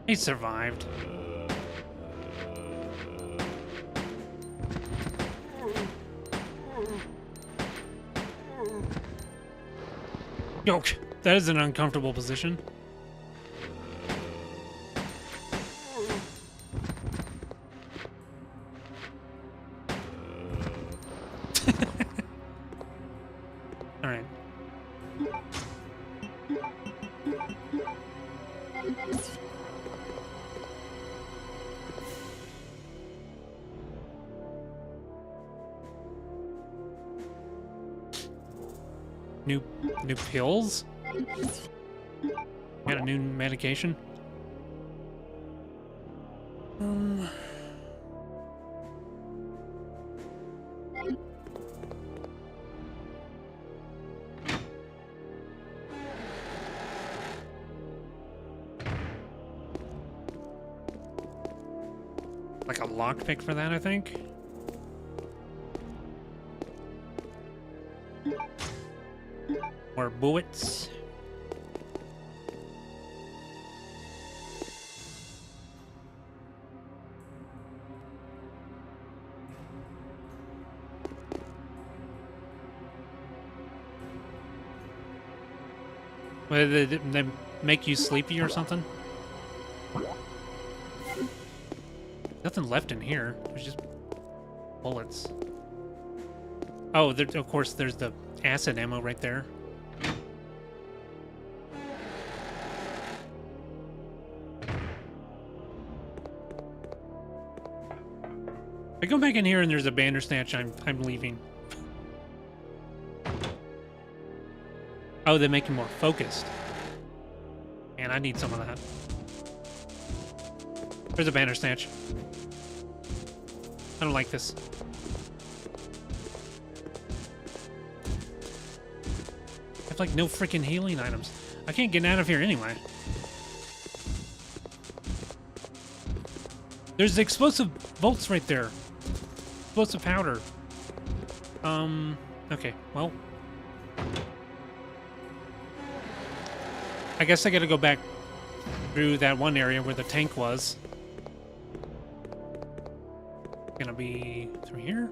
He survived. Yoke, that is an uncomfortable position. All right. New pills? Got a new medication? Like a lockpick for that, I think? More bullets. Did they make you sleepy or something? Nothing left in here. There's just bullets. Oh, of course, there's the acid ammo right there. If I go back in here and there's a Bandersnatch, I'm leaving. Oh, they make you more focused. Man, I need some of that. There's a Bandersnatch. I don't like this. I have like no freaking healing items. I can't get out of here anyway. There's explosive bolts right there. Explosive powder. Okay, well. I guess I gotta go back through that one area where the tank was. Gonna be through here.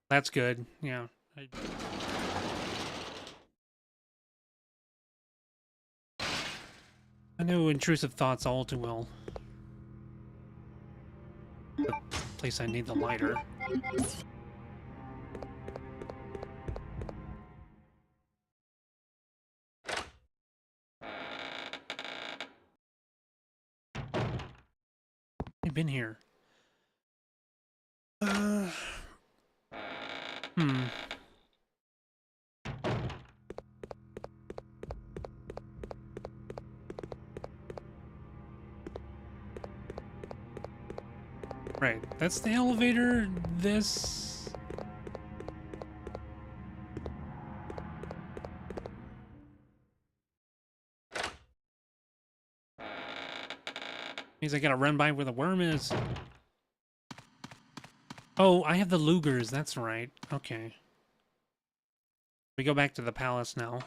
That's good. Yeah. I know intrusive thoughts all too well. The place I need the lighter. I've been here. Right, that's the elevator. This... means I gotta run by where the worm is. Oh, I have the Lugers, that's right. Okay. We go back to the palace now.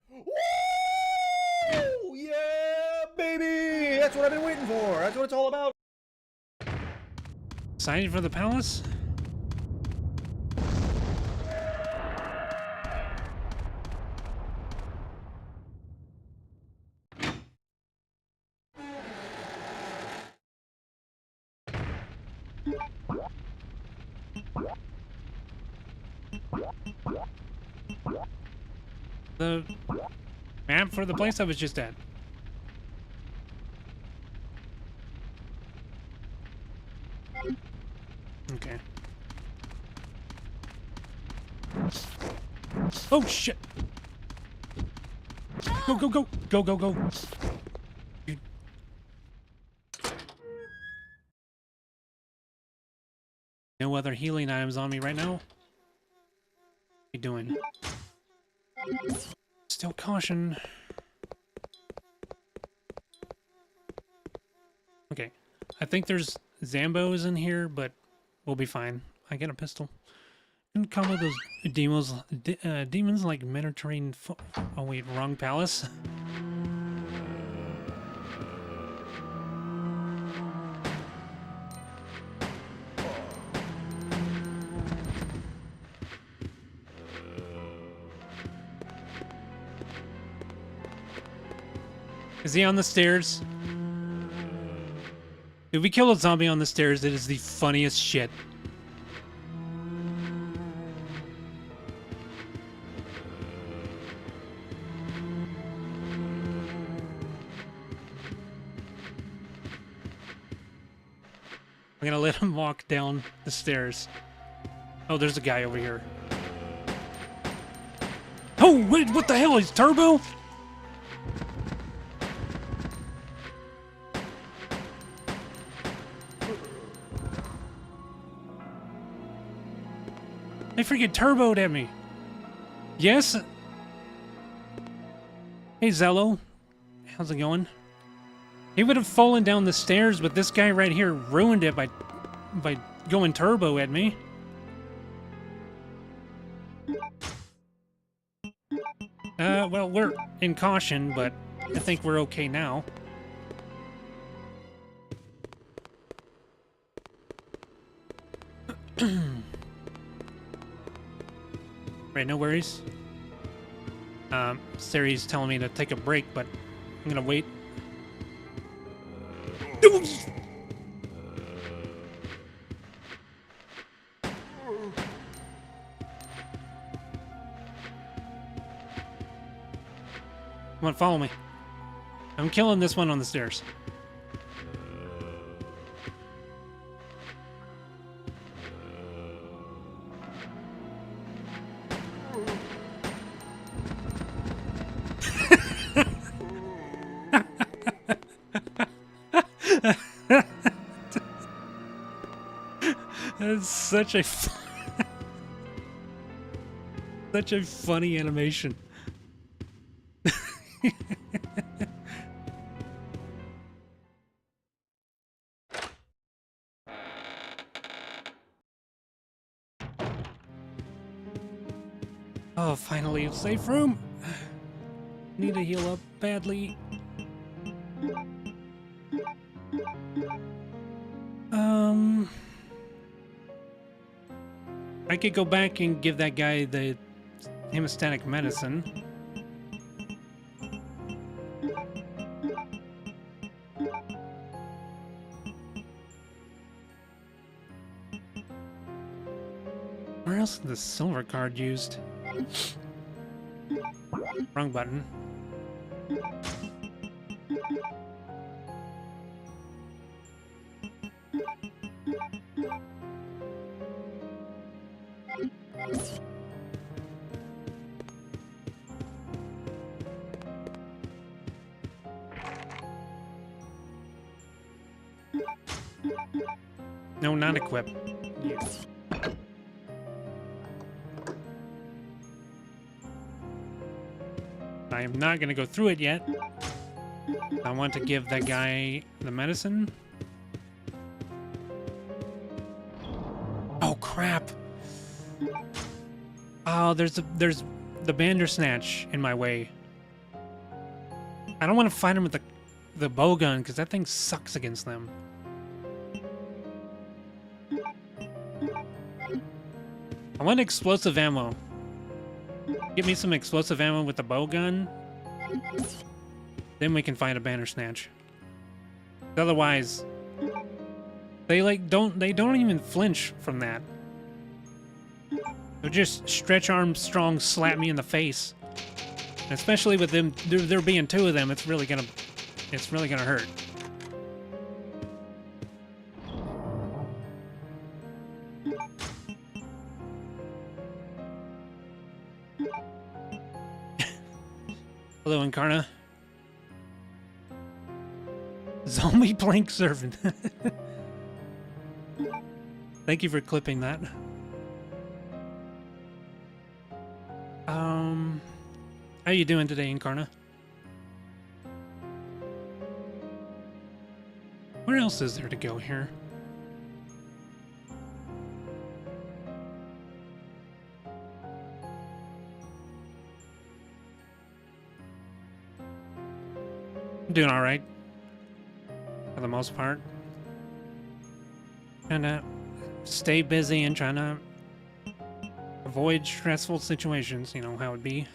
Woo! Yeah, baby! That's what I've been waiting for. That's what it's all about. Excited for the palace? The map for the place I was just at. Okay. Oh shit! Go, go, go! Go, go, go! Dude. No other healing items on me right now. What are you doing? Still caution. Okay. I think there's Zambos in here, but we'll be fine. I get a pistol. And come with those demons like Mediterranean. Oh wait, wrong palace. Is he on the stairs? If we kill a zombie on the stairs, it is the funniest shit. I'm gonna let him walk down the stairs. Oh, there's a guy over here. Oh, wait, what the hell? He's turbo? They freaking turboed at me. Yes? Hey, Zello. How's it going? He would have fallen down the stairs, but this guy right here ruined it by going turbo at me. Well, we're in caution, but I think we're okay now. Right, no worries. Sari's telling me to take a break, but I'm gonna wait. Come on, follow me. I'm killing this one on the stairs. That's such a such a funny animation. Oh, finally a safe room. Need to heal up badly. I could go back and give that guy the hemostatic medicine. Where else is the silver card used? Wrong button. No, not equip. Use. I am not going to go through it yet. I want to give that guy the medicine. Oh crap! Oh, there's the Bandersnatch in my way. I don't want to fight him with the bow gun because that thing sucks against them. I want explosive ammo. Give me some explosive ammo with the bow gun. Then we can fight a Bandersnatch. Otherwise, they don't even flinch from that. They'll just stretch arms strong, slap me in the face. And especially with them, there being two of them, it's really gonna hurt. Hello, Incarna. Zombie plank servant. Thank you for clipping that. How you doing today, Incarna? Where else is there to go here? I'm doing all right. For the most part. Trying to stay busy and trying to avoid stressful situations, you know how it'd be.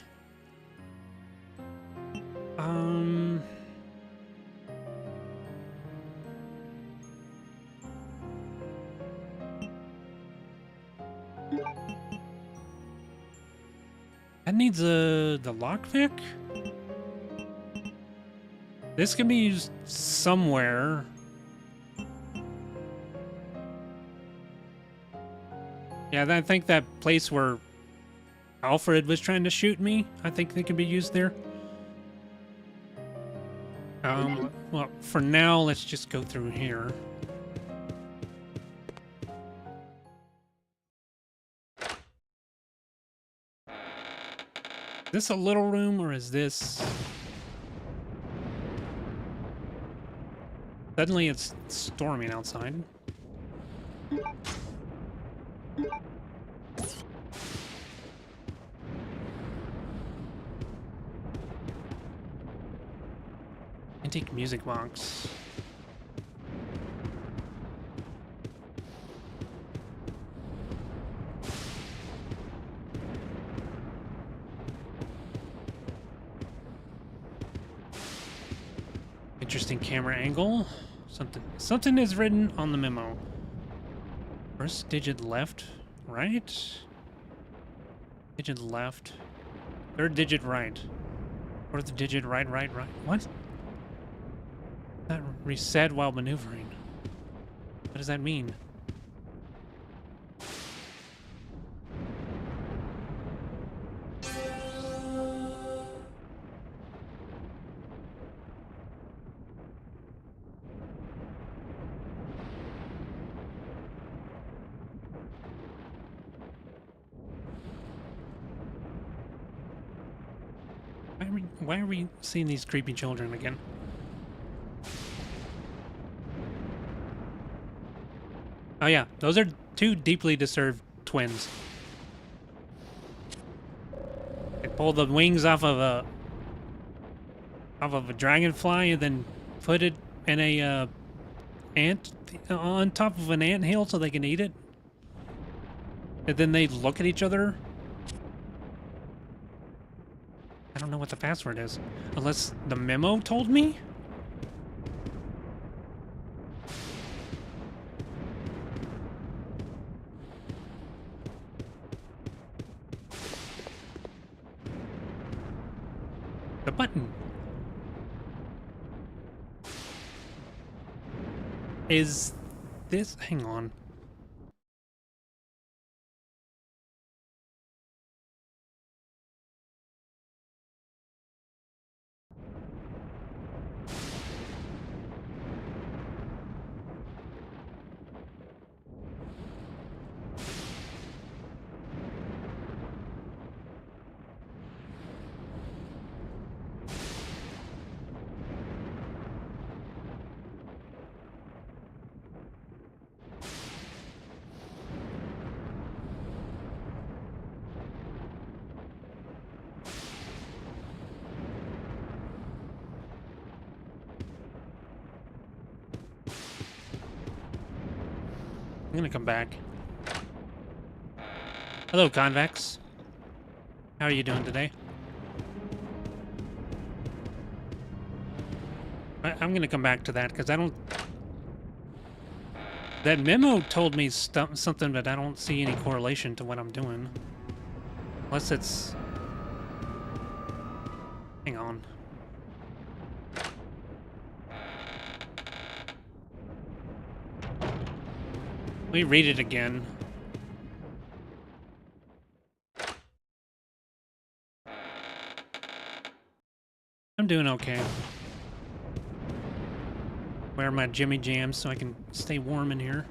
That needs the lockpick? This can be used somewhere. Yeah, I think that place where Alfred was trying to shoot me, I think they could be used there. Well, for now, let's just go through here. Is this a little room, or is this... Suddenly it's storming outside. Antique music box. Interesting camera angle. Something is written on the memo. First digit left, right? Digit left. Third digit right. Fourth digit right. What? That reset while maneuvering. What does that mean? Why are we seeing these creepy children again? Oh yeah, those are two deeply disturbed twins. They pulled the wings off of a dragonfly and then put it in a ant on top of an anthill so they can eat it. And then they look at each other. I don't know what the password is, unless the memo told me. The button. Is this... Hang on. I'm gonna come back. Hello, Convex. How are you doing today? I'm gonna come back to that because I don't... That memo told me something, but I don't see any correlation to what I'm doing. Unless it's... Hang on. Let me read it again. I'm doing okay. Wear my Jimmy Jams so I can stay warm in here.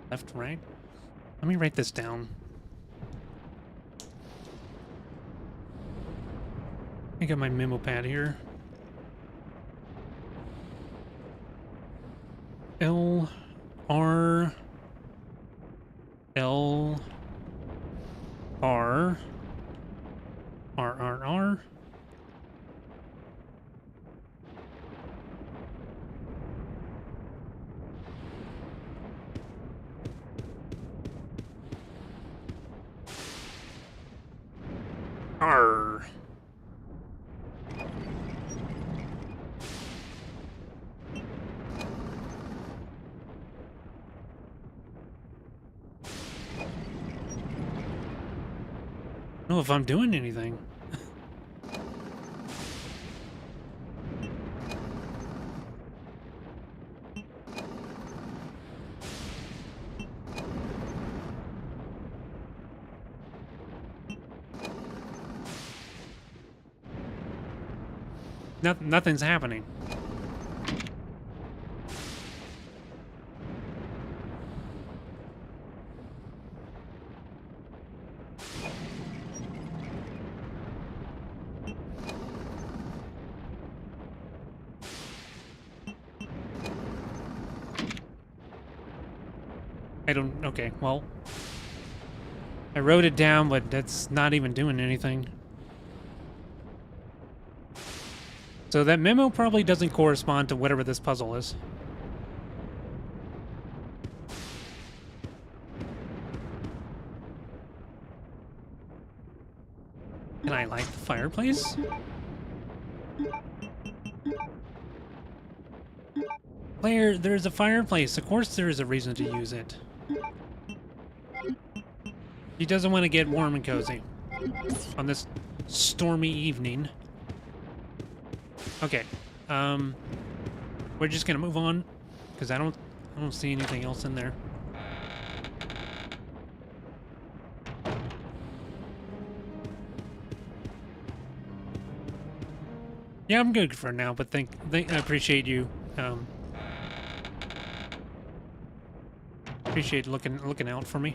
Left, right. Let me write this down. I got my memo pad here. L R L R R R R R. I don't know if I'm doing anything. Nothing's happening. I don't... Okay, well... I wrote it down, but that's not even doing anything. So that memo probably doesn't correspond to whatever this puzzle is. Can I light the fireplace? Claire, there's a fireplace. Of course there is a reason to use it. He doesn't want to get warm and cozy on this stormy evening. Okay, we're just gonna move on because I don't see anything else in there. Yeah, I'm good for now, but I appreciate you. Appreciate looking out for me.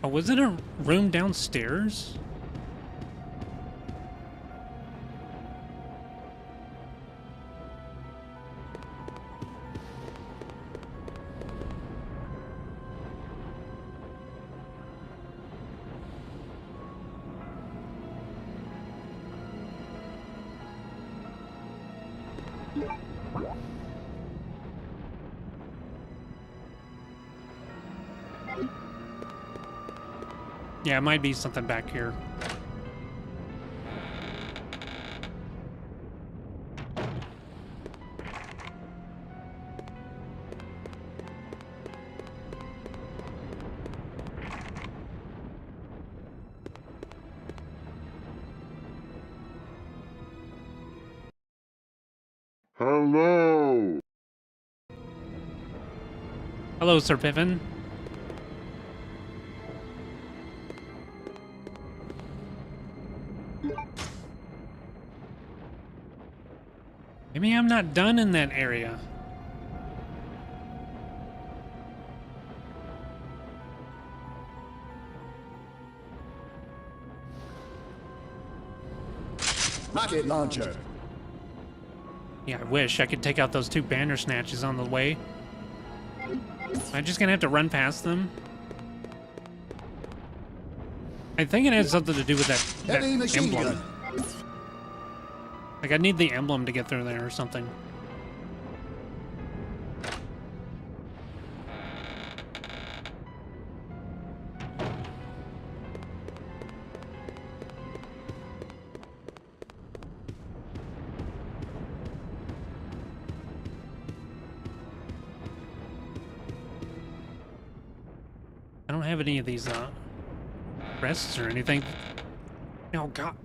Oh, was it a room downstairs? Yeah, it might be something back here. Hello. Hello, Sir Pippin. Maybe I'm not done in that area. Rocket launcher. Yeah, I wish I could take out those two banner snatches on the way. Am I just gonna have to run past them? I think it has something to do with that Heavy machine emblem. gun. Like, I need the emblem to get through there or something. I don't have any of these, rests or anything. Oh, God.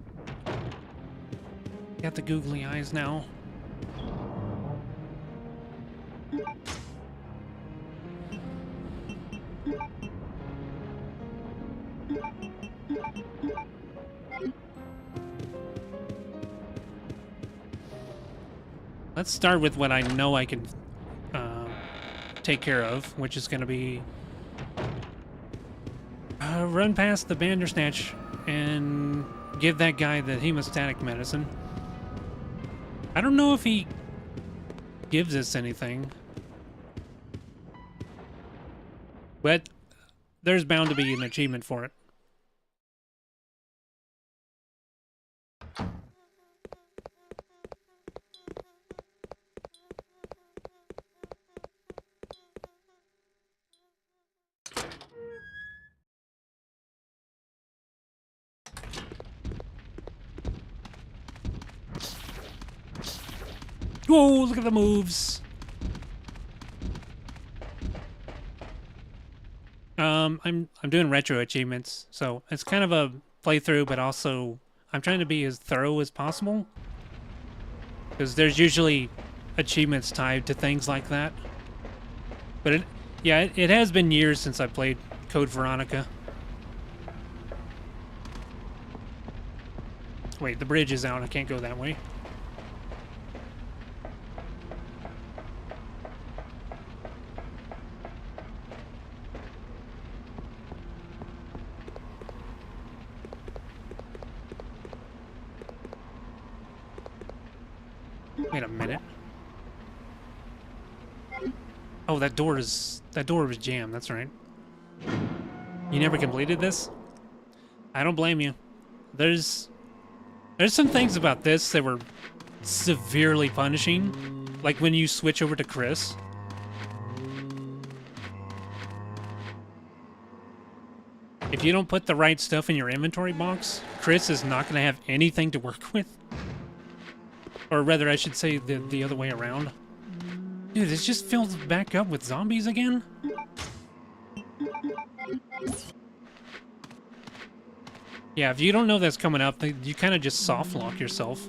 Got the googly eyes now. Let's start with what I know I can take care of, which is going to be run past the Bandersnatch and give that guy the hemostatic medicine. I don't know if he gives us anything, but there's bound to be an achievement for it. Whoa, look at the moves. I'm doing retro achievements, so it's kind of a playthrough, but also I'm trying to be as thorough as possible, because there's usually achievements tied to things like that. But it has been years since I played Code Veronica. Wait, the bridge is out. I can't go that way. Wait a minute. Oh, that door was jammed, that's right. You never completed this? I don't blame you. There's some things about this that were severely punishing. Like when you switch over to Chris. If you don't put the right stuff in your inventory box, Chris is not going to have anything to work with. Or rather, I should say the other way around. Dude, this just fills back up with zombies again? Yeah, if you don't know that's coming up, you kind of just soft lock yourself.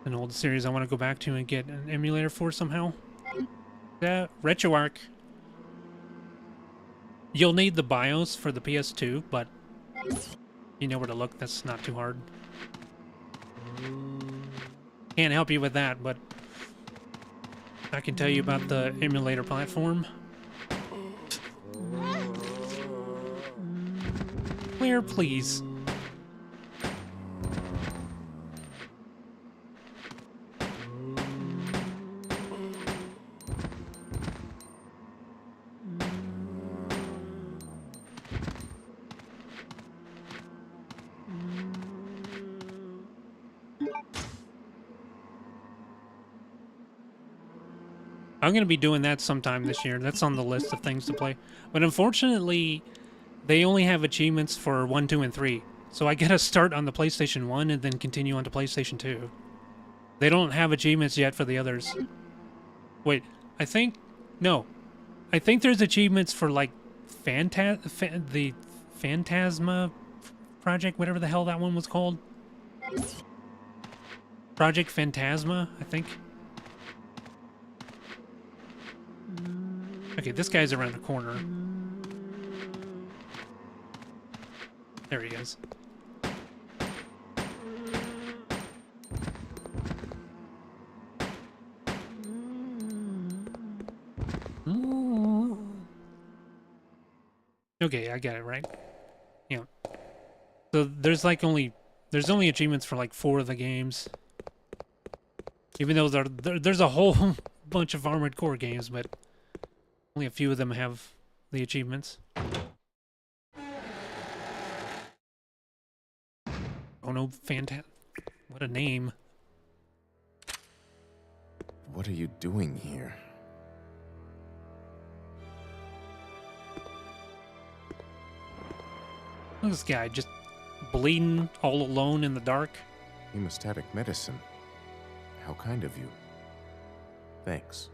An old series I want to go back to and get an emulator for somehow. RetroArch. You'll need the BIOS for the PS2, but you know where to look. That's not too hard. Can't help you with that, but I can tell you about the emulator platform. Claire, please. I'm going to be doing that sometime this year. That's on the list of things to play. But unfortunately, they only have achievements for 1, 2, and 3. So I got to start on the PlayStation 1 and then continue on to PlayStation 2. They don't have achievements yet for the others. Wait, I think... No. I think there's achievements for, like, the Phantasma Project, whatever the hell that one was called. Project Phantasma, I think. Okay, this guy's around the corner. There he is. Okay, I got it right. Yeah. So there's only achievements for like 4 of the games. Even though there's a whole bunch of Armored Core games, but only a few of them have the achievements. Oh no, what a name. What are you doing here? Look at this guy, just bleeding all alone in the dark. Hemostatic medicine. How kind of you. Thanks.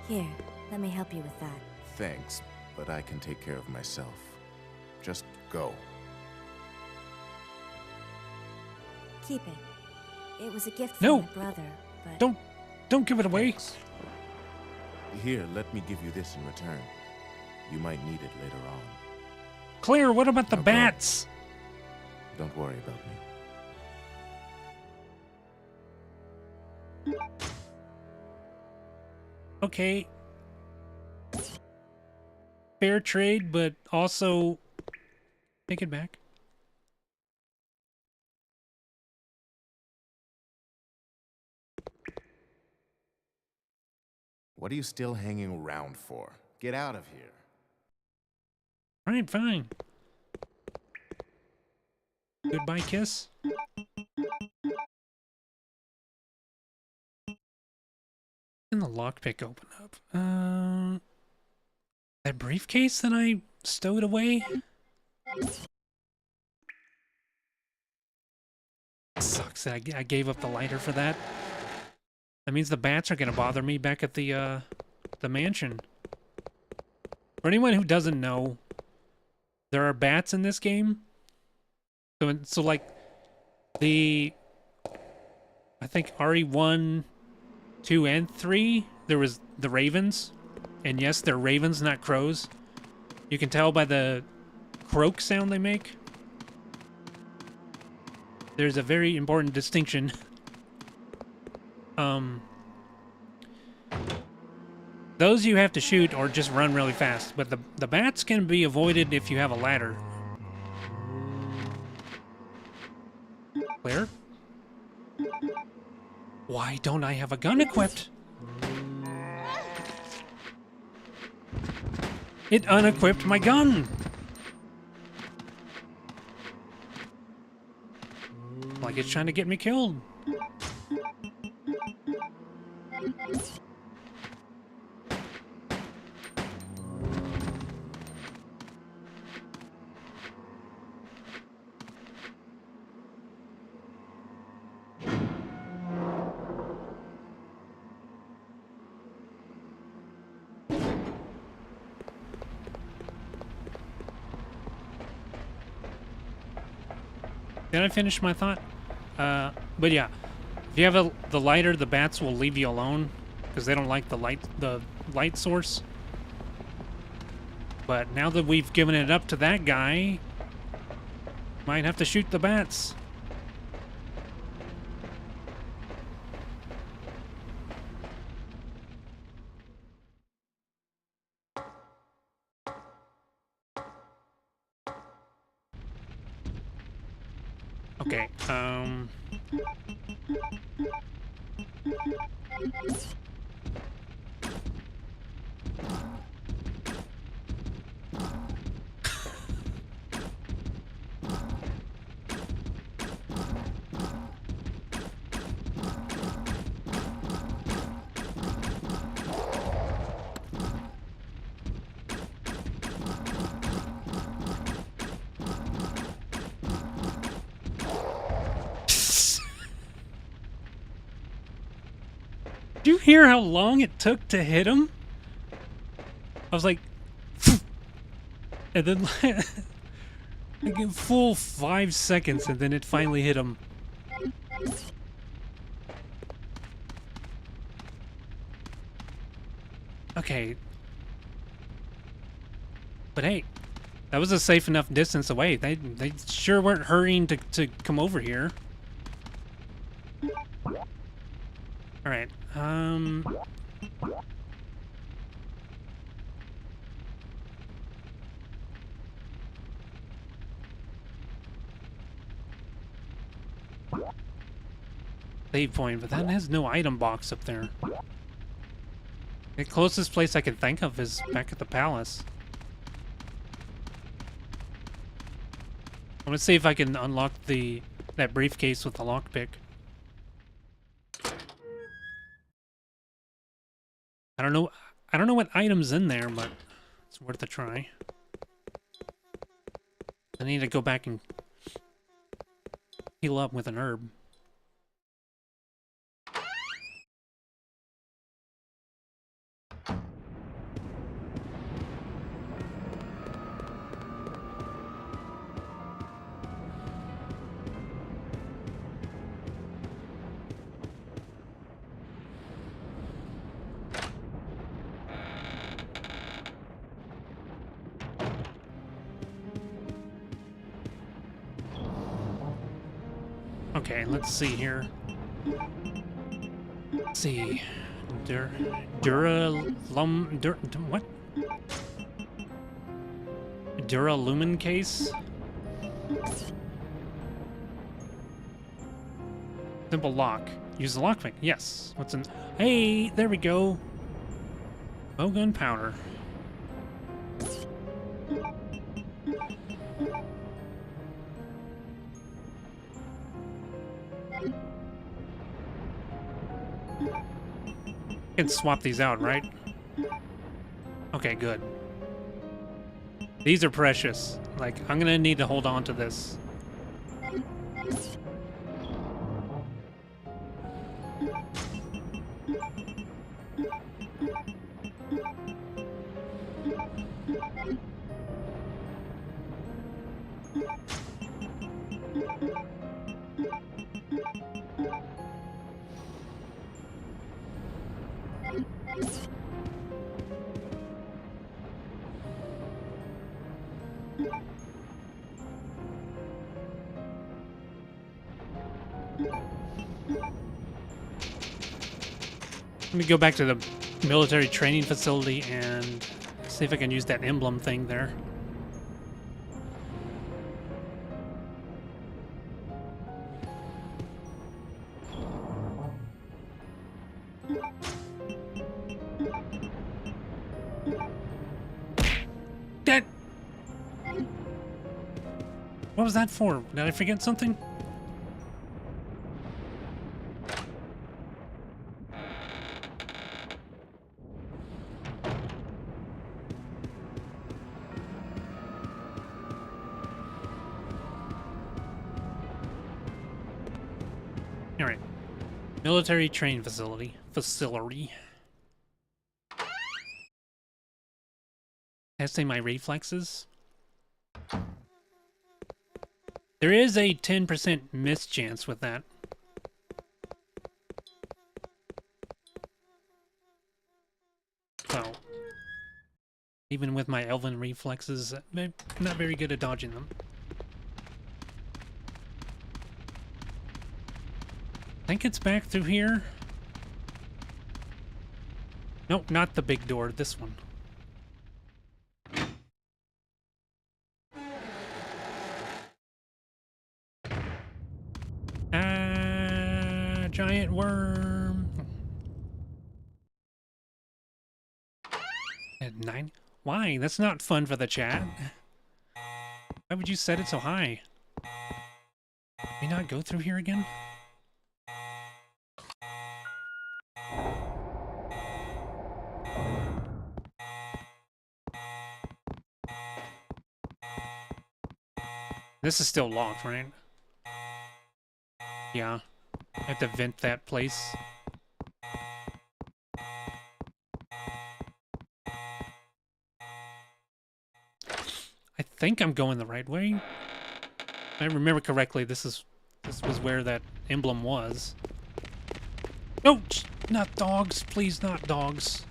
Here, let me help you with that. Thanks, but I can take care of myself. Just go. Keep it. It was a gift from my brother, but... Don't give it away. Thanks. Here, let me give you this in return. You might need it later on. Claire, what about the bats? Don't worry about me. Okay. Fair trade, but also take it back. What are you still hanging around for? Get out of here. Alright, fine. Goodbye, kiss. Can the lockpick open up? That briefcase that I stowed away? Sucks that I gave up the lighter for that. That means the bats are gonna bother me back at the mansion. For anyone who doesn't know, there are bats in this game. So like I think RE1, 2, and 3, there was the ravens. And yes, they're ravens, not crows. You can tell by the croak sound they make. There's a very important Those you have to shoot or just run really fast. But the bats can be avoided if you have a ladder. Clear? Why don't I have a gun equipped? It unequipped my gun. Like it's trying to get me killed. Did I finish my thought? But yeah, if you have the lighter, the bats will leave you alone because they don't like the light source. But now that we've given it up to that guy, might have to shoot the bats. Okay, do you hear how long it took to hit him? I was like, and then like a full 5 seconds, and then it finally hit him. Okay. But hey, that was a safe enough distance away. They sure weren't hurrying to come over here. All right. Save point, but that has no item box up there. The closest place I can think of is back at the palace. I'm gonna see if I can unlock that briefcase with the lockpick. I don't know what item's in there, but it's worth a try. I need to go back and heal up with an herb. Okay, let's see here. Let's see. What? Duralumin case? Simple lock. Use the lockpick. Yes. What's in? Hey, there we go. Bowgun powder. Can swap these out, right? Okay, good. These are precious. Like, I'm gonna need to hold on to this. Let me go back to military training facility and see if I can use that emblem thing there. That. What was that for? Did I forget something? All right. Military train facility. Testing my reflexes. There is a 10% miss chance with that. So, even with my elven reflexes, I'm not very good at dodging them. I think it's back through here. Nope, not the big door, this one. Giant worm. At 9? Why? That's not fun for the chat. Why would you set it so high? Can we not go through here again? This is still locked, right? Yeah. I have to vent that place. I think I'm going the right way. If I remember correctly, this was where that emblem was. No, not dogs. Please, not dogs.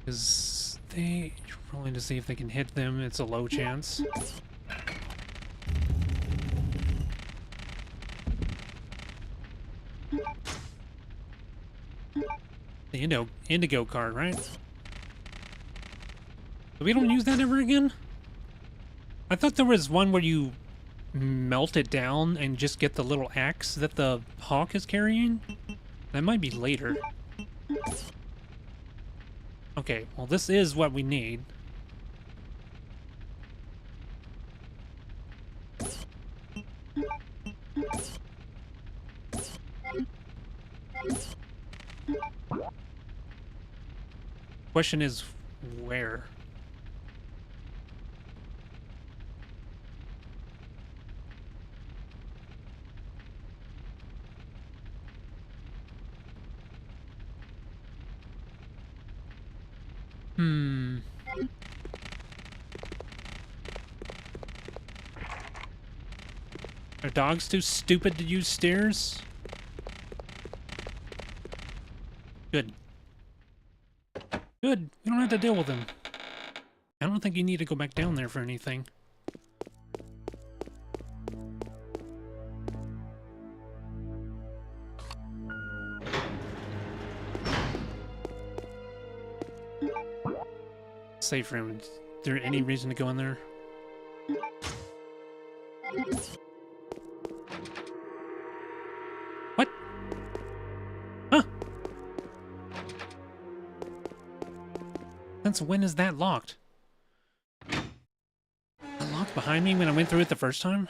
Because they rolling to see if they can hit them. It's a low chance. The indigo card, right? So we don't use that ever again? I thought there was one where you melt it down and just get the little axe that the hawk is carrying. That might be later. Okay, well this is what we need. Question is, where? Are dogs too stupid to use stairs? Good. Good. We don't have to deal with them. I don't think you need to go back down there for anything. Safe room. Is there any reason to go in there? What? Huh? Since when is that locked? It locked behind me when I went through it the first time?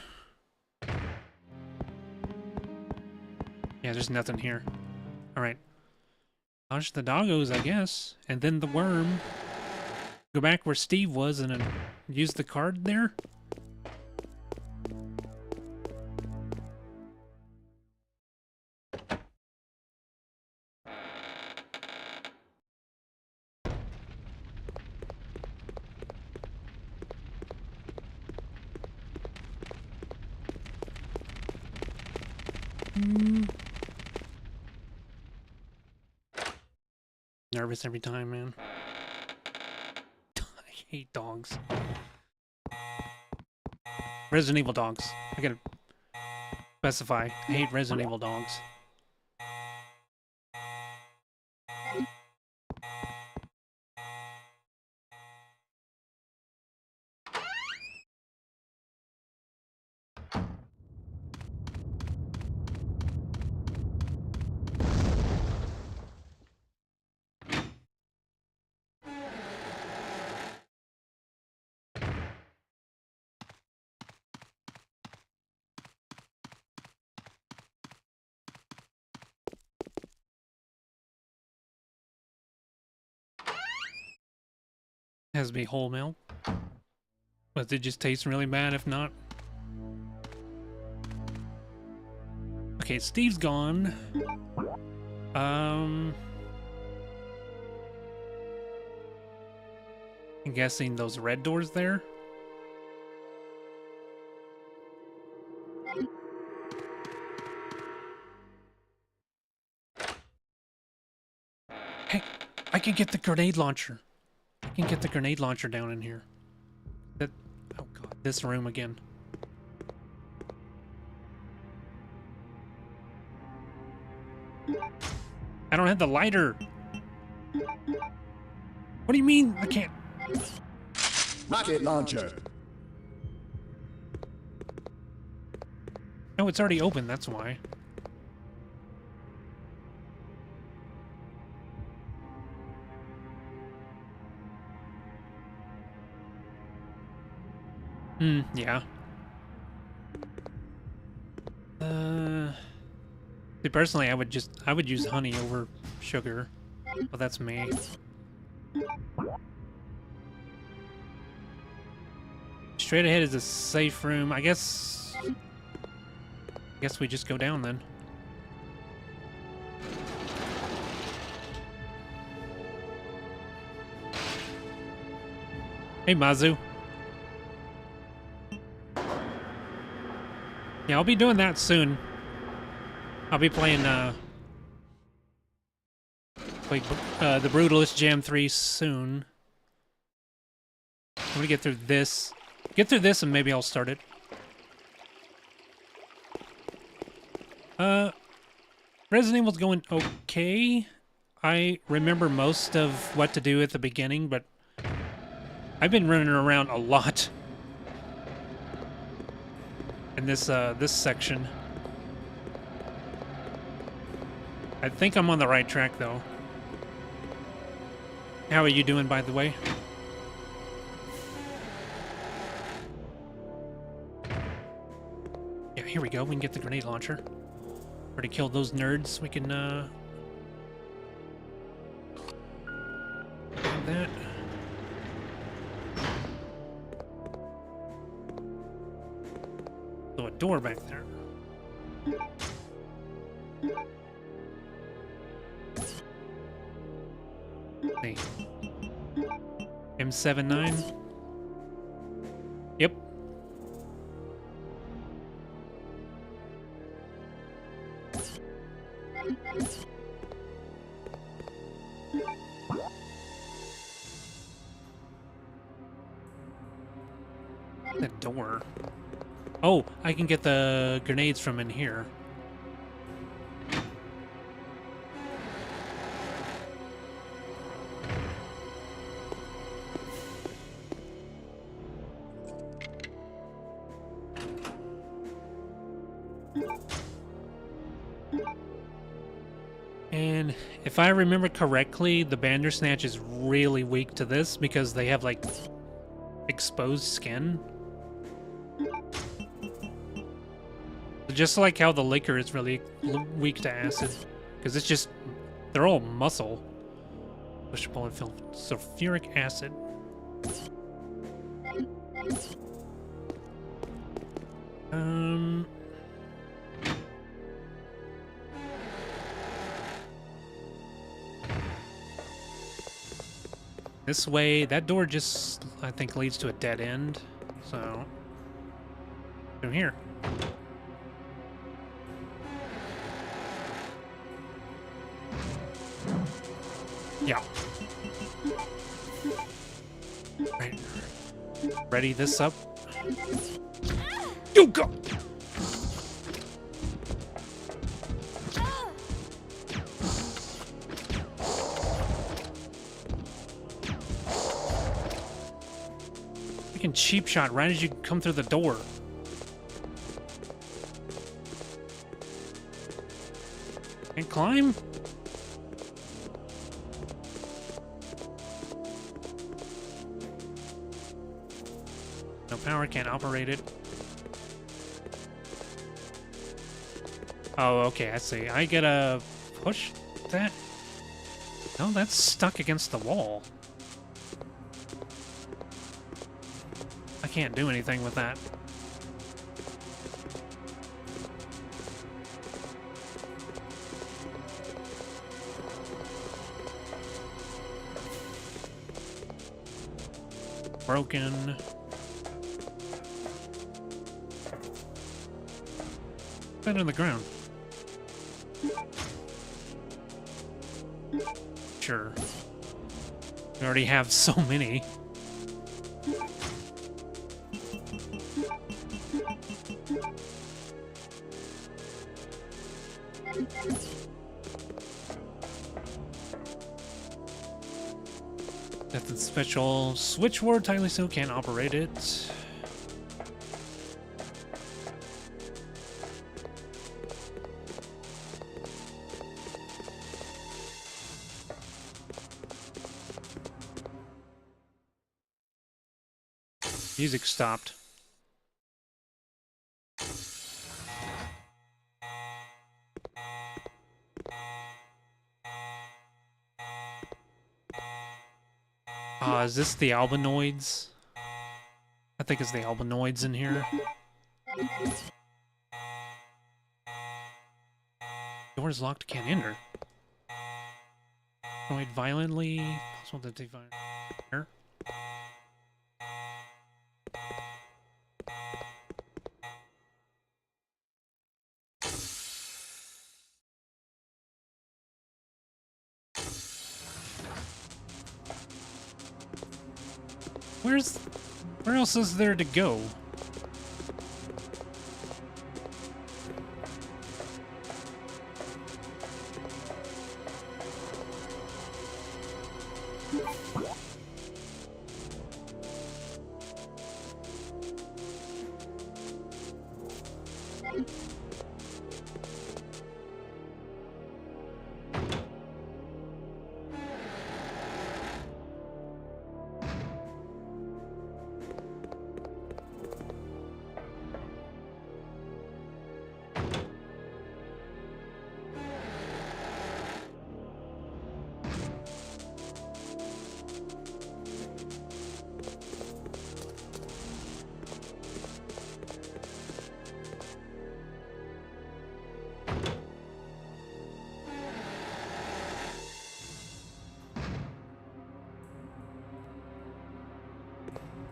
Yeah, there's nothing here. Alright. Dodge the doggos, I guess. And then the worm. Go back where Steve was and then use the card there? Nervous every time, man. I hate dogs. Resident Evil dogs. I gotta specify. I hate Resident Evil dogs. Has to be whole milk. But it just tastes really bad if not. Okay, Steve's gone. I'm guessing those red doors there. Hey, I can get the grenade launcher. I can get the grenade launcher down in here. That, oh god, this room again. I don't have the lighter. What do you mean I can't? Rocket launcher. Oh, it's already open, that's why. Yeah. See, personally, I would use honey over sugar, but that's me. Straight ahead is a safe room. I guess we just go down then. Hey, Mazu. Yeah, I'll be doing that soon. I'll be playing the Brutalist Jam 3 soon. I'm gonna get through this. Get through this and maybe I'll start it. Resident Evil's going okay. I remember most of what to do at the beginning, but I've been running around a lot in this section. I think I'm on the right track, though. How are you doing, by the way? Yeah, here we go. We can get the grenade launcher. Already killed those nerds. We can, have that. So a door back there. See. M79. Yep. The door. Oh, I can get the grenades from in here. And if I remember correctly, the Bandersnatch is really weak to this because they have, like, exposed skin. Just like how the Licker is really weak to acid. Because it's just, they're all muscle. Pushable and filled sulfuric acid. This way, that door just, I think, leads to a dead end. So, through here. Yeah. Right. Ready this up. You go. Freaking cheap shot right as you come through the door. Can't climb? No power, can't operate it. Oh, okay, I see. I gotta push that? No, that's stuck against the wall. I can't do anything with that. Broken. Put it on the ground. Sure. We already have so many. That's a special switchboard, tightly so can't operate it. Music stopped. Is this the albinoids? I think it's the albinoids in here. Door's locked, can't enter. Annoyed violently. Possible to take fire. Where else is there to go?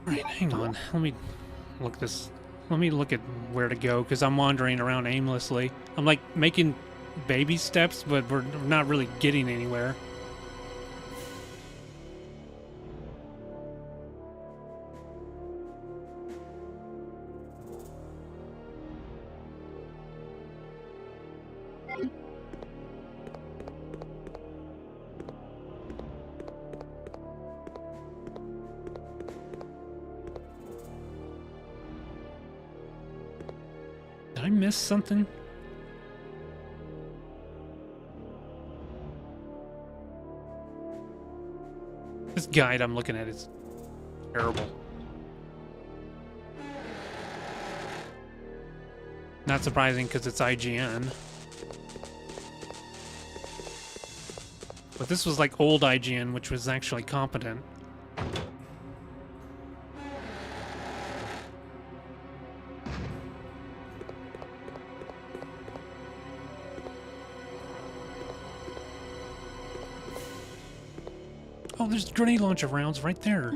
Alright, hang on. Let me look at where to go, because I'm wandering around aimlessly. I'm like making baby steps, but we're not really getting anywhere. Did I miss something? This guide I'm looking at is terrible. Not surprising because it's IGN. But this was like old IGN, which was actually competent. Oh, there's grenade launcher rounds right there.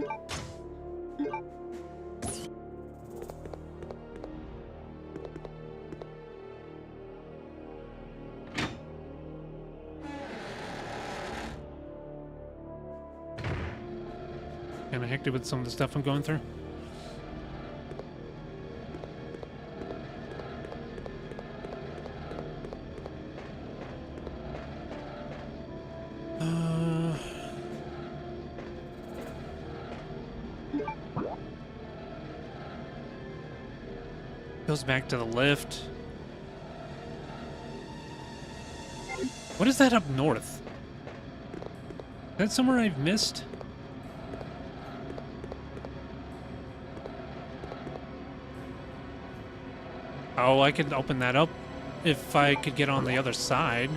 Kinda hectic with some of the stuff I'm going through. Goes back to the lift. What is that up north? Is that somewhere I've missed? Oh, I could open that up if I could get on the other side.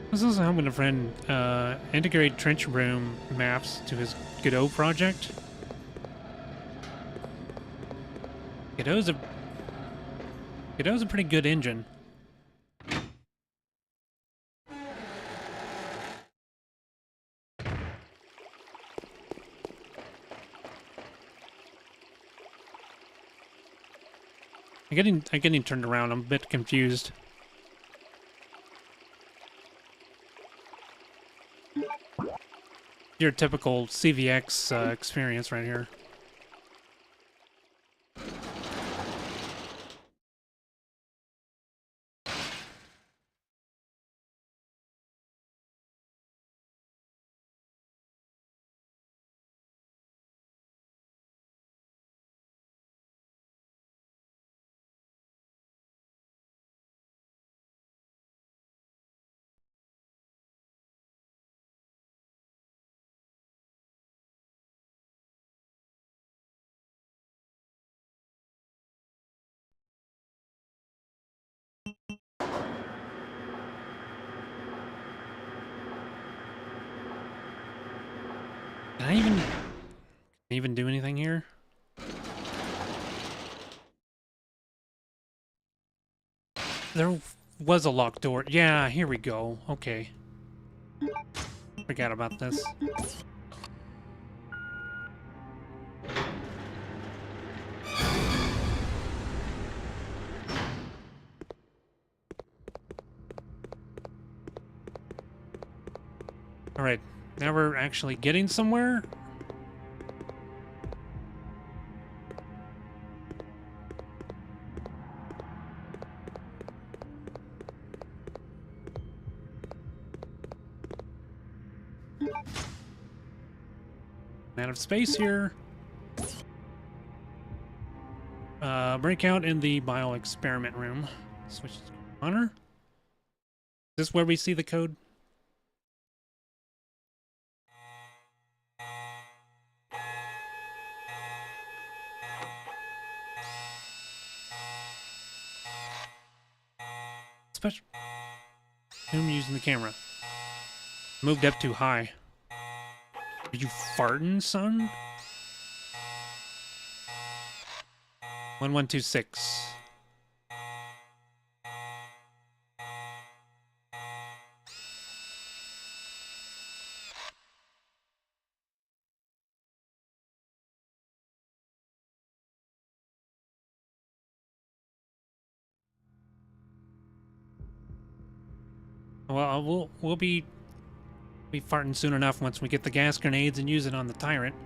I was also helping a friend integrate trench room maps to his Godot project. Godot's a pretty good engine. I'm getting turned around. I'm a bit confused. Your typical CVX experience right here. Can I even do anything here? There was a locked door. Yeah, here we go. Okay. Forgot about this. Alright, now we're actually getting somewhere. Out of space here. Breakout in the bio experiment room. Switch to honor. Is this where we see the code? Special. I'm using the camera. Moved up too high. Are you farting, son? 1126. Well, we'll be farting soon enough once we get the gas grenades and use it on the tyrant.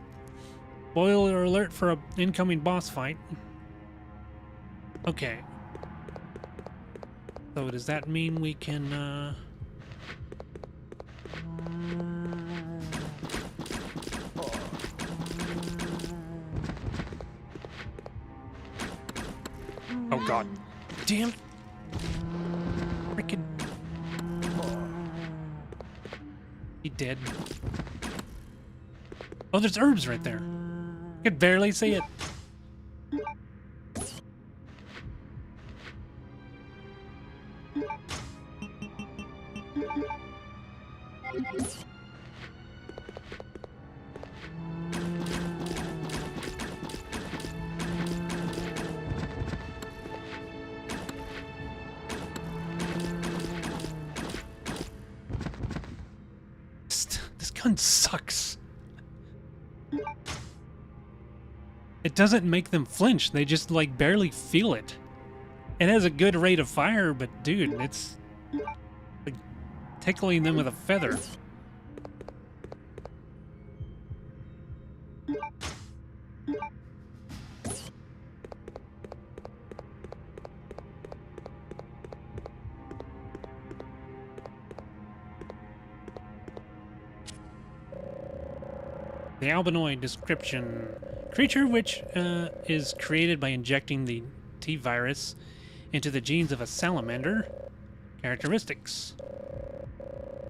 Spoiler alert for an incoming boss fight. Okay. So does that mean we can, Oh god. Damn. Frickin'. He did. Oh, there's herbs right there. I could barely see it. gun sucks. It doesn't make them flinch. They just, like, barely feel it. It has a good rate of fire, but, dude, it's like tickling them with a feather. The albinoid description. Creature which is created by injecting the T-virus into the genes of a salamander. Characteristics.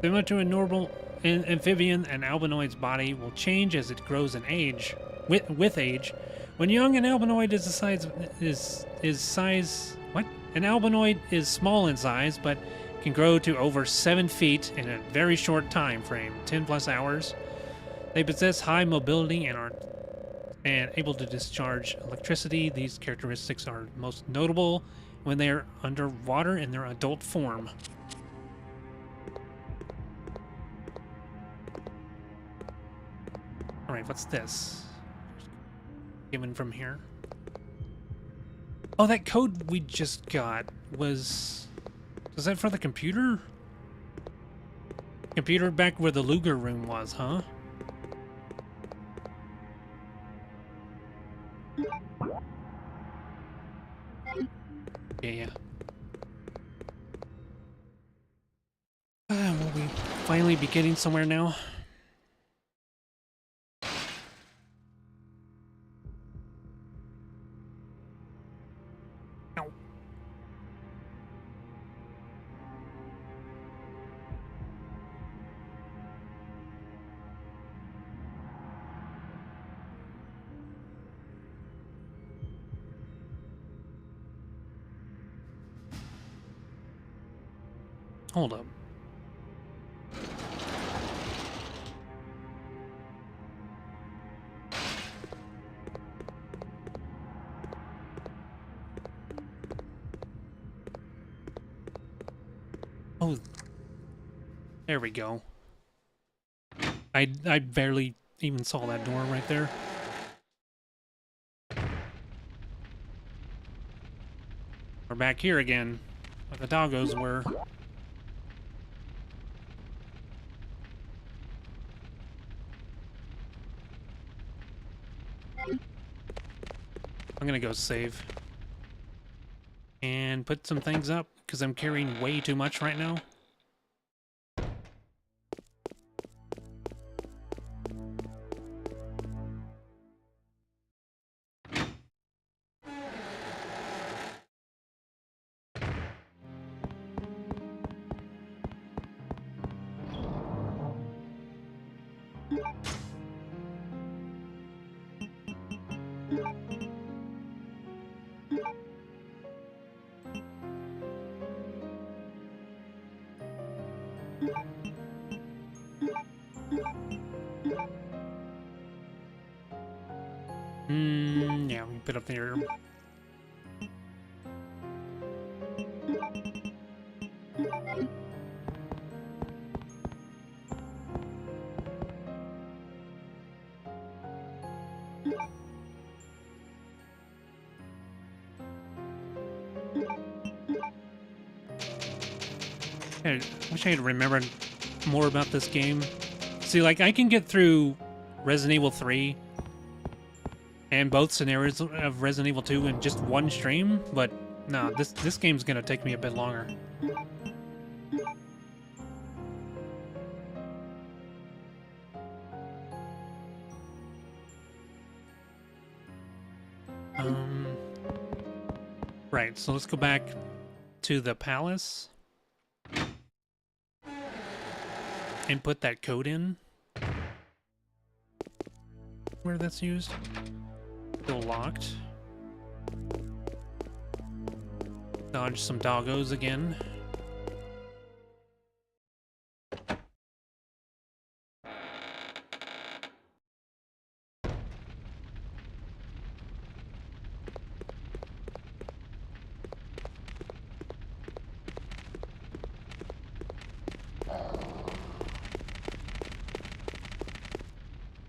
Similar to a normal amphibian, an albinoid's body will change as it grows in age. With age. When young, an albinoid is the size... What? An albinoid is small in size, but can grow to over 7 feet in a very short time frame, 10 plus hours. They possess high mobility and are able to discharge electricity. These characteristics are most notable when they are underwater in their adult form. Alright, what's this? Given from here. Oh, that code we just got was that for the computer? Computer back where the Luger room was, huh? Yeah. Will we finally be getting somewhere now? Ow. Hold up. Oh, there we go. I barely even saw that door right there. We're back here again, where the doggos were. I'm gonna go save and put some things up because I'm carrying way too much right now. Yeah, we can put up there. I wish I had remembered more about this game. See, like, I can get through Resident Evil 3 and both scenarios of Resident Evil 2 in just one stream, but no, this game's gonna take me a bit longer. Right, so let's go back to the palace and put that code in where that's used. Still locked. Dodge some doggos again.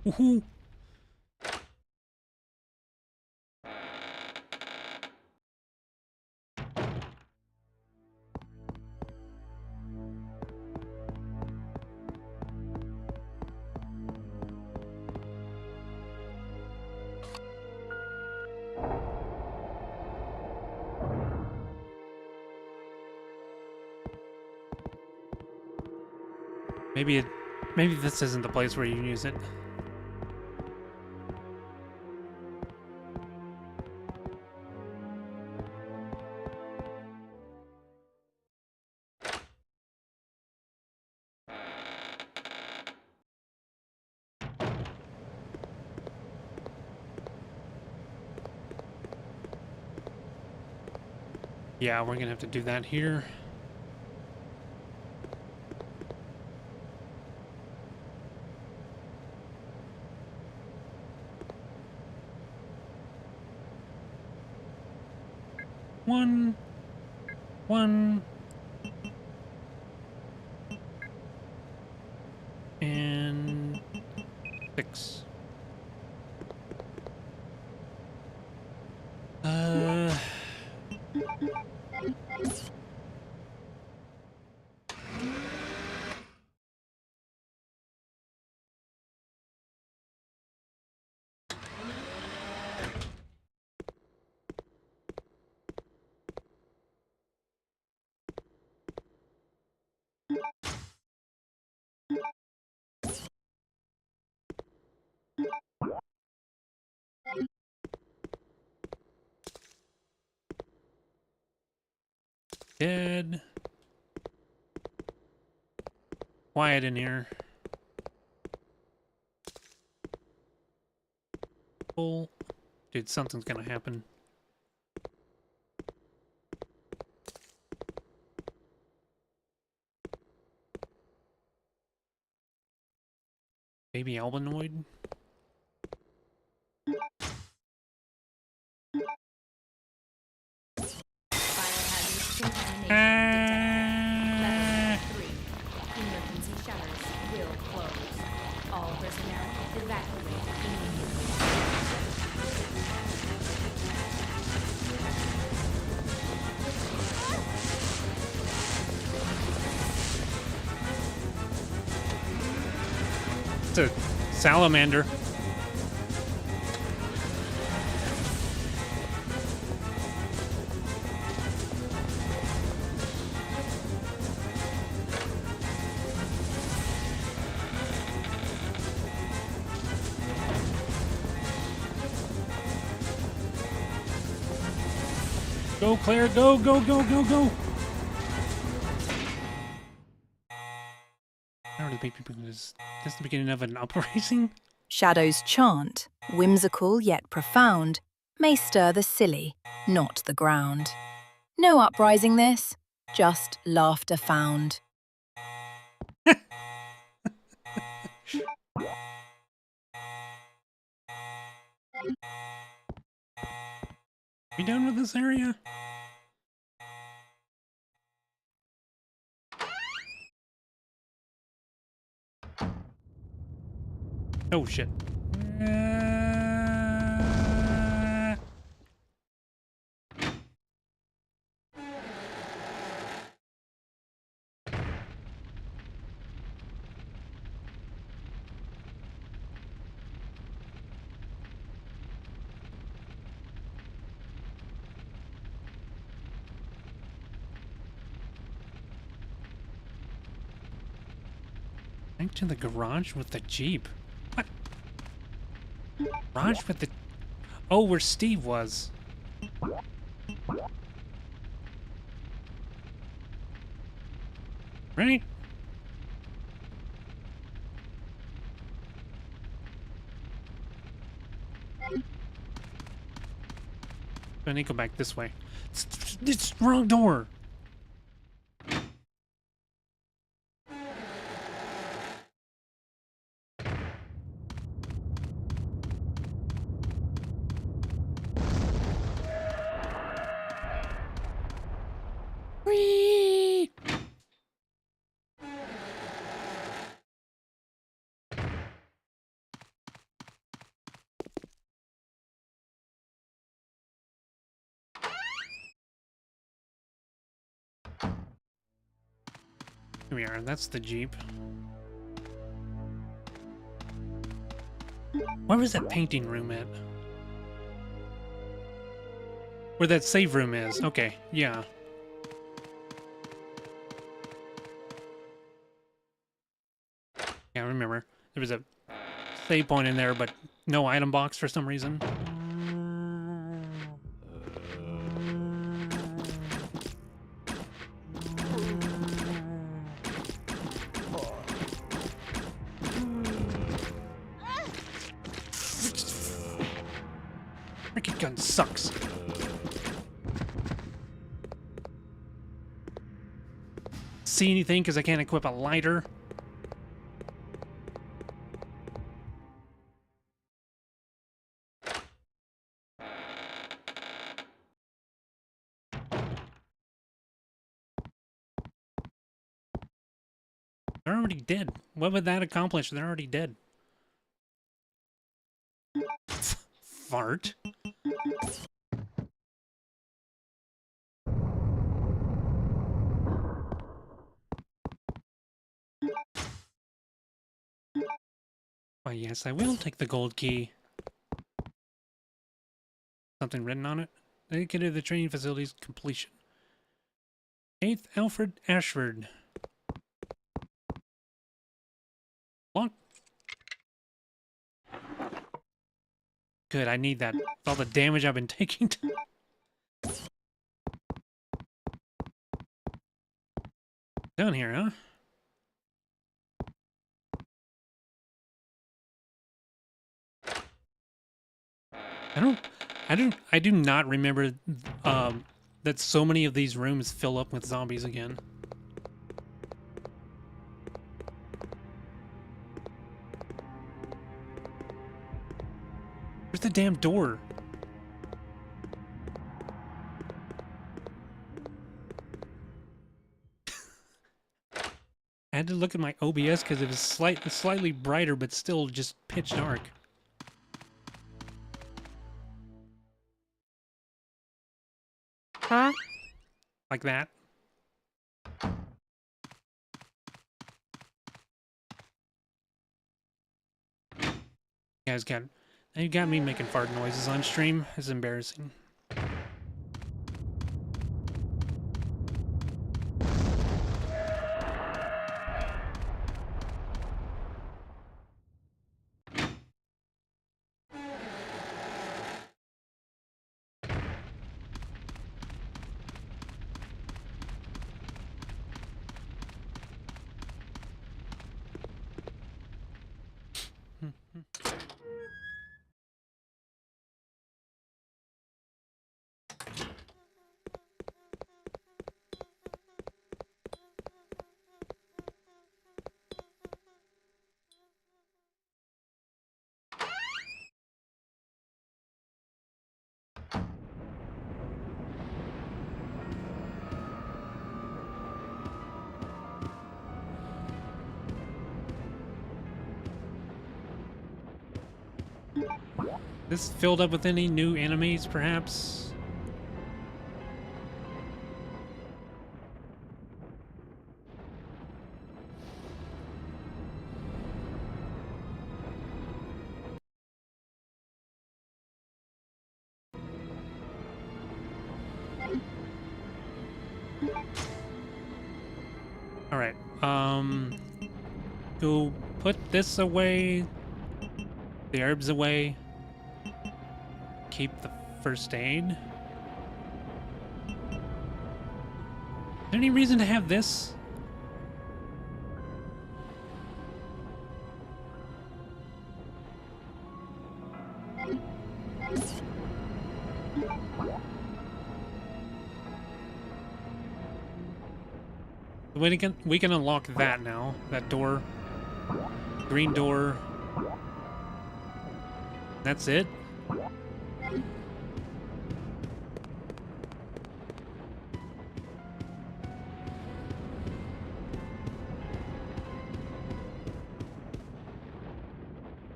Woohoo! Maybe this isn't the place where you use it. Yeah, we're gonna have to do that here. One. And 6. Dead. Quiet in here. Oh, dude, something's gonna happen. Baby albinoid. Biohazard contamination detected. Level 3. Emergency shutters will close. All personnel evacuate immediately. It's a salamander. Go, Claire, go, go, go, go, go! Is this the beginning of an uprising? Shadow's chant, whimsical yet profound, may stir the silly, not the ground. No uprising this, just laughter found. We done with this area? Oh shit. Back to the garage with the Jeep. What? Garage with the... Oh, where Steve was. Right? I need to go back this way. It's wrong door. Whee! Here we are. That's the Jeep. Where was that painting room at? Where that save room is. Okay, yeah. Yeah, I remember. There was a save point in there, but no item box for some reason. Freaking gun sucks. See anything because I can't equip a lighter. They're already dead. What would that accomplish? They're already dead. Fart. Why, yes, I will take the gold key. Something written on it? Dedicated to the training facility's completion. 8th Alfred Ashford. Lock. Good, I need that. With all the damage I've been taking. Down here, huh? I do not remember that so many of these rooms fill up with zombies again. Where's the damn door? I had to look at my OBS because it was slightly brighter, but still just pitch dark. Huh? Like that. You got me making fart noises on stream. It's embarrassing. This filled up with any new enemies, perhaps? Alright, go put this away, the herbs away. Keep the first aid. Is there any reason to have this? We can unlock that now. That door. Green door. That's it? I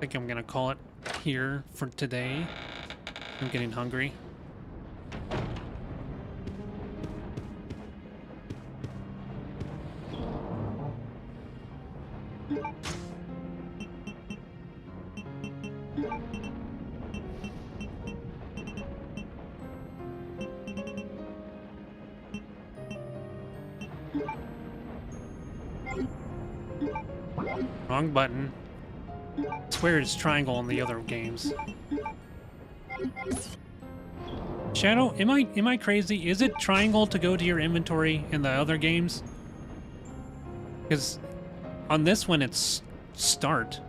think I'm gonna call it here for today. I'm getting hungry. Wrong button. I swear it's triangle in the other games. Shadow, am I crazy? Is it triangle to go to your inventory in the other games? Because on this one it's start.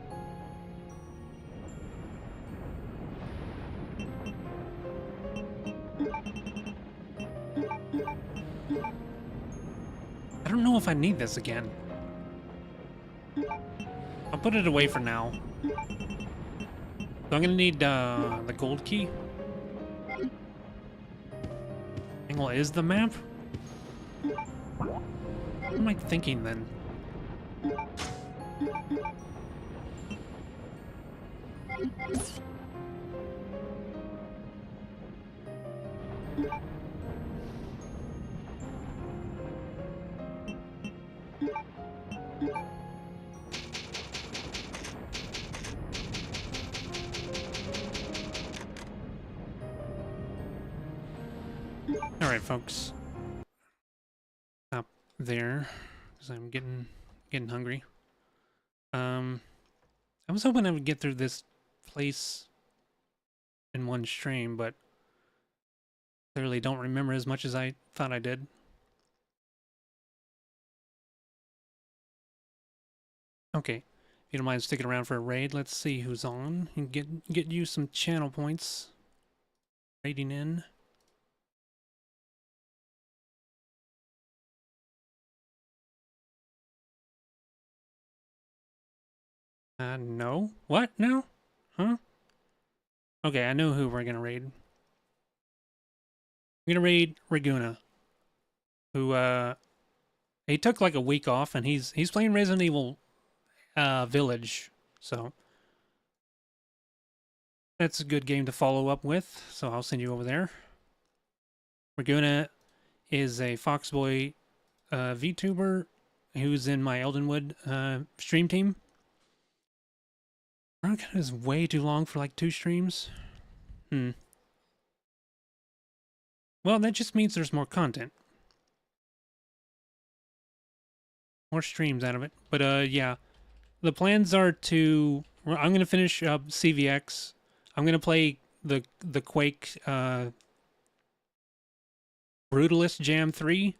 I don't know if I need this again. I'll put it away for now. So I'm gonna need the gold key. Angle is the map? What am I thinking then? Alright, folks. Stop there, because I'm getting hungry. I was hoping I would get through this place in one stream, but clearly don't remember as much as I thought I did. Okay, if you don't mind sticking around for a raid, let's see who's on and get you some channel points. Raiding in. No? What? No? Huh? Okay, I know who we're gonna raid. We're gonna raid Reguna, who, he took like a week off, and he's playing Resident Evil, Village, so that's a good game to follow up with, so I'll send you over there. Reguna is a Foxboy, VTuber who's in my Eldenwood, stream team. Veronica is way too long for like 2 streams. Well, that just means there's more content. More streams out of it. But yeah. The plans are to... I'm going to finish up CVX. I'm going to play the Quake Brutalist Jam 3.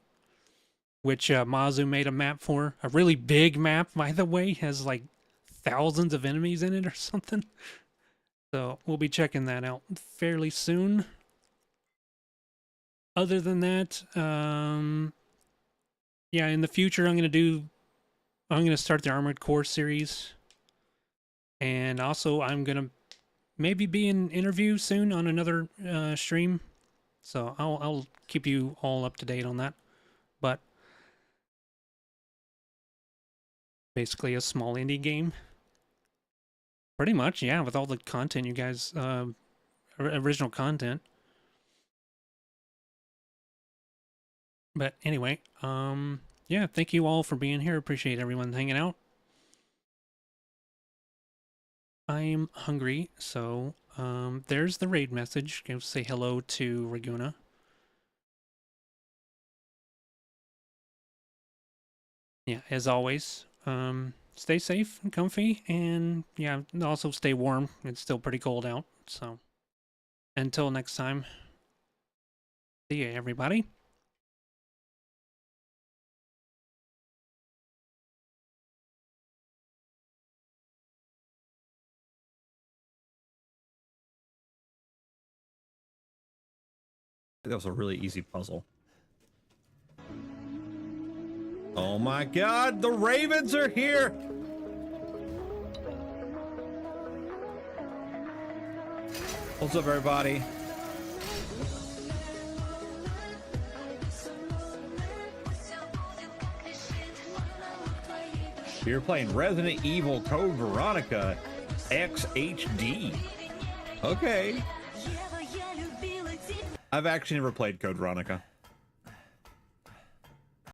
Which Mazu made a map for. A really big map, by the way. Has like thousands of enemies in it or something. So we'll be checking that out fairly soon. Other than that, yeah, in the future I'm going to start the Armored Core series. And also I'm going to maybe be in interview soon on another stream. So I'll keep you all up to date on that. But basically a small indie game. Pretty much, yeah, with all the content you guys, original content. But anyway, yeah, thank you all for being here. Appreciate everyone hanging out. I'm hungry, so there's the raid message. Go say hello to Reguna. Yeah, as always, stay safe and comfy, and yeah, also stay warm. It's still pretty cold out, so until next time, see ya, everybody. That was a really easy puzzle. Oh my god, the Ravens are here! What's up, everybody? You're playing Resident Evil Code Veronica XHD. Okay. I've actually never played Code Veronica.